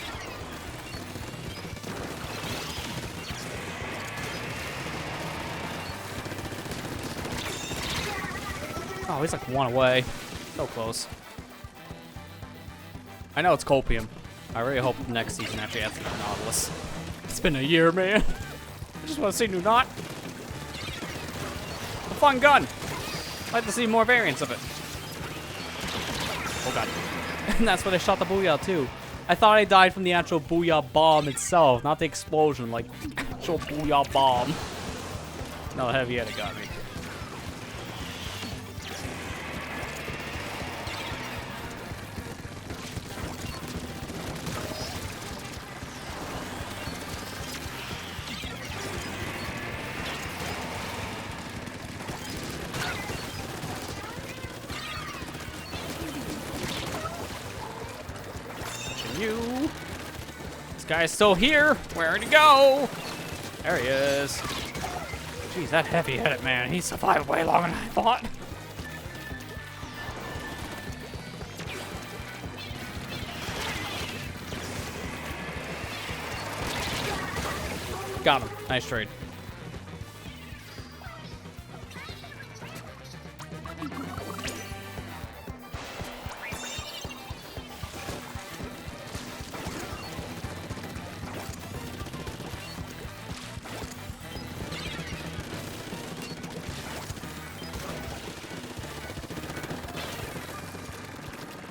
Oh, he's like one away. So close. I know it's Copium. I really hope next season actually adds another Nautilus. It's been a year, man. I just want to see new Knot. A fun gun. I'd like to see more variants of it. Oh god. And that's where they shot the Booyah too. I thought I died from the actual Booyah bomb itself, not the explosion, like actual Booyah bomb. No, heavy yet it got me. You. This guy's still here. Where'd he go? There he is. Jeez, that heavy-headed man. He survived way longer than I thought. Got him. Nice trade.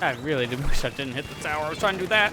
I really did wish I didn't hit the tower. I was trying to do that.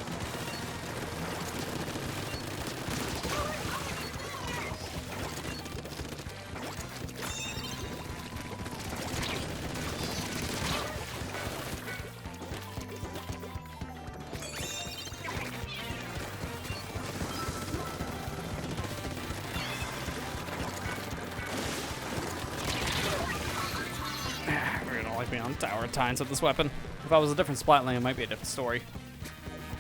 We're gonna like me on tower at times with this weapon. If I was a different splat lane, it might be a different story.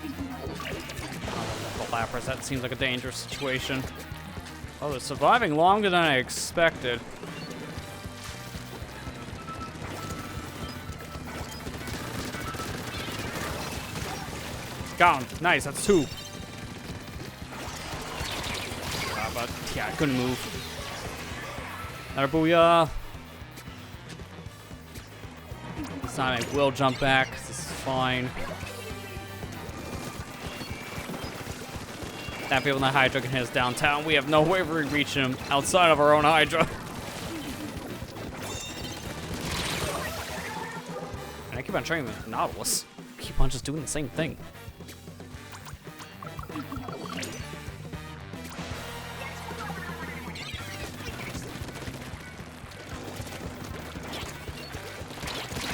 The Lapras, that seems like a dangerous situation. Oh, they're surviving longer than I expected. Got him. Nice, that's 2. But yeah, I couldn't move. Another booyah. This time I will jump back. This is fine. That people in the Hydra can hit us downtown. We have no way of reaching him outside of our own Hydra. And I keep on training with Nautilus. Keep on just doing the same thing.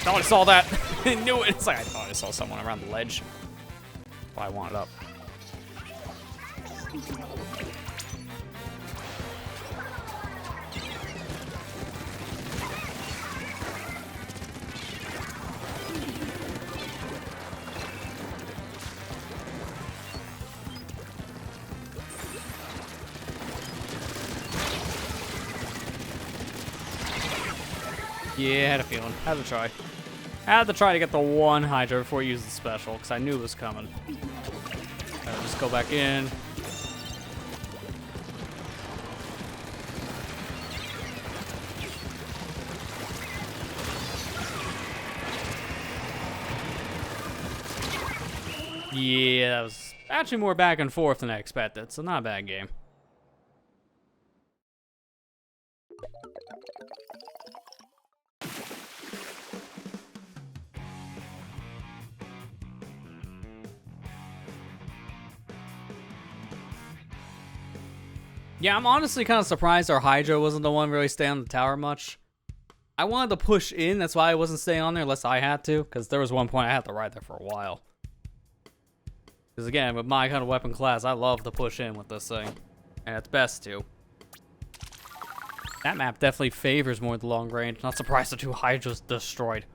Oh, I saw that. I knew it. It's like I thought I saw someone around the ledge. That's why I wanted up. Yeah, I had a feeling. Had to try. Had to try to get the one Hydra before you use the special, because I knew it was coming. I'll just go back in. Yeah, that was actually more back and forth than I expected, so not a bad game. Yeah, I'm honestly kind of surprised our Hydra wasn't the one really staying on the tower much. I wanted to push in, that's why I wasn't staying on there unless I had to, because there was one point I had to ride there for a while. Because again, with my kind of weapon class, I love to push in with this thing. And it's best to. That map definitely favors more the long range. Not surprised the 2 Hydras destroyed.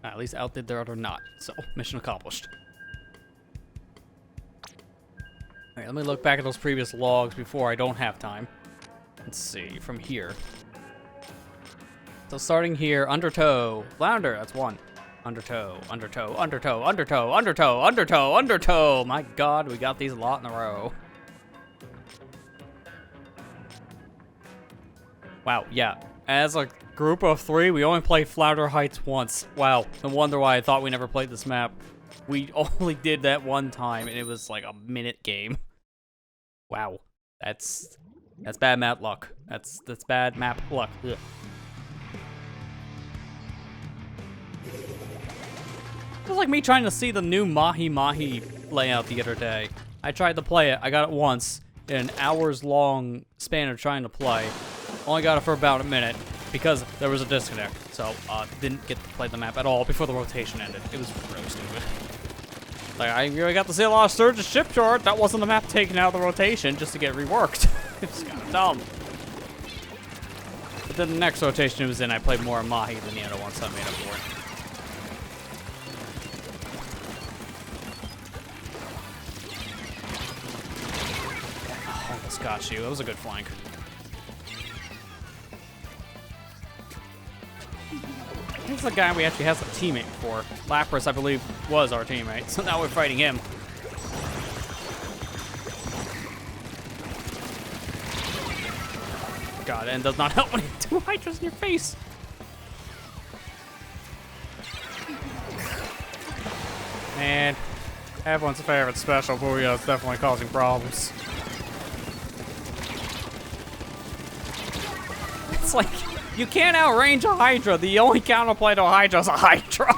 At least outdid their other not. So, mission accomplished. Alright, let me look back at those previous logs before I don't have time. Let's see, from here. So starting here, undertow. Flounder, that's 1. Undertow, undertow, undertow, undertow, undertow, undertow, undertow. My god, we got these a lot in a row. Wow, yeah. As a group of 3, we only played Flounder Heights once. Wow, no wonder why I thought we never played this map. We only did that one time, and it was like a minute game. Wow, that's bad map luck. That's bad map luck. Ugh. It was like me trying to see the new Mahi Mahi layout the other day. I tried to play it. I got it once in an hours-long span of trying to play. Only got it for about a minute because there was a disconnect. So, didn't get to play the map at all before the rotation ended. It was really stupid. Like, I really got to see a lot of Sturgis Shipyard. That wasn't the map taken out of the rotation just to get reworked. It's kind of dumb. But then the next rotation it was in, I played more Mahi than the other one, so I made up for it. Oh, almost got you. That was a good flank. This is the guy we actually have a teammate for. Lapras, I believe, was our teammate, so now we're fighting him. God, and does not help when you have 2 Hydras in your face. Man, everyone's favorite special Booyah is definitely causing problems. It's like, you can't outrange a Hydra. The only counterplay to a Hydra is a Hydra.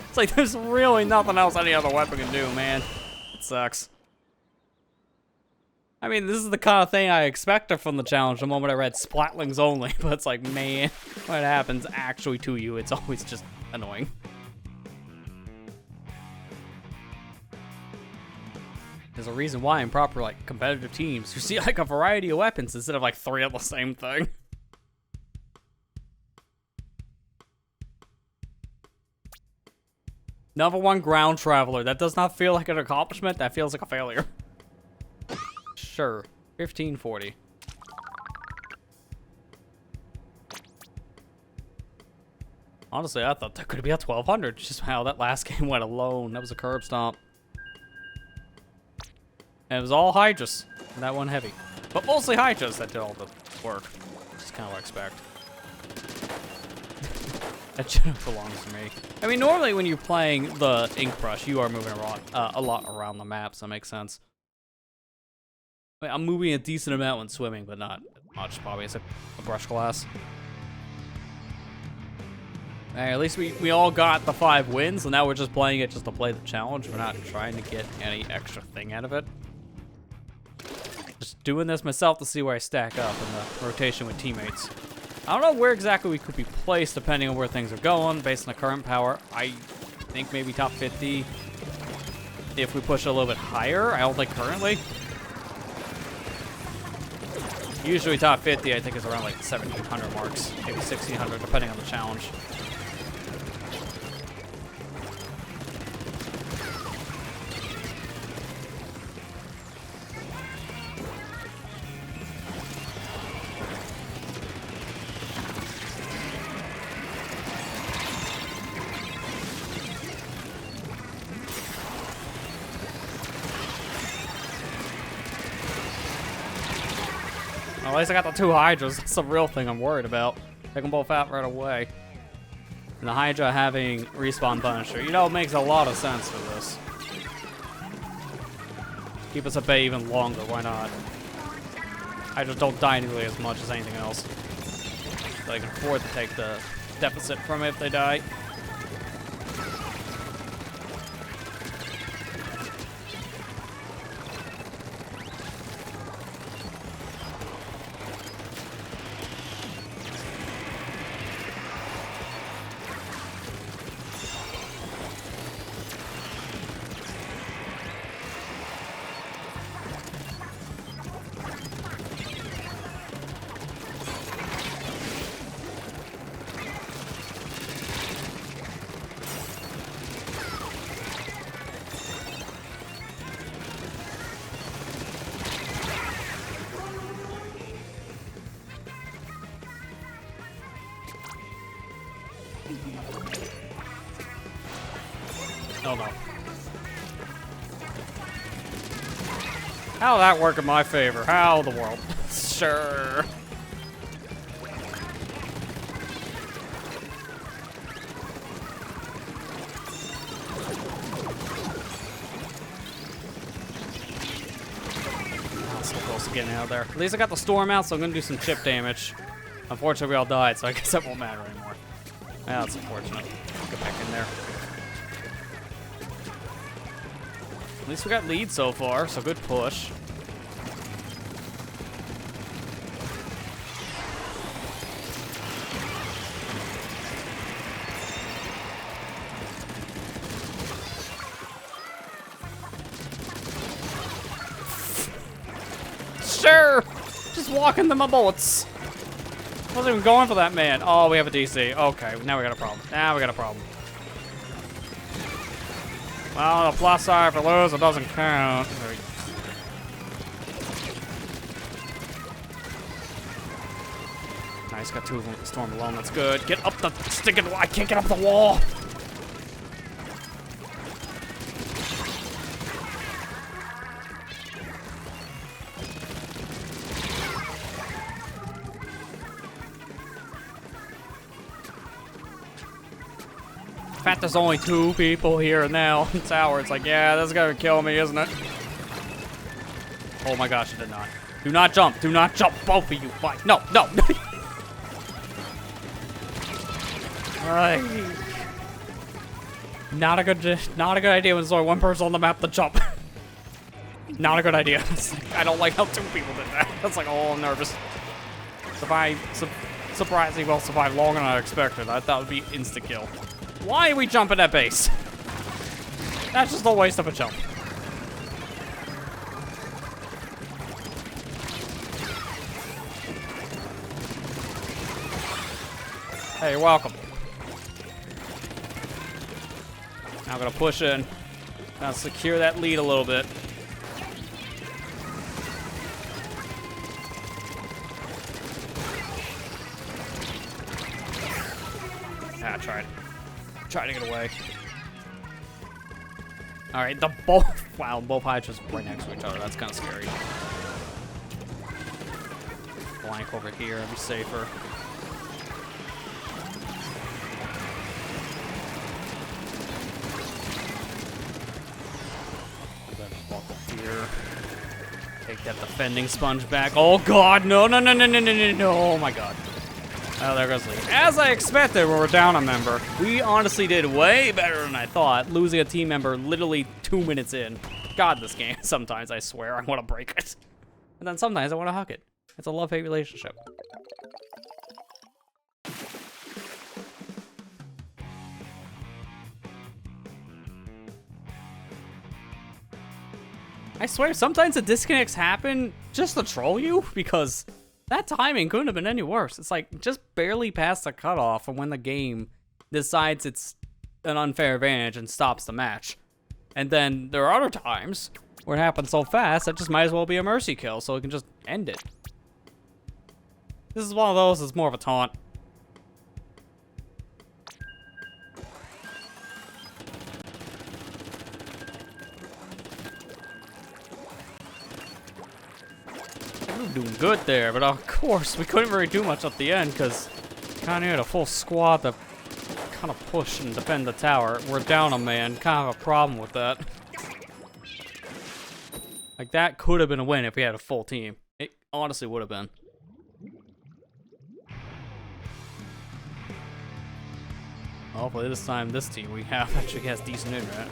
It's like there's really nothing else any other weapon can do, man. It sucks. I mean, this is the kind of thing I expected from the challenge the moment I read Splatlings only, but it's like, man, when it happens actually to you, it's always just annoying. There's a reason why in proper, like, competitive teams, you see, like, a variety of weapons instead of, like, 3 of the same thing. Number 1 ground traveler. That does not feel like an accomplishment. That feels like a failure. Sure. 1540. Honestly, I thought that could be a 1200. Just how that last game went alone. That was a curb stomp. And it was all Hydras. And that one heavy. But mostly Hydras that did all the work. Just kind of what I expect. That generally belongs to me. I mean, normally when you're playing the ink brush, you are moving a lot around the map, so that makes sense. I mean, I'm moving a decent amount when swimming, but not much, probably. It's a brush class. Hey, at least we all got the 5 wins, and now we're just playing it just to play the challenge. We're not trying to get any extra thing out of it. Just doing this myself to see where I stack up in the rotation with teammates. I don't know where exactly we could be placed depending on where things are going based on the current power. I think maybe top 50 if we push it a little bit higher. I don't think currently. Usually top 50 I think is around like 1700 marks, maybe 1600 depending on the challenge. At least I got the 2 Hydras. That's the real thing I'm worried about. Take them both out right away. And the Hydra having respawn Punisher. You know, it makes a lot of sense for this. Keep us at bay even longer. Why not? Hydras don't die nearly as much as anything else. So I can afford to take the deficit from it if they die. Oh no. How'll that work in my favor? How the world? Sure. Oh, so close to getting out of there. At least I got the storm out, so I'm gonna do some chip damage. Unfortunately, we all died, so I guess that won't matter anymore. Yeah, that's unfortunate. Get back in there. At least we got lead so far, so good push. Sure! Just walking to my bullets. Wasn't even going for that man. Oh, we have a DC. Okay, now we got a problem. Now we got a problem. Well, the plus side for lose, it doesn't count. Nice, got 2 of them with the storm alone. That's good. Get up the sticking. I can't get up the wall. In fact, there's only 2 people here now in tower. It's like, yeah, this is gonna kill me, isn't it? Oh my gosh, it did not. Do not jump. Do not jump, both of you. Why? No, no. Not a good idea when there's only 1 person on the map to jump. Not a good idea. I don't like how 2 people did that. That's like, oh, I'm nervous. Surprisingly well survived longer than I expected. I thought it would be insta kill. Why are we jumping at base? That's just a waste of a jump. Hey, you're welcome. Now I'm gonna push in. Now secure that lead a little bit. Ah, tried to get away. All right, both Hydras right next to each other. That's kind of scary. Blank over here, it'd be safer. Walk up here. Take that defending sponge back. Oh god, no. Oh my god. Oh, there goes Lee. As I expected, when we're down a member, we honestly did way better than I thought, losing a team member literally 2 minutes in. God, this game, sometimes I swear I want to break it. And then sometimes I want to hug it. It's a love-hate relationship. I swear, sometimes the disconnects happen just to troll you, because that timing couldn't have been any worse. It's like just barely past the cutoff from when the game decides it's an unfair advantage and stops the match. And then there are other times where it happens so fast that just might as well be a mercy kill, so it can just end it. This is one of those that's more of a taunt. We were doing good there, but of course we couldn't really do much at the end because kind of had a full squad to kind of push and defend the tower. We're down a man, kind of a problem with that. Like that could have been a win if we had a full team. It honestly would have been. Hopefully this time this team we have actually has decent internet.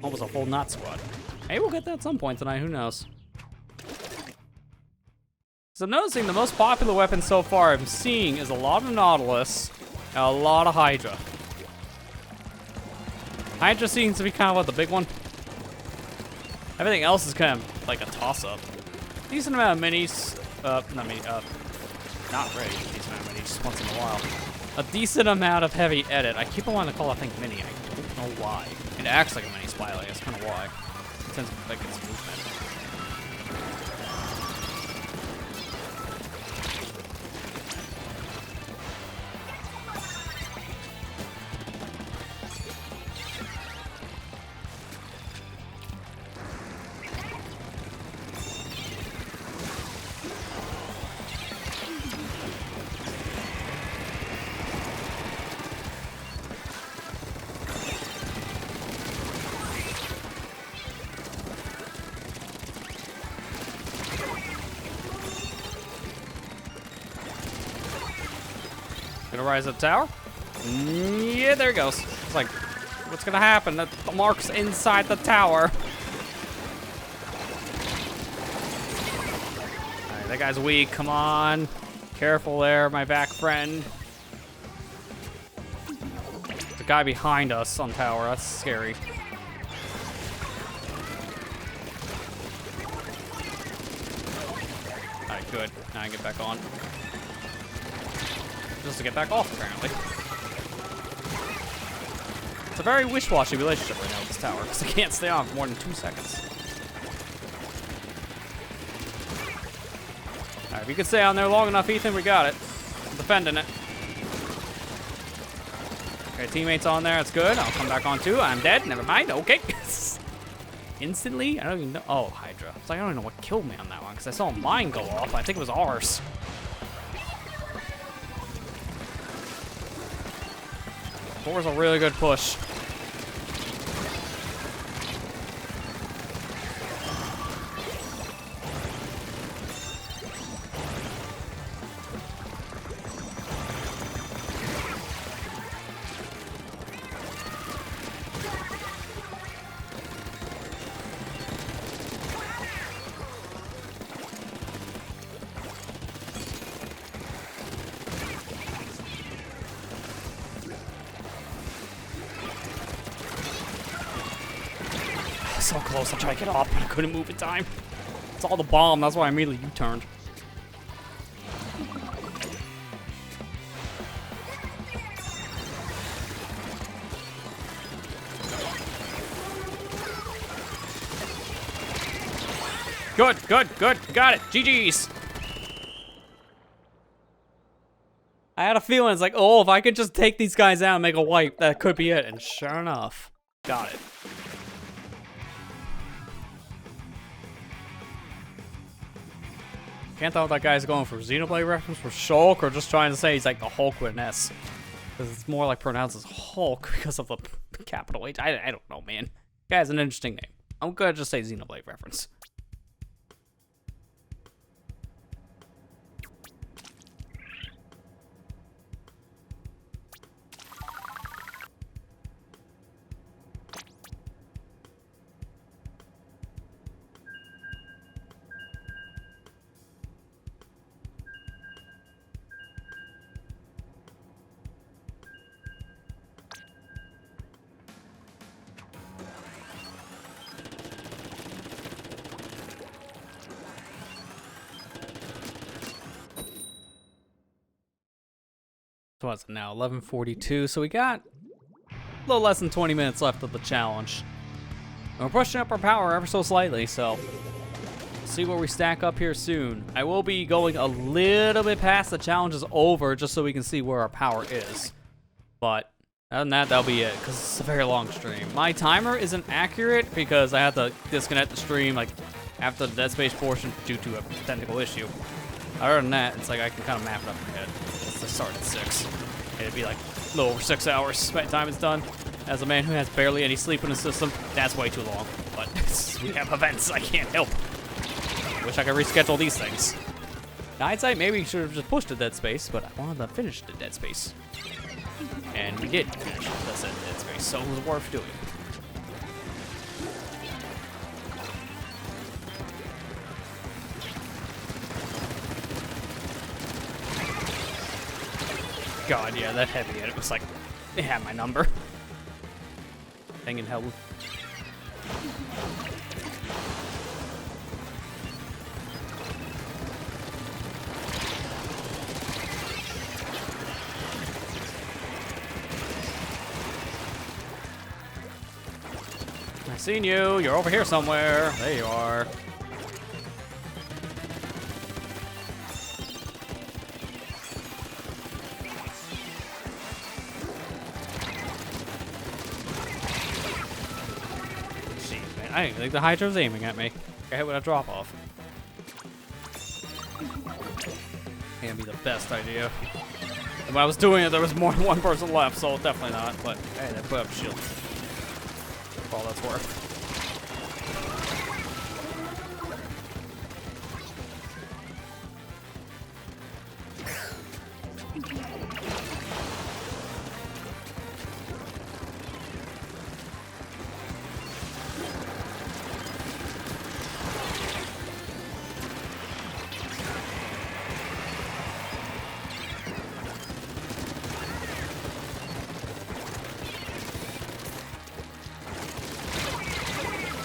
Almost a full knot squad. Maybe we'll get that at some point tonight, who knows. So I'm noticing the most popular weapon so far I'm seeing is a lot of Nautilus and a lot of Hydra. Hydra seems to be kind of what, the big one? Everything else is kind of like a toss-up. Decent amount of minis, not really decent amount of minis, once in a while. A decent amount of heavy edit. I keep on wanting to call that thing mini, I don't know why. It acts like a mini spotlight, that's kind of why. It tends to affect its movement. Gonna rise up tower? Yeah, there it goes. It's like, what's gonna happen? The mark's inside the tower. Alright, that guy's weak. Come on. Careful there, my back friend. The guy behind us on tower. That's scary. Alright, good. Now I can get back on. Just to get back off, apparently. It's a very wish-washy relationship right now with this tower, because I can't stay on for more than 2 seconds. Alright, if you can stay on there long enough, Ethan, we got it. I'm defending it. Okay, teammates on there, that's good. I'll come back on too. I'm dead, never mind, okay. Instantly? I don't even know. Oh, Hydra. It's like, I don't even know what killed me on that one, because I saw mine go off. I think it was ours. Four's a really good push. So close, I tried to get off, but I couldn't move in time. It's all the bomb, that's why I immediately U-turned. Good, good, good. Got it. GG's. I had a feeling it's like, oh, if I could just take these guys out and make a wipe, that could be it. And sure enough, got it. Can't tell if that guy's going for Xenoblade reference for Shulk or just trying to say he's like the Hulk with an S. Because it's more like pronounced as Hulk because of the capital H. I don't know, man. Guy has an interesting name. I'm gonna just say Xenoblade reference. So what's it now? 11:42. So we got a little less than 20 minutes left of the challenge. And we're pushing up our power ever so slightly, so see where we stack up here soon. I will be going a little bit past the challenge is over just so we can see where our power is. But other than that, that'll be it because it's a very long stream. My timer isn't accurate because I had to disconnect the stream like after the Dead Space portion due to a technical issue. Other than that, it's like I can kind of map it up in my head. Let's start at 6. It'd be like a little over 6 hours by the time it's done. As a man who has barely any sleep in his system, that's way too long. But we have events, I can't help. I wish I could reschedule these things. In hindsight, maybe we should have just pushed the Dead Space, but I wanted to finish the Dead Space. And we did finish the Dead Space, so it was worth doing. God, yeah, that heavy hit. It was like, it had my number. Thing in hell. I seen you. You're over here somewhere. There you are. I didn't think the Hydra was aiming at me. I hit with a drop off. Can't be the best idea. And when I was doing it, there was more than one person left, so definitely not. But hey, they put up a shield. For all that's worth.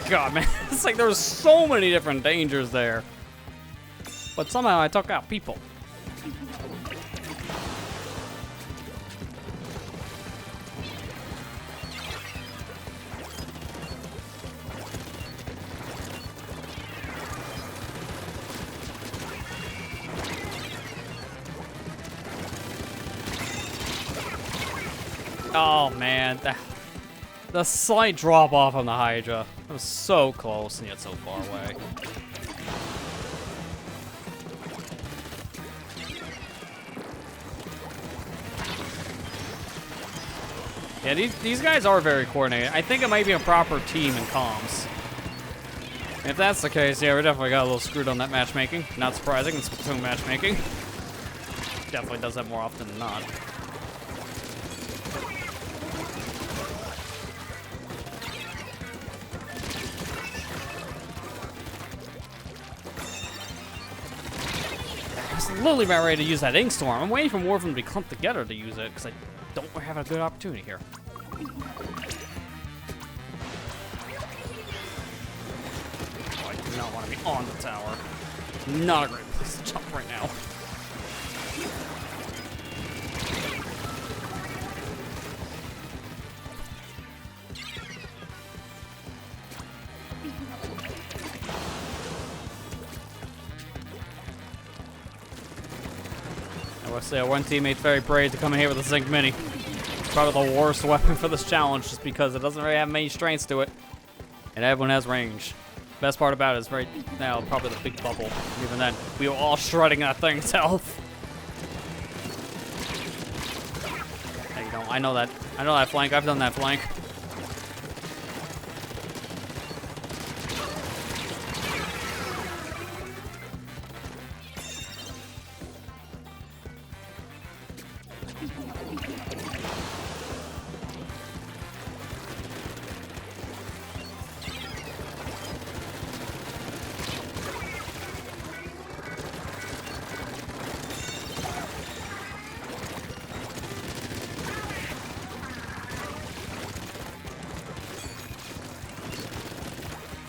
God, man, it's like there was so many different dangers there. But somehow I took out people. Oh, man, the slight drop off on the Hydra. It was so close and yet so far away. Yeah, these guys are very coordinated. I think it might be a proper team in comms. And if that's the case, yeah, we definitely got a little screwed on that matchmaking. Not surprising, it's Splatoon matchmaking. Definitely does that more often than not. Literally about ready to use that Ink Storm. I'm waiting for more of them to be clumped together to use it, because I don't have a good opportunity here. Oh, I do not want to be on the tower. Not a great place to jump right now. I say, one teammate's very brave to come in here with a Zinc Mini. It's probably the worst weapon for this challenge just because it doesn't really have many strengths to it. And everyone has range. Best part about it is right now probably the big bubble. Even then, we were all shredding that thing's health. There you go. I know that flank. I've done that flank.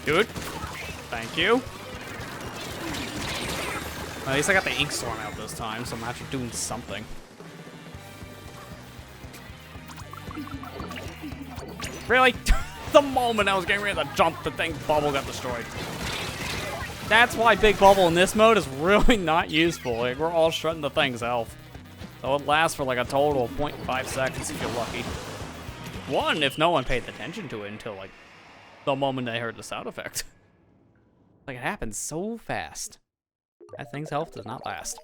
Dude, thank you. At least I got the ink storm out this time, so I'm actually doing something. Really? The moment I was getting ready to jump, the thing bubble got destroyed. That's why big bubble in this mode is really not useful. Like, we're all shredding the thing's health. So it lasts for like a total of 0.5 seconds if you're lucky. One, if no one paid attention to it until like the moment they heard the sound effect. Like, it happens so fast. That thing's health does not last.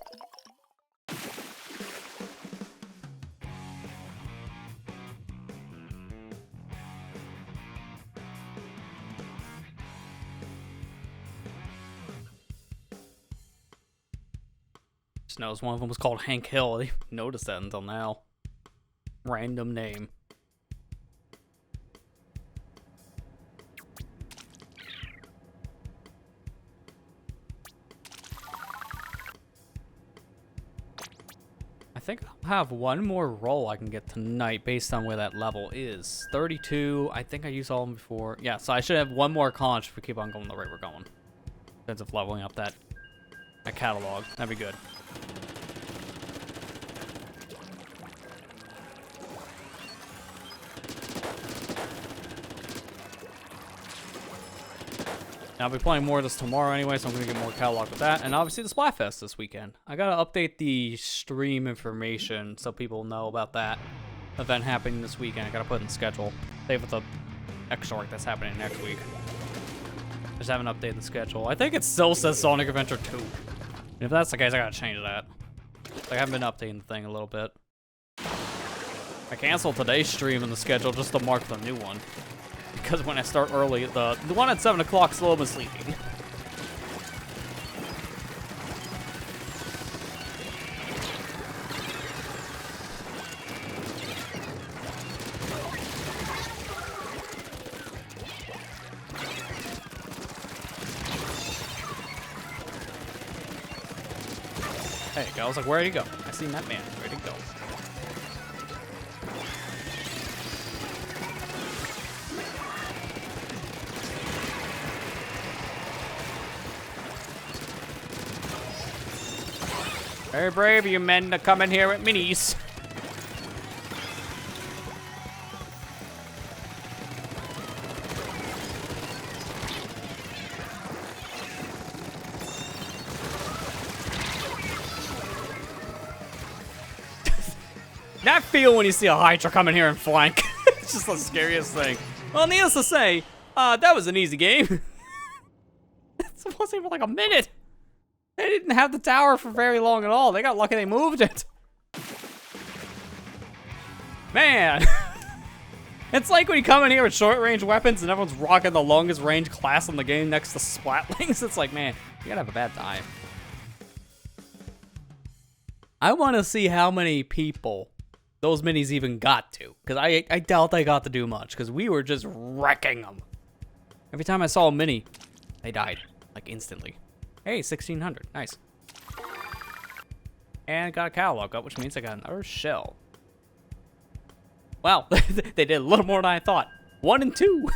Just knows one of them was called Hank Hill. I didn't notice that until now. Random name. I think I'll have one more roll I can get tonight based on where that level is. 32, I think I used all of them before. Yeah, so I should have one more conch if we keep on going the rate we're going. In terms of leveling up that catalog. That'd be good. I'll be playing more of this tomorrow anyway, so I'm going to get more catalog with that. And obviously the Splatfest this weekend. I got to update the stream information so people know about that event happening this weekend. I got to put it in the schedule. Save with the extra work that's happening next week. Just haven't updated the schedule. I think it still says Sonic Adventure 2. And if that's the case, I got to change that. I haven't been updating the thing a little bit. I canceled today's stream in the schedule just to mark the new one. Because when I start early, the one at 7 o'clock is a little misleading. Hey, I was like, where'd he go? I seen that man. Where'd he go? Very brave of you men to come in here with minis. That feel when you see a Hydra come in here and flank. It's just the scariest thing. Well, needless to say, that was an easy game. It wasn't even like a minute. They didn't have the tower for very long at all. They got lucky they moved it. Man. It's like when you come in here with short-range weapons and everyone's rocking the longest range class in the game next to Splatlings. It's like, man, you gotta have a bad time. I want to see how many people those minis even got to. Because I doubt they got to do much. Because we were just wrecking them. Every time I saw a mini, they died. Like, instantly. Hey, 1600. Nice. And got a catalog up, which means I got another shell. Wow, they did a little more than I thought. 1 and 2.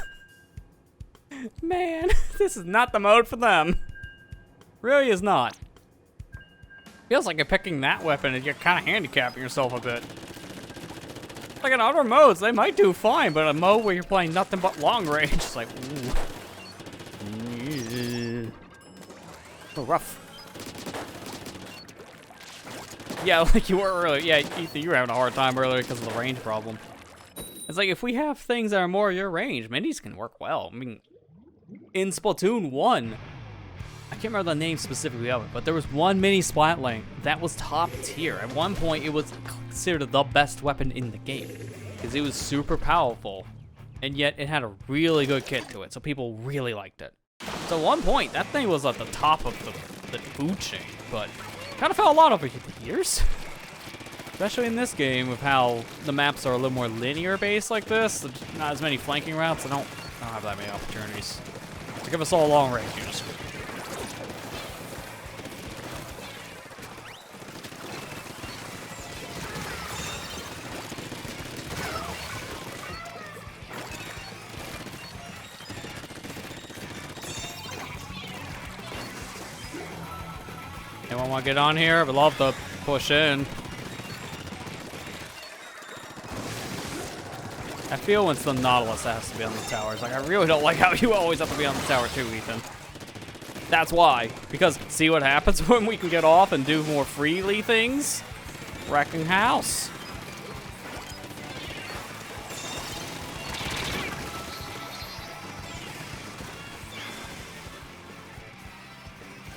Man, this is not the mode for them. Really is not. Feels like you're picking that weapon and you're kind of handicapping yourself a bit. Like in other modes, they might do fine, but a mode where you're playing nothing but long range, it's like, ooh. Oh, rough. Yeah, like you were earlier. Yeah, Ethan, you were having a hard time earlier because of the range problem. It's like, if we have things that are more your range, minis can work well. I mean, in Splatoon 1, I can't remember the name specifically of it, but there was one mini Splatling that was top tier. At one point, it was considered the best weapon in the game because it was super powerful, and yet it had a really good kit to it, so people really liked it. So at one point, that thing was at the top of the food chain, but kind of fell a lot over the years. Especially in this game, with how the maps are a little more linear based like this, not as many flanking routes. I don't have that many opportunities to give us all long ranges. Anyone want to get on here? I would love to push in. I feel when it's the Nautilus that has to be on the towers. Like, I really don't like how you always have to be on the tower too, Ethan. That's why. Because see what happens when we can get off and do more freely things? Wrecking house.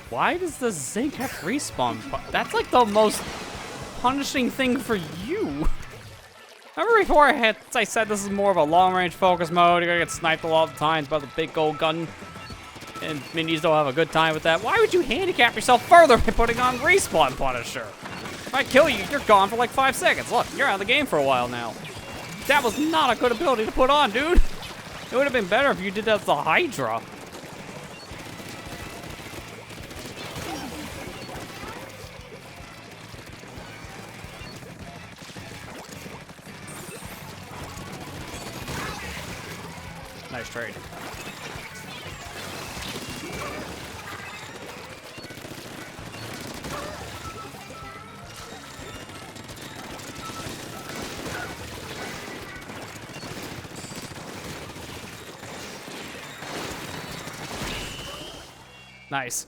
Why does the Zinc have respawn? That's like the most punishing thing for you. Remember before I said this is more of a long-range focus mode, you're gonna get sniped a lot of times by the big gold gun, and minis don't have a good time with that. Why would you handicap yourself further by putting on Respawn Punisher? If I kill you, you're gone for like 5 seconds. Look, you're out of the game for a while now. That was not a good ability to put on, dude. It would have been better if you did that as the Hydra. Nice trade. Nice.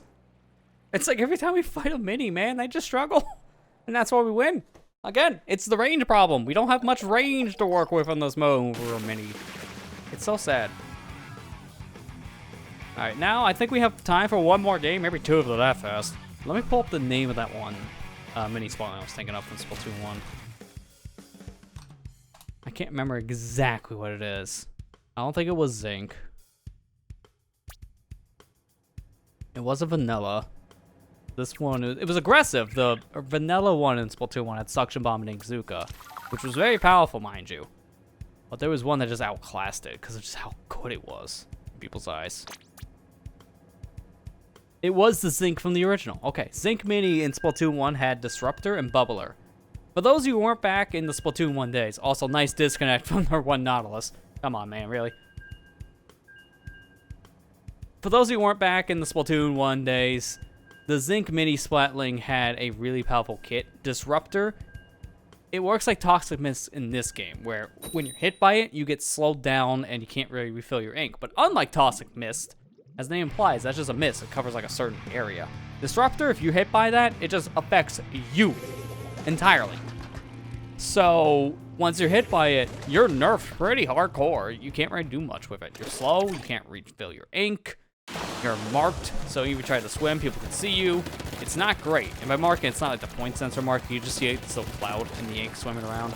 It's like every time we fight a mini, man, they just struggle. And that's why we win. Again, it's the range problem. We don't have much range to work with on this mode when we're a mini. It's so sad. Alright, now I think we have time for one more game, maybe two of them that fast. Let me pull up the name of that one mini spawn I was thinking of from Splatoon 1. I can't remember exactly what it is. I don't think it was Zinc. It was a vanilla. This one, it was aggressive. The vanilla one in Splatoon 1 had Suction Bomb and Inkzuka, which was very powerful, mind you. But there was one that just outclassed it because of just how good it was in people's eyes. It was the Zinc from the original. Okay, Zinc Mini in Splatoon 1 had Disruptor and Bubbler. For those of you who weren't back in the Splatoon 1 days, also nice disconnect from our one Nautilus. Come on, man, really? For those of you who weren't back in the Splatoon 1 days, the Zinc Mini Splatling had a really powerful kit. Disruptor. It works like Toxic Mist in this game, where when you're hit by it, you get slowed down and you can't really refill your ink. But unlike Toxic Mist, as the name implies, that's just a mist. It covers like a certain area. Disruptor, if you're hit by that, it just affects you entirely. So once you're hit by it, you're nerfed pretty hardcore. You can't really do much with it. You're slow, you can't refill your ink. You're marked, so even if you try to swim, people can see you. It's not great. And by marking, it's not like the point sensor mark. You just see it's still cloud in the ink swimming around.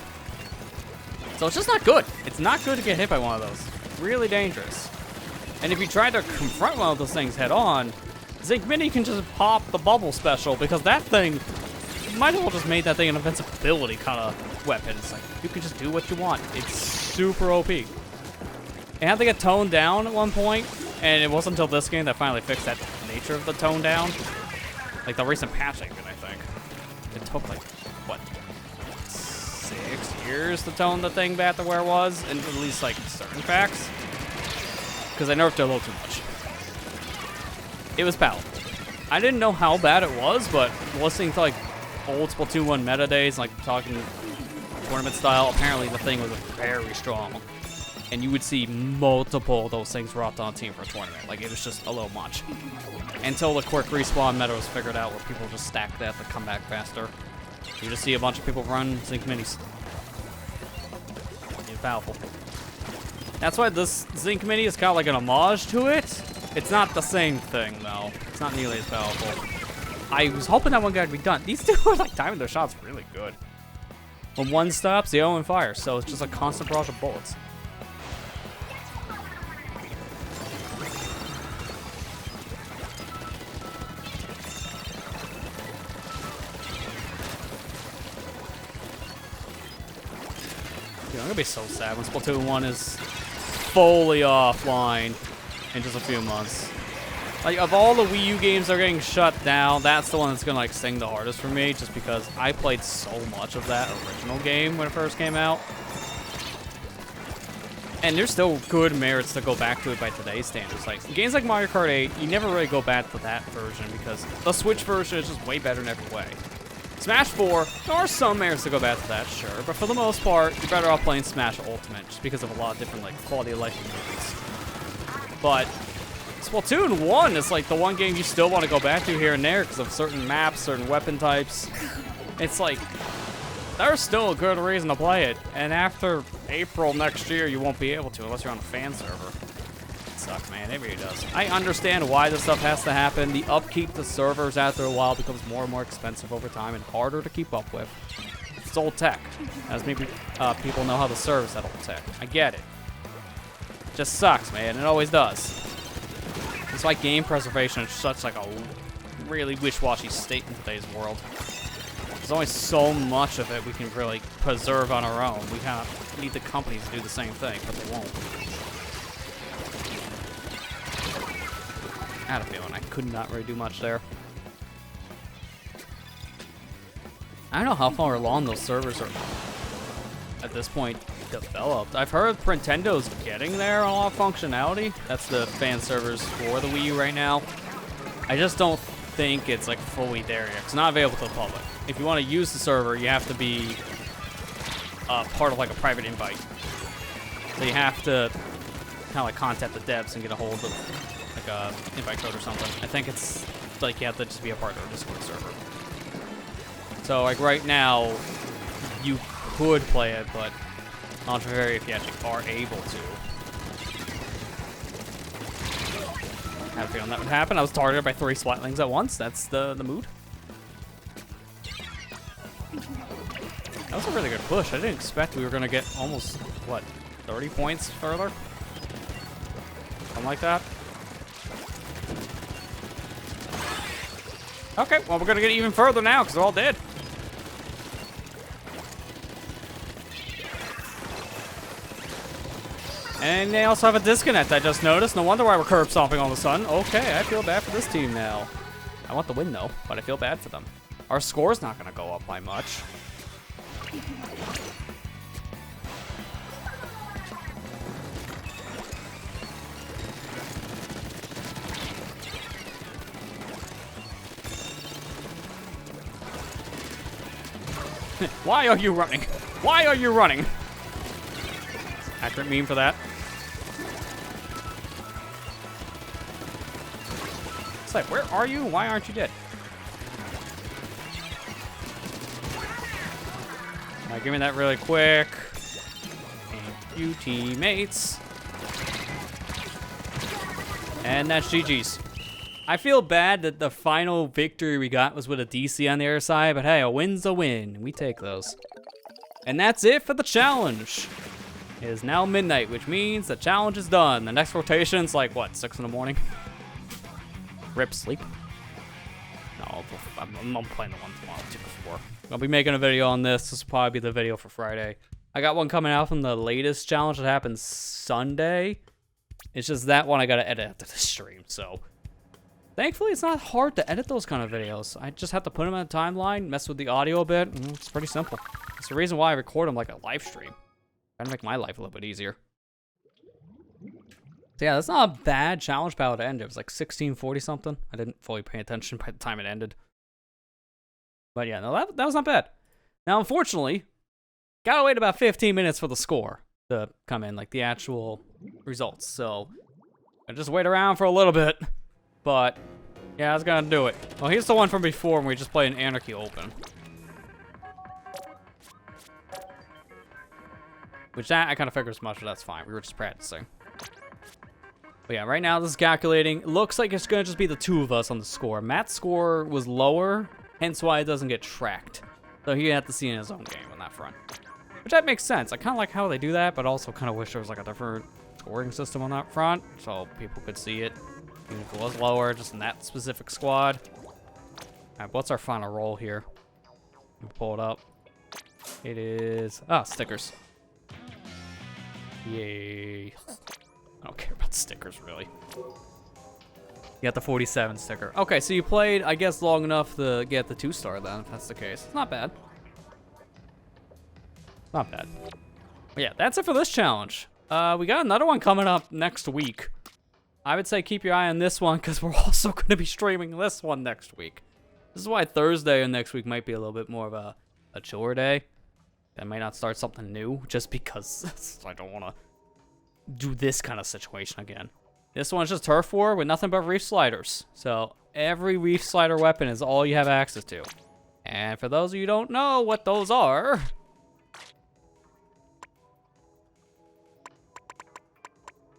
So it's just not good. It's not good to get hit by one of those. Really dangerous. And if you try to confront one of those things head on, Zinc Mini can just pop the bubble special, because that thing, you might as well just made that thing an invincibility kind of weapon. It's like, you can just do what you want. It's super OP. It had to get toned down at one point, and it wasn't until this game that finally fixed that nature of the tone down. Like the recent patching did, I think. It took like, what, 6 years to tone the thing back to where it was, and at least like certain facts. Because I nerfed it a little too much. It was palatable. I didn't know how bad it was, but listening to like old Splatoon 1 meta days, like talking tournament style, apparently the thing was very strong. And you would see multiple of those things dropped on a team for a tournament. Like, it was just a little much. Until the quick respawn meta was figured out, where people just stack that to come back faster. You just see a bunch of people run Zinc Minis. It's powerful. That's why this Zinc Mini is kind of like an homage to it. It's not the same thing, though. It's not nearly as powerful. I was hoping that one guy would be done. These two are like timing their shots really good. When one stops, the other one fires, so it's just a constant barrage of bullets. Dude, I'm gonna be so sad when Splatoon 1 is fully offline in just a few months. Like, of all the Wii U games that are getting shut down, that's the one that's gonna like sting the hardest for me, just because I played so much of that original game when it first came out. And there's still good merits to go back to it by today's standards. Like, games like Mario Kart 8, you never really go back to that version because the Switch version is just way better in every way. Smash 4, there are some merits to go back to that, sure, but for the most part, you're better off playing Smash Ultimate just because of a lot of different like quality of life improvements. But Splatoon 1 is like the one game you still want to go back to here and there because of certain maps, certain weapon types. It's like, there's still a good reason to play it, and after April next year, you won't be able to unless you're on a fan server. It sucks, man. It really does. I understand why this stuff has to happen. The upkeep to servers after a while becomes more and more expensive over time and harder to keep up with. It's old tech, as maybe people know how to service that old tech. I get it. It just sucks, man. It always does. It's why game preservation is such like a really wish-washy state in today's world. There's only so much of it we can really preserve on our own. We kind of need the companies to do the same thing, but they won't. I had a feeling I could not really do much there. I don't know how far along those servers are at this point developed. I've heard Nintendo's getting there on a lot of functionality. That's the fan servers for the Wii U right now. I just don't think it's like fully there yet. It's not available to the public. If you want to use the server, you have to be part of like a private invite. So you have to kind of like contact the devs and get a hold of like a invite code or something. I think it's like you have to just be a part of a Discord server. So like right now, you could play it, but not very if you actually are able to. I had a feeling that would happen. I was targeted by 3 Splatlings at once. That's the mood. That was a really good push. I didn't expect we were going to get almost, what, 30 points further? Something like that. Okay, well, we're going to get even further now because they're all dead. And they also have a disconnect, I just noticed. No wonder why we're curb stomping all of a sudden. Okay, I feel bad for this team now. I want the win, though, but I feel bad for them. Our score's not going to go up by much. Why are you running? Why are you running? Accurate meme for that. It's like, where are you? Why aren't you dead? Alright, give me that really quick. Thank you, teammates. And that's GG's. I feel bad that the final victory we got was with a DC on the other side, but hey, a win's a win. We take those. And that's it for the challenge. It is now midnight, which means the challenge is done. The next rotation's like, what, 6 in the morning? Rip sleep. No, I'm playing the one tomorrow, too, before. I'll be making a video on this. This will probably be the video for Friday. I got one coming out from the latest challenge that happened Sunday. It's just that one I gotta edit after the stream, so. Thankfully, it's not hard to edit those kind of videos. I just have to put them in a timeline, mess with the audio a bit, and it's pretty simple. It's the reason why I record them like a live stream. Trying to make my life a little bit easier. So yeah, that's not a bad challenge battle to end. It was like 1640 something. I didn't fully pay attention by the time it ended. But yeah, no, that was not bad. Now, unfortunately, gotta wait about 15 minutes for the score to come in, like the actual results. So I just wait around for a little bit. But yeah, I was gonna do it. Well, here's the one from before when we just played an Anarchy Open. Which I kind of figured as much, but that's fine. We were just practicing. But yeah, right now this is calculating. Looks like it's going to just be the two of us on the score. Matt's score was lower, hence why it doesn't get tracked. So he had to see in his own game on that front. Which that makes sense. I kind of like how they do that, but also kind of wish there was like a different scoring system on that front so people could see it. Even if it was lower, just in that specific squad. Alright, what's our final roll here? Let me pull it up. It is... stickers. Yay. I don't care about stickers, really. You got the 47 sticker. Okay, so you played, I guess, long enough to get the 2-star then, if that's the case. It's not bad. Not bad. But yeah, that's it for this challenge. We got another one coming up next week. I would say keep your eye on this one, because we're also going to be streaming this one next week. This is why Thursday of next week might be a little bit more of a chore day. I might not start something new, just because I don't want to do this kind of situation again. This one's just turf war with nothing but reef sliders. So every reef slider weapon is all you have access to. And for those of you who don't know what those are...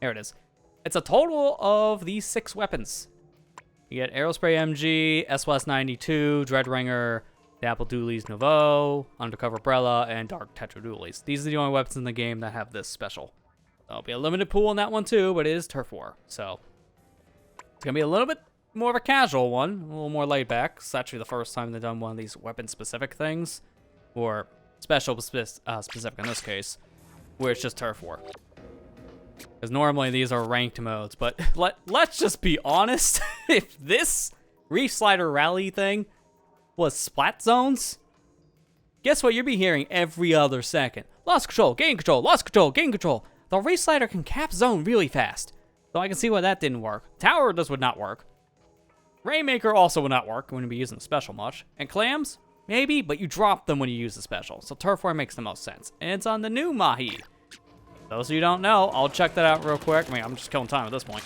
There it is. It's a total of these 6 weapons. You get Aerospray MG, SOS 92, Dreadringer, the Apple Dualies Nouveau, Undercover Umbrella, and Dark Tetra Dualies. These are the only weapons in the game that have this special. There'll be a limited pool on that one too, but it is turf war, so it's gonna be a little bit more of a casual one, a little more laid back. It's actually the first time they've done one of these weapon-specific things, or specific in this case, where it's just turf war. Because normally these are ranked modes, but let's just be honest. If this Reef Slider Rally thing was Splat Zones, guess what you'll be hearing every other second? Lost control, gain control, lost control, gain control. The Reef Slider can cap zone really fast, so I can see why that didn't work. Tower just would not work. Rainmaker also would not work. Wouldn't be using the special much. And clams, maybe, but you drop them when you use the special. So turf war makes the most sense. And it's on the new Mahi. Those of you who don't know, I'll check that out real quick. I mean, I'm just killing time at this point.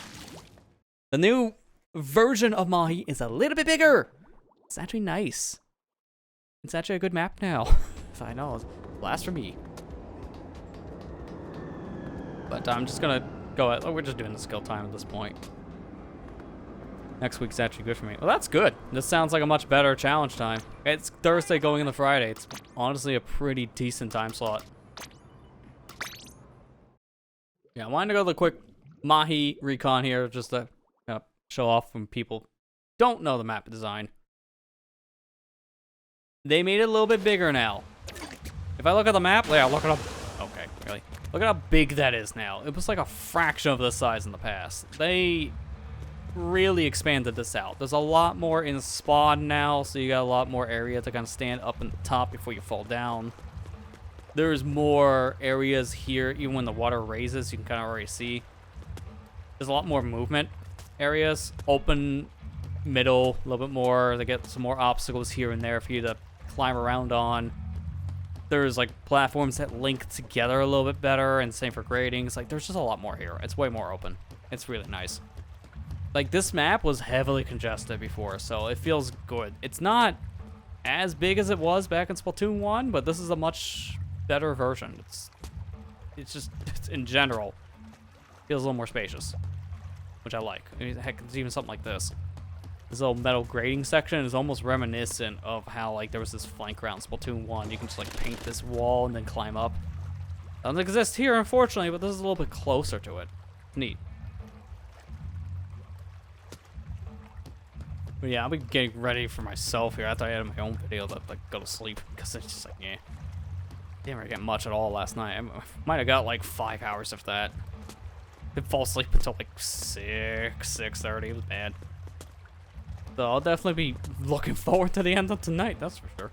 The new version of Mahi is a little bit bigger. It's actually nice. It's actually a good map now. I know, it's a blast for me. But I'm just gonna go at, we're just doing the skill time at this point. Next week's actually good for me. Well, that's good. This sounds like a much better challenge time. It's Thursday going into Friday. It's honestly a pretty decent time slot. Yeah, I wanted to go the quick Mahi recon here just to show off when people don't know the map design. They made it a little bit bigger now. If I look at the map, yeah, look it up. Okay, really. Look at how big that is now. It was like a fraction of this size in the past. They really expanded this out. There's a lot more in spawn now, so you got a lot more area to kind of stand up in the top before you fall down. There's more areas here, even when the water raises, you can kind of already see. There's a lot more movement areas. Open, middle, a little bit more. They get some more obstacles here and there for you to climb around on. There's like platforms that link together a little bit better, and same for gradings. Like there's just a lot more here. It's way more open. It's really nice. Like this map was heavily congested before, so it feels good. It's not as big as it was back in Splatoon 1, but this is a much better version. It's just in general feels a little more spacious, which I like. I mean, heck, it's even something like this. This little metal grading section is almost reminiscent of how like there was this flank round Splatoon 1. You can just like paint this wall and then climb up. Doesn't exist here, unfortunately, but this is a little bit closer to it. Neat. But yeah, I'll be getting ready for myself here after I had my own video to like go to sleep, because it's just like, yeah. Didn't really get much at all last night. I might have got like 5 hours of that. Didn't fall asleep until like 6:30. It was bad. So I'll definitely be looking forward to the end of tonight, that's for sure.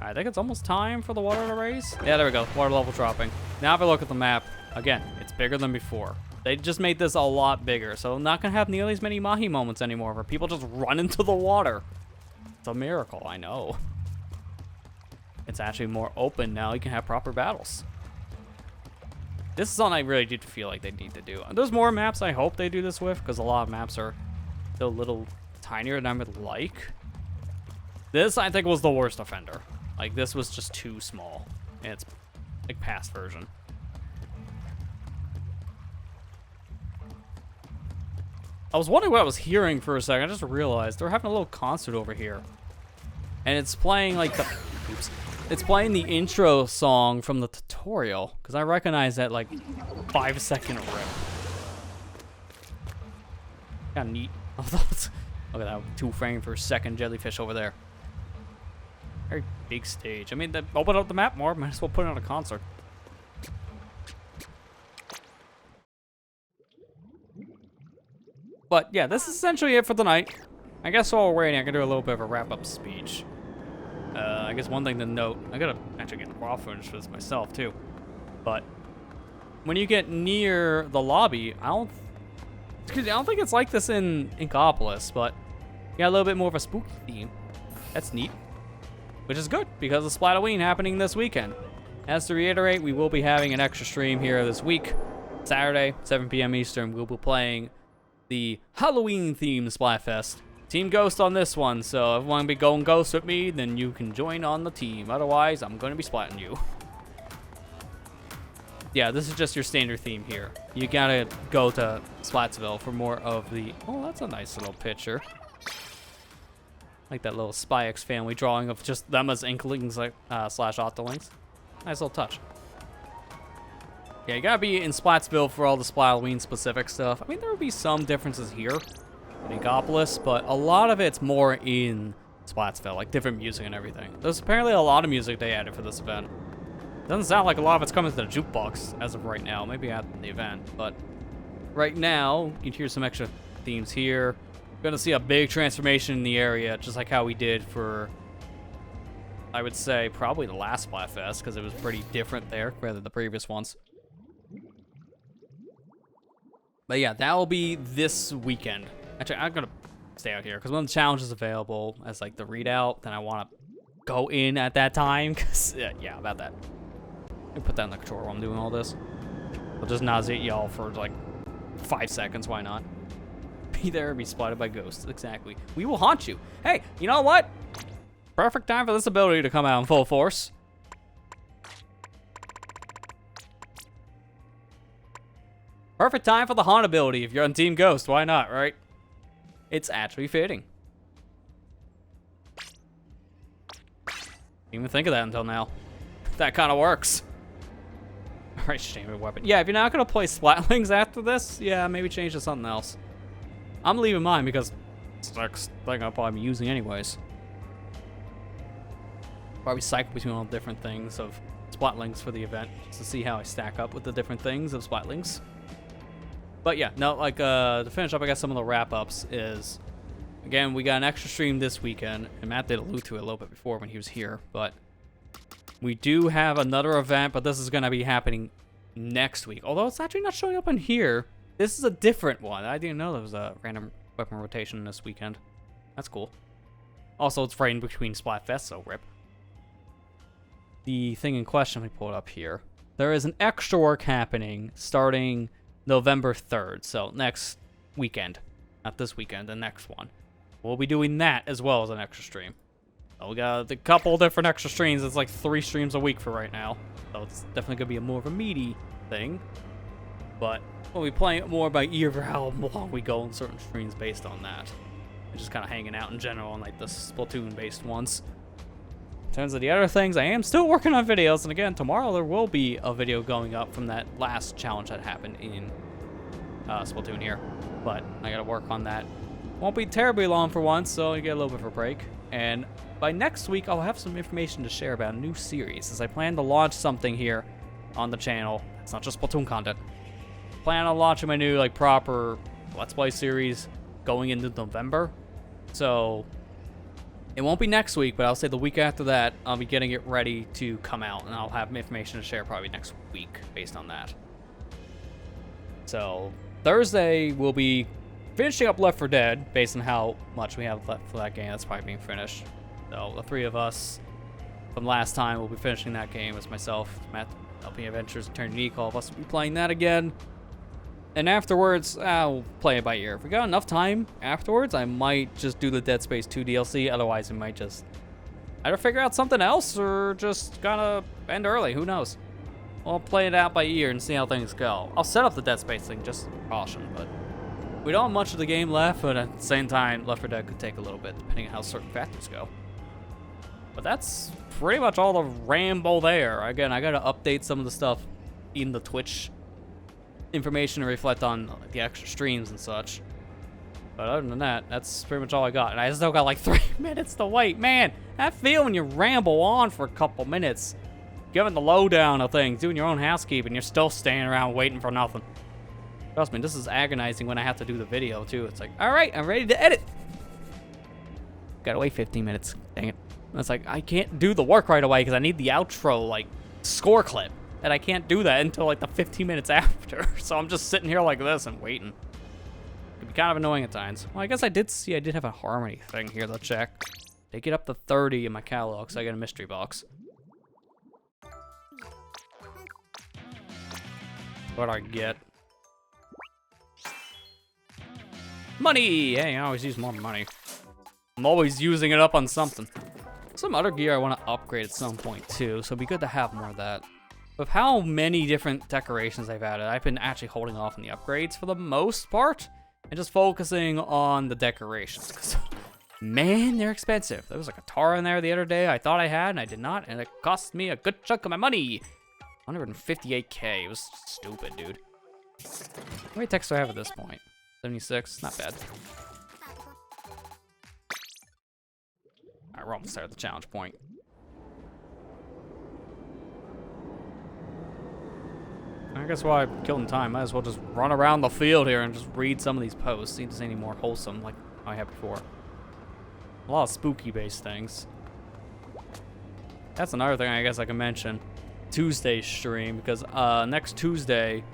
I think it's almost time for the water to raise. Yeah, there we go. Water level dropping. Now if I look at the map, again, it's bigger than before. They just made this a lot bigger, so I'm not going to have nearly as many Mahi moments anymore where people just run into the water. It's a miracle, I know. It's actually more open now. You can have proper battles. This is something I really do feel like they need to do. There's more maps I hope they do this with, because a lot of maps are still a little tinier than I would like. This, I think, was the worst offender. Like, this was just too small. And it's like, past version. I was wondering what I was hearing for a second. I just realized they're having a little concert over here. And it's playing, like, the... Oops. It's playing the intro song from the tutorial. Because I recognize that, like, 5-second rip. Kinda neat. Look at that 2 frame per second jellyfish over there. Very big stage. I mean, they open up the map more. Might as well put it on a concert. But yeah, this is essentially it for the night. I guess while we're waiting, I can do a little bit of a wrap-up speech. I guess one thing to note, I gotta actually get raw footage for this myself too. But when you get near the lobby, I don't think it's like this in Inkopolis, but you got a little bit more of a spooky theme. That's neat, which is good because of Splatoween happening this weekend. As to reiterate, we will be having an extra stream here this week, Saturday, 7 p.m. Eastern. We'll be playing the Halloween-themed Splatfest. Team Ghost on this one, so if you want to be going Ghost with me, then you can join on the team. Otherwise, I'm going to be splatting you. Yeah, this is just your standard theme here. You gotta go to Splatsville for more of the... Oh, that's a nice little picture. Like that little Spy X family drawing of just them as Inklings, like, slash Octolings. Nice little touch. Yeah, you gotta be in Splatsville for all the Splatoween specific stuff. I mean, there will be some differences here in Inkopolis, but a lot of it's more in Splatsville, like different music and everything. There's apparently a lot of music they added for this event. Doesn't sound like a lot of it's coming to the jukebox as of right now, maybe at the event, but right now, you can hear some extra themes here. We're gonna see a big transformation in the area, just like how we did for, I would say, probably the last Splatfest, because it was pretty different there compared to the previous ones. But yeah, that will be this weekend. Actually, I'm gonna stay out here because when the challenge is available as like the readout, then I want to go in at that time. Cause yeah, about that. Let me put that in the controller while I'm doing all this. I'll just nauseate y'all for like 5 seconds. Why not? Be there and be spotted by ghosts. Exactly. We will haunt you. Hey, you know what? Perfect time for this ability to come out in full force. Perfect time for the haunt ability if you're on Team Ghost. Why not, right? It's actually fitting. Didn't even think of that until now. That kind of works. Alright, shame weapon. Yeah, if you're not going to play Splatlings after this, yeah, maybe change to something else. I'm leaving mine because it's the next thing I'll probably be using anyways. Probably cycle between all different things of Splatlings for the event, just to see how I stack up with the different things of Splatlings. But yeah, no, like, to finish up, I guess some of the wrap-ups is, again, we got an extra stream this weekend, and Matt did allude to it a little bit before when he was here, but we do have another event, but this is going to be happening next week. Although it's actually not showing up in here. This is a different one. I didn't know there was a random weapon rotation this weekend. That's cool. Also, it's right in between Splatfest, so rip. The thing in question, we pull it up here. There is an extra work happening starting November 3rd, so next weekend. Not this weekend, the next one. We'll be doing that as well as an extra stream. So we got a couple different extra streams. It's like 3 streams a week for right now. So it's definitely going to be more of a meaty thing. But we'll be playing it more by ear for how long we go on certain streams based on that. And just kind of hanging out in general on like the Splatoon-based ones. In terms of the other things, I am still working on videos, and again, tomorrow there will be a video going up from that last challenge that happened in Splatoon here. But I gotta work on that. Won't be terribly long for once, so you get a little bit of a break. And by next week, I'll have some information to share about a new series, as I plan to launch something here on the channel. It's not just Splatoon content. I plan on launching my new, like, proper Let's Play series going into November. So it won't be next week, but I'll say the week after that, I'll be getting it ready to come out, and I'll have information to share probably next week based on that. So Thursday, we'll be finishing up Left 4 Dead, based on how much we have left for that game. That's probably being finished. So the 3 of us from last time will be finishing that game. It's myself, Matt, LP Adventures, Eternity, all of us will be playing that again. And afterwards, I'll play it by ear. If we got enough time afterwards, I might just do the Dead Space 2 DLC. Otherwise, we might just either figure out something else or just kind of end early. Who knows? we'll play it out by ear and see how things go. I'll set up the Dead Space thing just as a precaution, but we don't have much of the game left, but at the same time, Left 4 Dead could take a little bit, depending on how certain factors go. But that's pretty much all the ramble there. Again, I gotta update some of the stuff in the Twitch information to reflect on the extra streams and such. But other than that, that's pretty much all I got. And I still got like 3 minutes to wait. Man, that feel when you ramble on for a couple minutes, giving the lowdown of things, doing your own housekeeping, you're still standing around waiting for nothing. Trust me, this is agonizing when I have to do the video too. It's like, all right, I'm ready to edit. Gotta wait 15 minutes. Dang it. And it's like, I can't do the work right away because I need the outro, like, score clip. And I can't do that until like the 15 minutes after. So I'm just sitting here like this and waiting. It'd be kind of annoying at times. Well, I guess I did have a harmony thing here to check. Take it up to 30 in my catalog, so I get a mystery box. What'd I get? Money! Hey, I always use more money. I'm always using it up on something. Some other gear I want to upgrade at some point too, so it'd be good to have more of that. With how many different decorations I've added, I've been actually holding off on the upgrades for the most part, and just focusing on the decorations. 'Cause, man, they're expensive. There was a guitar in there the other day I thought I had, and I did not, and it cost me a good chunk of my money. 158K. It was stupid, dude. How many texts do I have at this point? 76? Not bad. Alright, we're almost there at the challenge point. I guess while I'm killing time, might as well just run around the field here and just read some of these posts. See if there's any more wholesome like I had before. A lot of spooky-based things. That's another thing I guess I can mention. Tuesday's stream, because next Tuesday,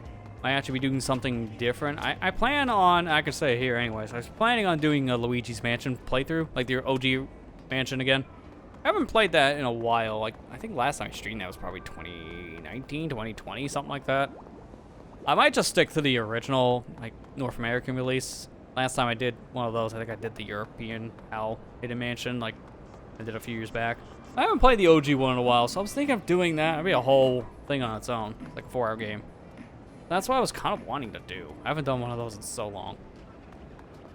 I actually be doing something different. I plan on, I can say it here anyways, I was planning on doing a Luigi's Mansion playthrough, like the OG Mansion again. I haven't played that in a while. Like, I think last time I streamed that was probably 2019, 2020, something like that. I might just stick to the original, like, North American release. Last time I did one of those, I think I did the European HAL Hidden Mansion, like, I did a few years back. I haven't played the OG one in a while, so I was thinking of doing that. It'd be a whole thing on its own, like a 4-hour game. That's what I was kind of wanting to do. I haven't done one of those in so long.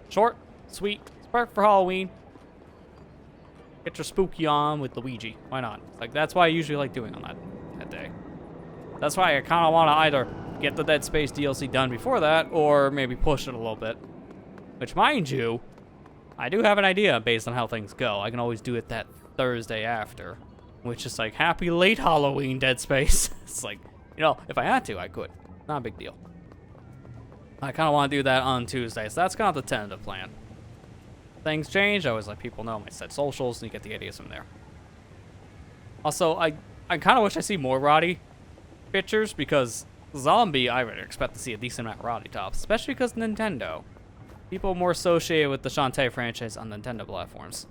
Short, sweet, it's perfect for Halloween. Get your spooky on with Luigi. Why not? Like, that's why I usually like doing on that day. That's why I kind of want to either get the Dead Space DLC done before that, or maybe push it a little bit. Which, mind you, I do have an idea based on how things go. I can always do it that Thursday after. Which is like, happy late Halloween, Dead Space. It's like, you know, if I had to, I could. Not a big deal. I kind of want to do that on Tuesday, so that's kind of the tentative plan. Things change, I always let people know. I set socials, and you get the ideas from there. Also, I kind of wish I see more Roddy pictures, because Zombie, I would expect to see a decent amount of Roddy tops, especially because Nintendo. People more associated with the Shantae franchise on Nintendo platforms.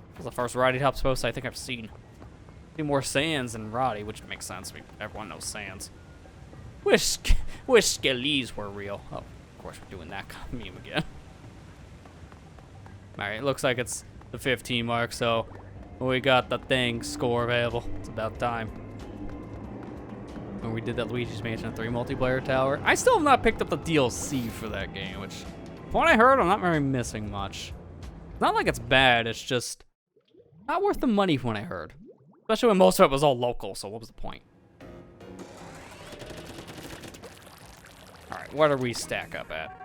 This was the first Roddy tops post I think I've seen. See more Sans than Roddy, which makes sense. I mean, everyone knows Sans. Wish Skellies were real. Oh, of course we're doing that meme again. Alright, looks like it's the 15 mark, so we got the thing score available. It's about time. When we did that Luigi's Mansion 3 multiplayer tower. I still have not picked up the DLC for that game, which, from what I heard, I'm not really missing much. It's not like it's bad, it's just not worth the money from what I heard. Especially when most of it was all local, so what was the point? Alright, what do we stack up at?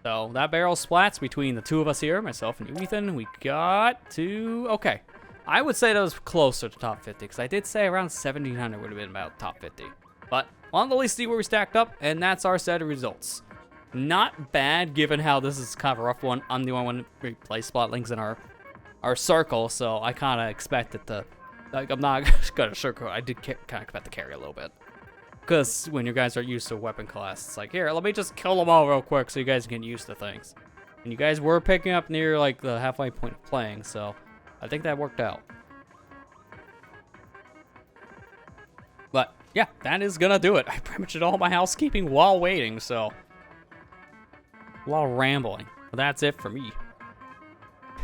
So, that Barrel of Splats between the two of us here, myself and you, Ethan, we got to... Okay. I would say that was closer to top 50, because I did say around 1,700 would have been about top 50. But, we'll at least see where we stacked up, and that's our set of results. Not bad, given how this is kind of a rough one. I'm the only one who plays spot links in our circle, so I kind of expected to... Like, I'm not going to sugarcoat. I did kind of expect to carry a little bit. Because when you guys are used to a weapon class, it's like, here, let me just kill them all real quick so you guys can get used to things. And you guys were picking up near, like, the halfway point of playing, so I think that worked out. But, yeah, that is gonna do it. I pretty much did all my housekeeping while waiting, so... A lot of rambling. But that's it for me.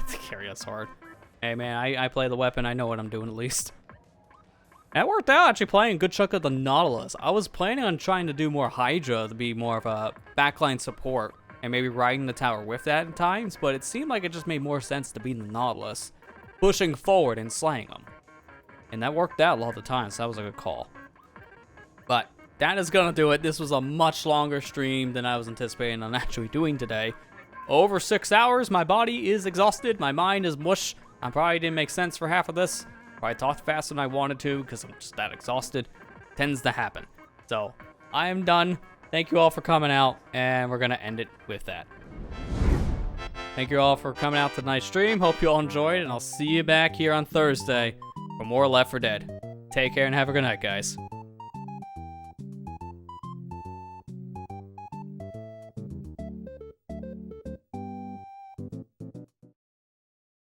To carry us hard. Hey, man, I play the weapon. I know what I'm doing, at least. And it worked out actually playing a good chunk of the Nautilus. I was planning on trying to do more Hydra to be more of a backline support and maybe riding the tower with that at times, but it seemed like it just made more sense to be in the Nautilus, pushing forward and slaying them. And that worked out a lot of the time, so that was a good call. But that is gonna do it. This was a much longer stream than I was anticipating on actually doing today. Over 6 hours, my body is exhausted, my mind is mush. I probably didn't make sense for half of this. Probably talked faster than I wanted to because I'm just that exhausted. Tends to happen. So, I am done. Thank you all for coming out, and we're gonna end it with that. Thank you all for coming out to tonight's stream. Hope you all enjoyed, and I'll see you back here on Thursday for more Left 4 Dead. Take care and have a good night, guys.